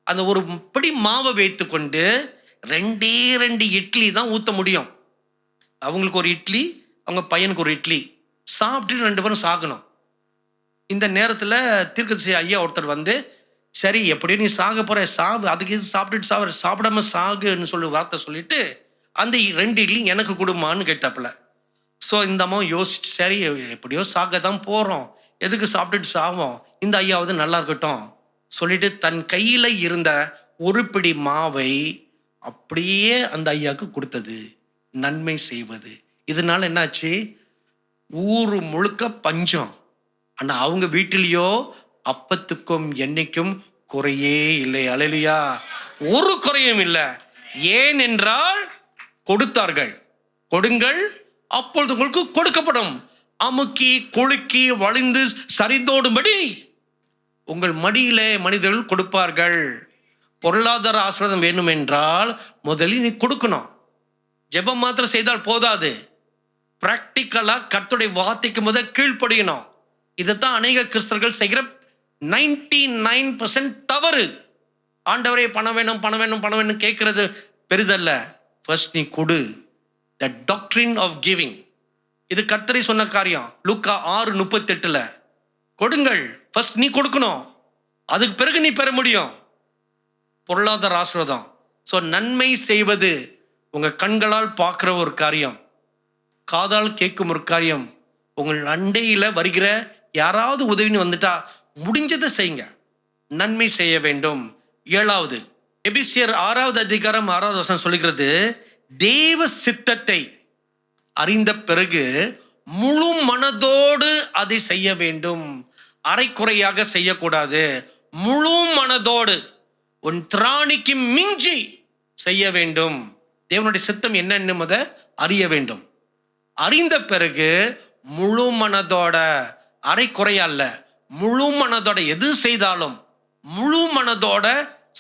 E: அந்த ஒரு பிடி மாவை வைத்து கொண்டு 2 இட்லி தான் ஊத்த முடியும். அவங்களுக்கு ஒரு இட்லி, அவங்க பையனுக்கு ஒரு இட்லி சாப்பிட்டு 2 பேரும் சாகணும். இந்த நேரத்துல தீர்க்கதரிசி ஐயா ஒருத்தர் சரி எப்படியும் நீ சாக போற, சாவு, அதுக்கு சாப்பிட்டுட்டு சாப்பிடாம சாகுன்னு சொல்லி வார்த்தை சொல்லிட்டு அந்த 2 இட்லி எனக்கு கொடுமான்னு கேட்டாப்புல. ஸோ இந்த அம்மா யோசிச்சு, சரி எப்படியோ சாக தான் போறோம், எதுக்கு சாப்பிட்டுட்டு சாவோம், இந்த ஐயாவது நல்லா இருக்கட்டும் சொல்லிட்டு தன் கையில இருந்த ஒரு பிடி மாவை அப்படியே அந்த ஐயாவுக்கு கொடுத்தது. நன்மை செய்வது. இதனால என்னாச்சு? ஊரு முழுக்க பஞ்சம். ஆனா அவங்க வீட்டிலேயோ அப்பத்துக்கும் எண்ணெய்க்கும் குறையே இல்லை. அல்லேலூயா. ஒரு குறையும் இல்லை. ஏன் என்றால் கொடுத்தார்கள். கொடுங்கள் அப்பொழுது உங்களுக்கு கொடுக்கப்படும். அமுக்கி குலுக்கி வழிந்து சரிந்தோடும்படி உங்கள் மடியிலே மனிதர்கள் கொடுப்பார்கள். பொருளாதார ஆசீர்வாதம் வேணும் என்றால் முதலில் நீ கொடுக்கணும். ஜெபம் மாத்திரம் செய்தால் போதாது, பிராக்டிக்கலா கர்த்தருடைய வார்த்தைக்கு முதல் கீழ்ப்படியணும். இதைத்தான் அநேக கிறிஸ்தவர்கள் செய்கிற 99% தவறு. ஆண்டவரே பணம் வேணும் பணம் வேணும் பணம் வேணும் கேட்கறது பெரிதல்ல. ஃபர்ஸ்ட் நீ கொடு. த டாக்ட்ரின் ஆஃப் கிவிங், இது கர்த்தரை சொன்ன காரியம். லூக்கா 6:38 கொடுங்கள். ஃபர்ஸ்ட் நீ கொடுக்கணும், அதுக்கு பிறகு நீ பெற முடியும் பொருளாதார ஆசீர்வாதம். ஸோ நன்மை செய்வது உங்க கண்களால் பார்க்குற ஒரு காரியம், காதால் கேட்கும் ஒரு காரியம். உங்கள் அண்டையில் வருகிற யாராவது உதவின்னு வந்துட்டா முடிஞ்சதை செய்யுங்க. நன்மை செய்ய வேண்டும். 7வது எபிசியர் 6வது அதிகாரம் 6வது வசனம் சொல்லுகிறது, தேவ சித்தத்தை அறிந்த பிறகு முழு மனதோடு அதை செய்ய வேண்டும். அரைக்குறையாக செய்யக்கூடாது. முழு மனதோடு உன் திராணிக்கு மிஞ்சி செய்ய வேண்டும். தேவனுடைய சித்தம் என்னன்னு முத அறிய வேண்டும். அறிந்த பிறகு முழு மனதோட, அரைக்குறையா அல்ல, முழு மனதோட எது செய்தாலும் முழு மனதோட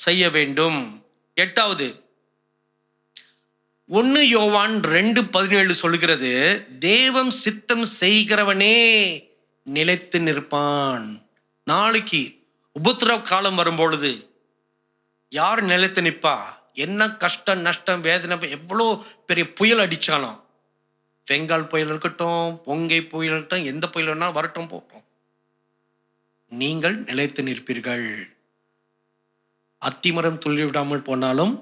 E: செய்ய வேண்டும். 8வது 1 யோவான் 2:17 சொல்லுகிறது, தேவம் சித்தம் செய்கிறவனே நிலைத்து நிற்பான். நாளைக்கு உபத்திரவ காலம் வரும்பொழுது யார் நிலைத்து நிற்பா? என்ன கஷ்டம் நஷ்டம் வேதனை எவ்வளோ பெரிய புயல் அடித்தாலும், பெங்கால் புயல் இருக்கட்டும், பொங்கை புயல் இருக்கட்டும், எந்த புயல் வேணாலும் வரட்டும் போட்டோம், நீங்கள் நிலைத்து நிற்பீர்கள். அத்திமரம் துள்ளி விடாமல் போனாலும்,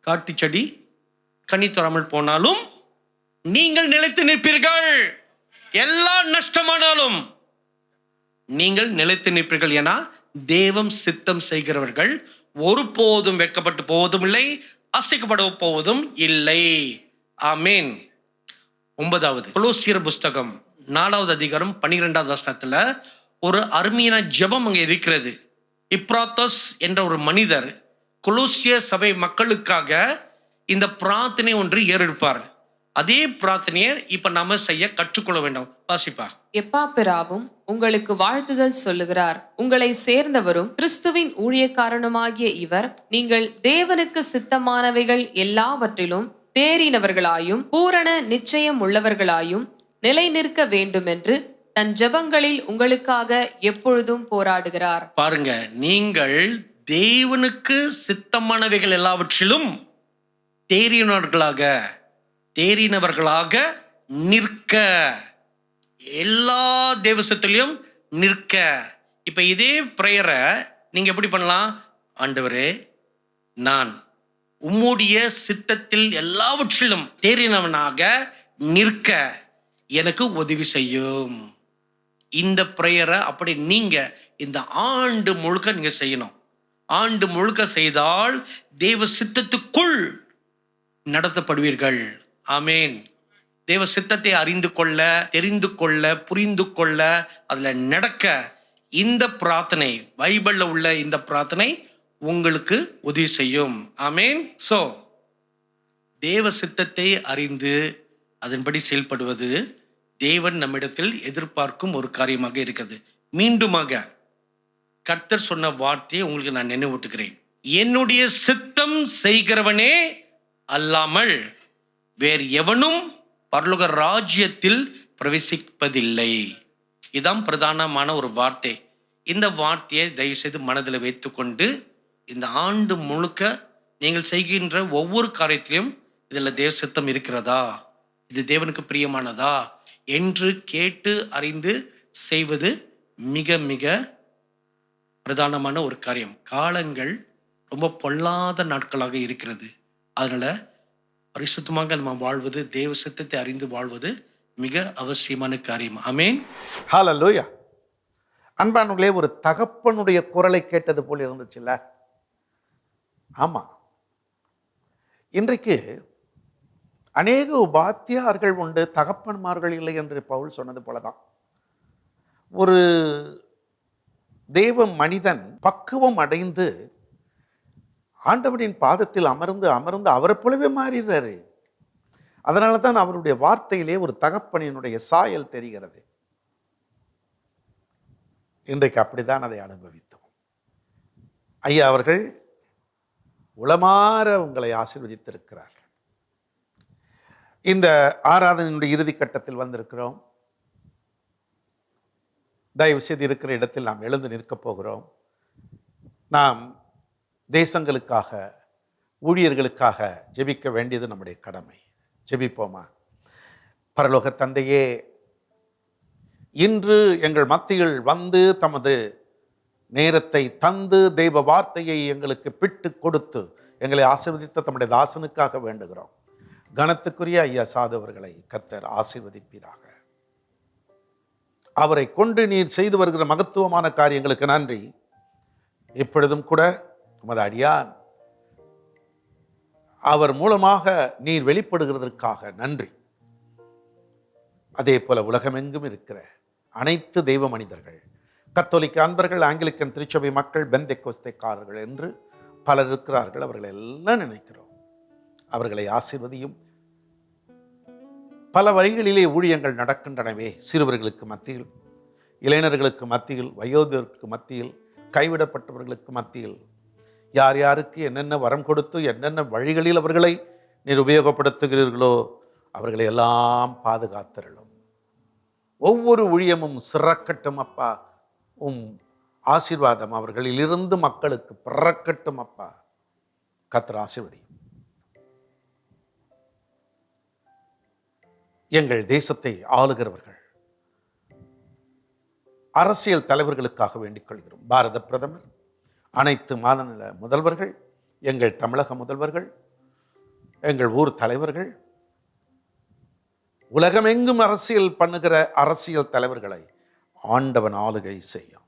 E: காட்டு செடி கனி தராமல் போனாலும் நீங்கள் நிலைத்து நிற்பீர்கள். எல்லா நஷ்டமானாலும் நீங்கள் நிலைத்து நிற்பீர்கள். ஏன்னா தேவம் சித்தம் செய்கிறவர்கள் ஒருபோதும் வெட்கப்பட்டு போவதும் இல்லை, அசைக்கப்பட போவதும் இல்லை. ஆமேன். 9வது கொலோசியர் புஸ்தகம் 4வது அதிகாரம் 12வது வசனத்துல ஒரு அருமையான ஜெபம் அங்கே இருக்கிறது. இப்ராத்தஸ் என்ற ஒரு மனிதர் கொலோசிய சபை மக்களுக்காக இந்த பிரார்த்தனை ஒன்று ஏறெடுப்பார். அதே பிரார்த்தனையை இப்ப நாம செய்ய கற்றுக்கொள்ள வேண்டும். வாசிப்பா.
F: எப்பாப்பிராவும் உங்களுக்கு வாழ்த்துதல் சொல்லுகிறார். உங்களை சேர்ந்தவரும் கிறிஸ்துவின் ஊழியக்காரனுமாகிய இவர், நீங்கள் தேவனுக்கு சித்தமானவைகள் எல்லாவற்றிலும் தேறினவர்களாயும் பூரண நிச்சயம் உள்ளவர்களாயும் நிலை நிற்க வேண்டும் என்று தன் ஜெபங்களில் உங்களுக்காக எப்பொழுதும் போராடுகிறார்.
E: பாருங்க, நீங்கள் தேவனுக்கு சித்தமானவைகள் எல்லாவற்றிலும் தேறினவர்களாக நிற்க, எல்லா தேவசத்திலையும் நிற்க. இப்ப இதே பிரேயரை நீங்க எப்படி பண்ணலாம்? ஆண்டவரே, நான் உம்முடைய சித்தத்தில் எல்லாவற்றிலும் தேறினவனாக நிற்க எனக்கு உதவி செய்யும். இந்த பிரேயரை அப்படி நீங்க இந்த ஆண்டு முழுக்க நீங்க செய்யணும். ஆண்டு முழுக்க செய்தால் தேவ சித்தத்துக்குள் நடத்தப்படுவீர்கள். ஆமேன். தேவ சித்தத்தை அறிந்து கொள்ள, தெரிந்து கொள்ள, புரிந்து கொள்ள, அதுல நடக்க இந்த பிரார்த்தனை, பைபிள்ல உள்ள இந்த பிரார்த்தனை உங்களுக்கு உதவி செய்யும். ஆமேன். சோ தேவ சித்தத்தை அறிந்து அதன்படி செயல்படுவது தேவன் நம்மிடத்தில் எதிர்பார்க்கும் ஒரு காரியமாக இருக்கிறது. மீண்டுமாக கர்த்தர் சொன்ன வார்த்தையை உங்களுக்கு நான் நினைவூட்டுகிறேன். என்னுடைய சித்தம் செய்கிறவனே அல்லாமல் வேறு எவனும் பரலோக ராஜ்யத்தில் பிரவேசிப்பதில்லை. இதான் பிரதானமான ஒரு வார்த்தை. இந்த வார்த்தையை தயவு செய்து மனதில் வைத்துக்கொண்டு இந்த ஆண்டு முழுக்க நீங்கள் செய்கின்ற ஒவ்வொரு காரியத்திலும் இதில் தேவ சித்தம் இருக்கிறதா, இது தேவனுக்கு பிரியமானதா என்று கேட்டு அறிந்து செய்வது மிக மிக பிரதானமான ஒரு காரியம். காலங்கள் ரொம்ப பொல்லாத நாட்களாக இருக்கிறது. அதனால பரிசுத்தமாக நம்ம வாழ்வது, தேவ சித்தத்தை அறிந்து வாழ்வது மிக அவசியமான காரியம். ஆமேன்.
D: ஹல்லேலூயா. அன்பானவர்களே, ஒரு தகப்பனுடைய குரலை கேட்டது போல் இருந்துச்சுல்ல? ஆமா. இன்றைக்கு அநேக உபாத்தியார்கள் உண்டு, தகப்பன்மார்கள் இல்லை என்று பவுல் சொன்னது போலதான். ஒரு தேவ மனிதன் பக்குவம் அடைந்து ஆண்டவரின் பாதத்தில் அமர்ந்து அமர்ந்து அவரை போலவே மாறிடுறாரு. அதனால தான் அவருடைய வார்த்தையிலே ஒரு தகப்பனினுடைய சாயல் தெரிகிறது. இன்றைக்கு அப்படித்தான் அதை அனுபவித்தோம். ஐயா அவர்கள் உளமாற உங்களை ஆசீர்வதித்திருக்கிறார்கள். இந்த ஆராதனையினுடைய இறுதி கட்டத்தில் வந்திருக்கிறோம். தயவு செய்து இருக்கிற இடத்தில் நாம் எழுந்து நிற்கப் போகிறோம். நாம் தேசங்களுக்காக, ஊழியர்களுக்காக ஜெபிக்க வேண்டியது நம்முடைய கடமை. ஜெபிப்போமா? பரலோக தந்தையே, இன்று எங்கள் மத்தியில் வந்து தமது நேரத்தை தந்து தெய்வ வார்த்தையை எங்களுக்கு பிட்டு கொடுத்து எங்களை ஆசீர்வதித்த தம்முடைய தாசனுக்காக வேண்டுகிறோம். கனத்துக்குரிய ஐயா சாதவர்களை கர்த்தர் ஆசீர்வதிப்பீராக. அவரை கொண்டு நீர் செய்து வருகிற மகத்துவமான காரியங்களுக்கு நன்றி. இப்பொழுதும் கூட உமது அடியான் அவர் மூலமாக நீர் வெளிப்படுகிறதற்காக நன்றி. அதே போல உலகமெங்கும் இருக்கிற அனைத்து தெய்வ மனிதர்கள், கத்தோலிக்க அன்பர்கள், ஆங்கிலிக்கன் திருச்சபை மக்கள், பெந்தெக்கோஸ்தேக்காரர்கள் என்று பலர் இருக்கிறார்கள். அவர்களை எல்லாம் நினைக்கிறோம். அவர்களை ஆசீர்வதியும். பல வழிகளிலே ஊழியங்கள் நடக்கின்றனவே, சிறுவர்களுக்கு மத்தியில், இளைஞர்களுக்கு மத்தியில், வயோதிகருக்கு மத்தியில், கைவிடப்பட்டவர்களுக்கு மத்தியில், யார் யாருக்கு என்னென்ன வரம் கொடுத்து என்னென்ன வழிகளில் அவர்களை நீர் உபயோகப்படுத்துகிறீர்களோ அவர்களை எல்லாம் பாதுகாத்தருளும். ஒவ்வொரு ஊழியமும் சிறக்கட்டும் அப்பா. ஆசீர்வாதம் அவர்களிலிருந்து மக்களுக்கு பிறக்கட்டும் அப்பா. கர்த்தர் ஆசீர்வதியும். எங்கள் தேசத்தை ஆளுகிறவர்கள், அரசியல் தலைவர்களுக்காக வேண்டிக் கொள்கிறோம். பாரத பிரதமர், அனைத்து மாநில முதல்வர்கள், எங்கள் தமிழக முதல்வர்கள், எங்கள் ஊர் தலைவர்கள், உலகமெங்கும் அரசியல் பண்ணுகிற அரசியல் தலைவர்களை ஆண்டவன் ஆளுகை செய்யும்.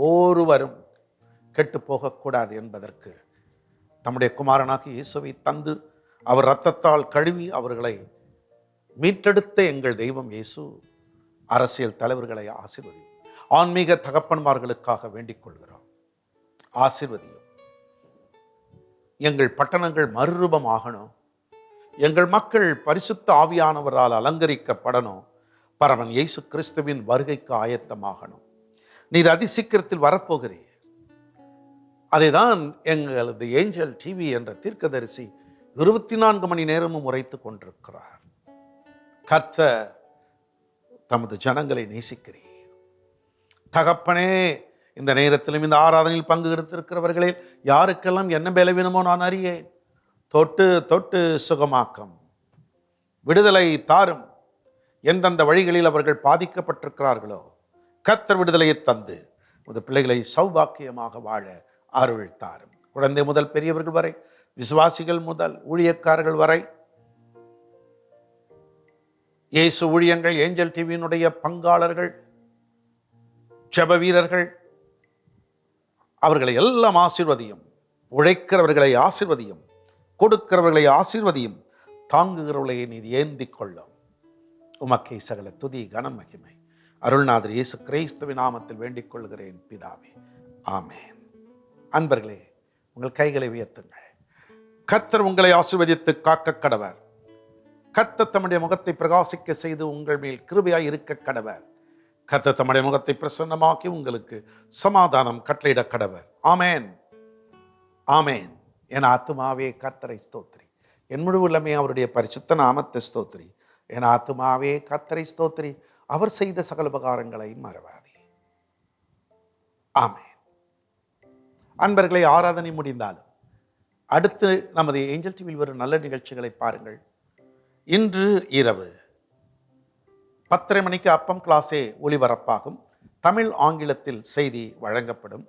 D: ஒருவரும் கெட்டு போகக்கூடாது என்பதற்கு தம்முடைய குமாரனாகி இயேசுவை தந்து அவர் இரத்தத்தால் கழுவி அவர்களை மீட்டெடுத்த எங்கள் தெய்வம் இயேசு அரசியல் தலைவர்களை ஆசீர்வதியும். ஆன்மீக தகப்பன்மார்களுக்காக வேண்டிக் கொள்கிறோம். ஆசீர்வதியும். எங்கள் பட்டணங்கள் மறுரூபமாகணும். எங்கள் மக்கள் பரிசுத்த ஆவியானவரால் அலங்கரிக்கப்படணும். பரமன் இயேசு கிறிஸ்துவின் வருகைக்கு ஆயத்தமாகணும். நீர் அதிசீக்கிரத்தில் வரப்போகிறீர். அதைதான் எங்களது ஏஞ்சல் டிவி என்ற தீர்க்கதரிசி 24 மணி நேரமும் உரைத்து கொண்டிருக்கிறார். கர்த்தர் தமது ஜனங்களை நேசிக்கிறீர். தகப்பனே, இந்த நேரத்திலும் இந்த ஆராதனையில் பங்கு எடுத்திருக்கிறவர்களே, யாருக்கெல்லாம் என்ன பலவீனமோ நான் அறியேன். தொட்டு தொட்டு சுகமாக்கம், விடுதலை தாரும். எந்தெந்த வழிகளில் அவர்கள் பாதிக்கப்பட்டிருக்கிறார்களோ கர்த்தர் விடுதலையை தந்து உமது பிள்ளைகளை சௌபாக்கியமாக வாழ அருள் தாரும். குழந்தை முதல் பெரியவர்கள் வரை, விசுவாசிகள் முதல் ஊழியக்காரர்கள் வரை, இயேசு ஊழியங்கள், ஏஞ்சல் டிவியினுடைய பங்காளர்கள், ஜெப வீரர்கள், அவர்களை எல்லாம் ஆசீர்வதியும். உழைக்கிறவர்களை ஆசீர்வதியும். கொடுக்கிறவர்களை ஆசீர்வதியும். தாங்குகிறவர்களை நீர் ஏந்தி கொள்ளும். உமக்கே சகல துதி கனம் மகிமை அருள்நாதர் இயேசு கிறிஸ்துவின் நாமத்தில் வேண்டிக் கொள்கிறேன் பிதாவே, ஆமென். அன்பர்களே, உங்கள் கைகளை உயர்த்துங்கள். கர்த்தர் உங்களை ஆசீர்வதித்து காக்க கடவர். கர்த்தர் தம்முடைய முகத்தை பிரகாசிக்க செய்து உங்கள் மேல் கிருபையாய் இருக்க கடவர். கர்த்தர் தம்முடைய முகத்தை பிரசன்னமாக்கி உங்களுக்கு சமாதானம் கட்டளையிட கடவர். ஆமென், ஆமென். என் ஆத்துமாவே கர்த்தரை ஸ்தோத்திரி, என் முழு உள்ளமே அவருடைய பரிசுத்த நாமத்தை ஸ்தோத்திரி. என் ஆத்துமாவே கர்த்தரை ஸ்தோத்திரி, அவர் செய்த சகல உபகாரங்களை மறவாதே. ஆமென். அன்பர்களை, ஆராதனை முடிந்தாலும் அடுத்து நமது ஏஞ்சல் டிவியில் வரும் நல்ல நிகழ்ச்சிகளை பாருங்கள். இன்று இரவு 10:30 மணிக்கு அப்பம் கிளாஸே ஒளிபரப்பாகும். தமிழ் ஆங்கிலத்தில் செய்தி வழங்கப்படும்.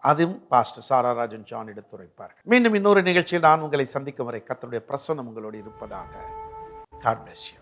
D: அதுவும் பாஸ்டர் சாராராஜன் ஜான் எடுத்துரைப்பார்கள். மீண்டும் இன்னொரு நிகழ்ச்சியில் நான் உங்களை சந்திக்கும் வரை கர்த்தருடைய பிரசன்னம் உங்களோடு இருப்பதாக. God bless you.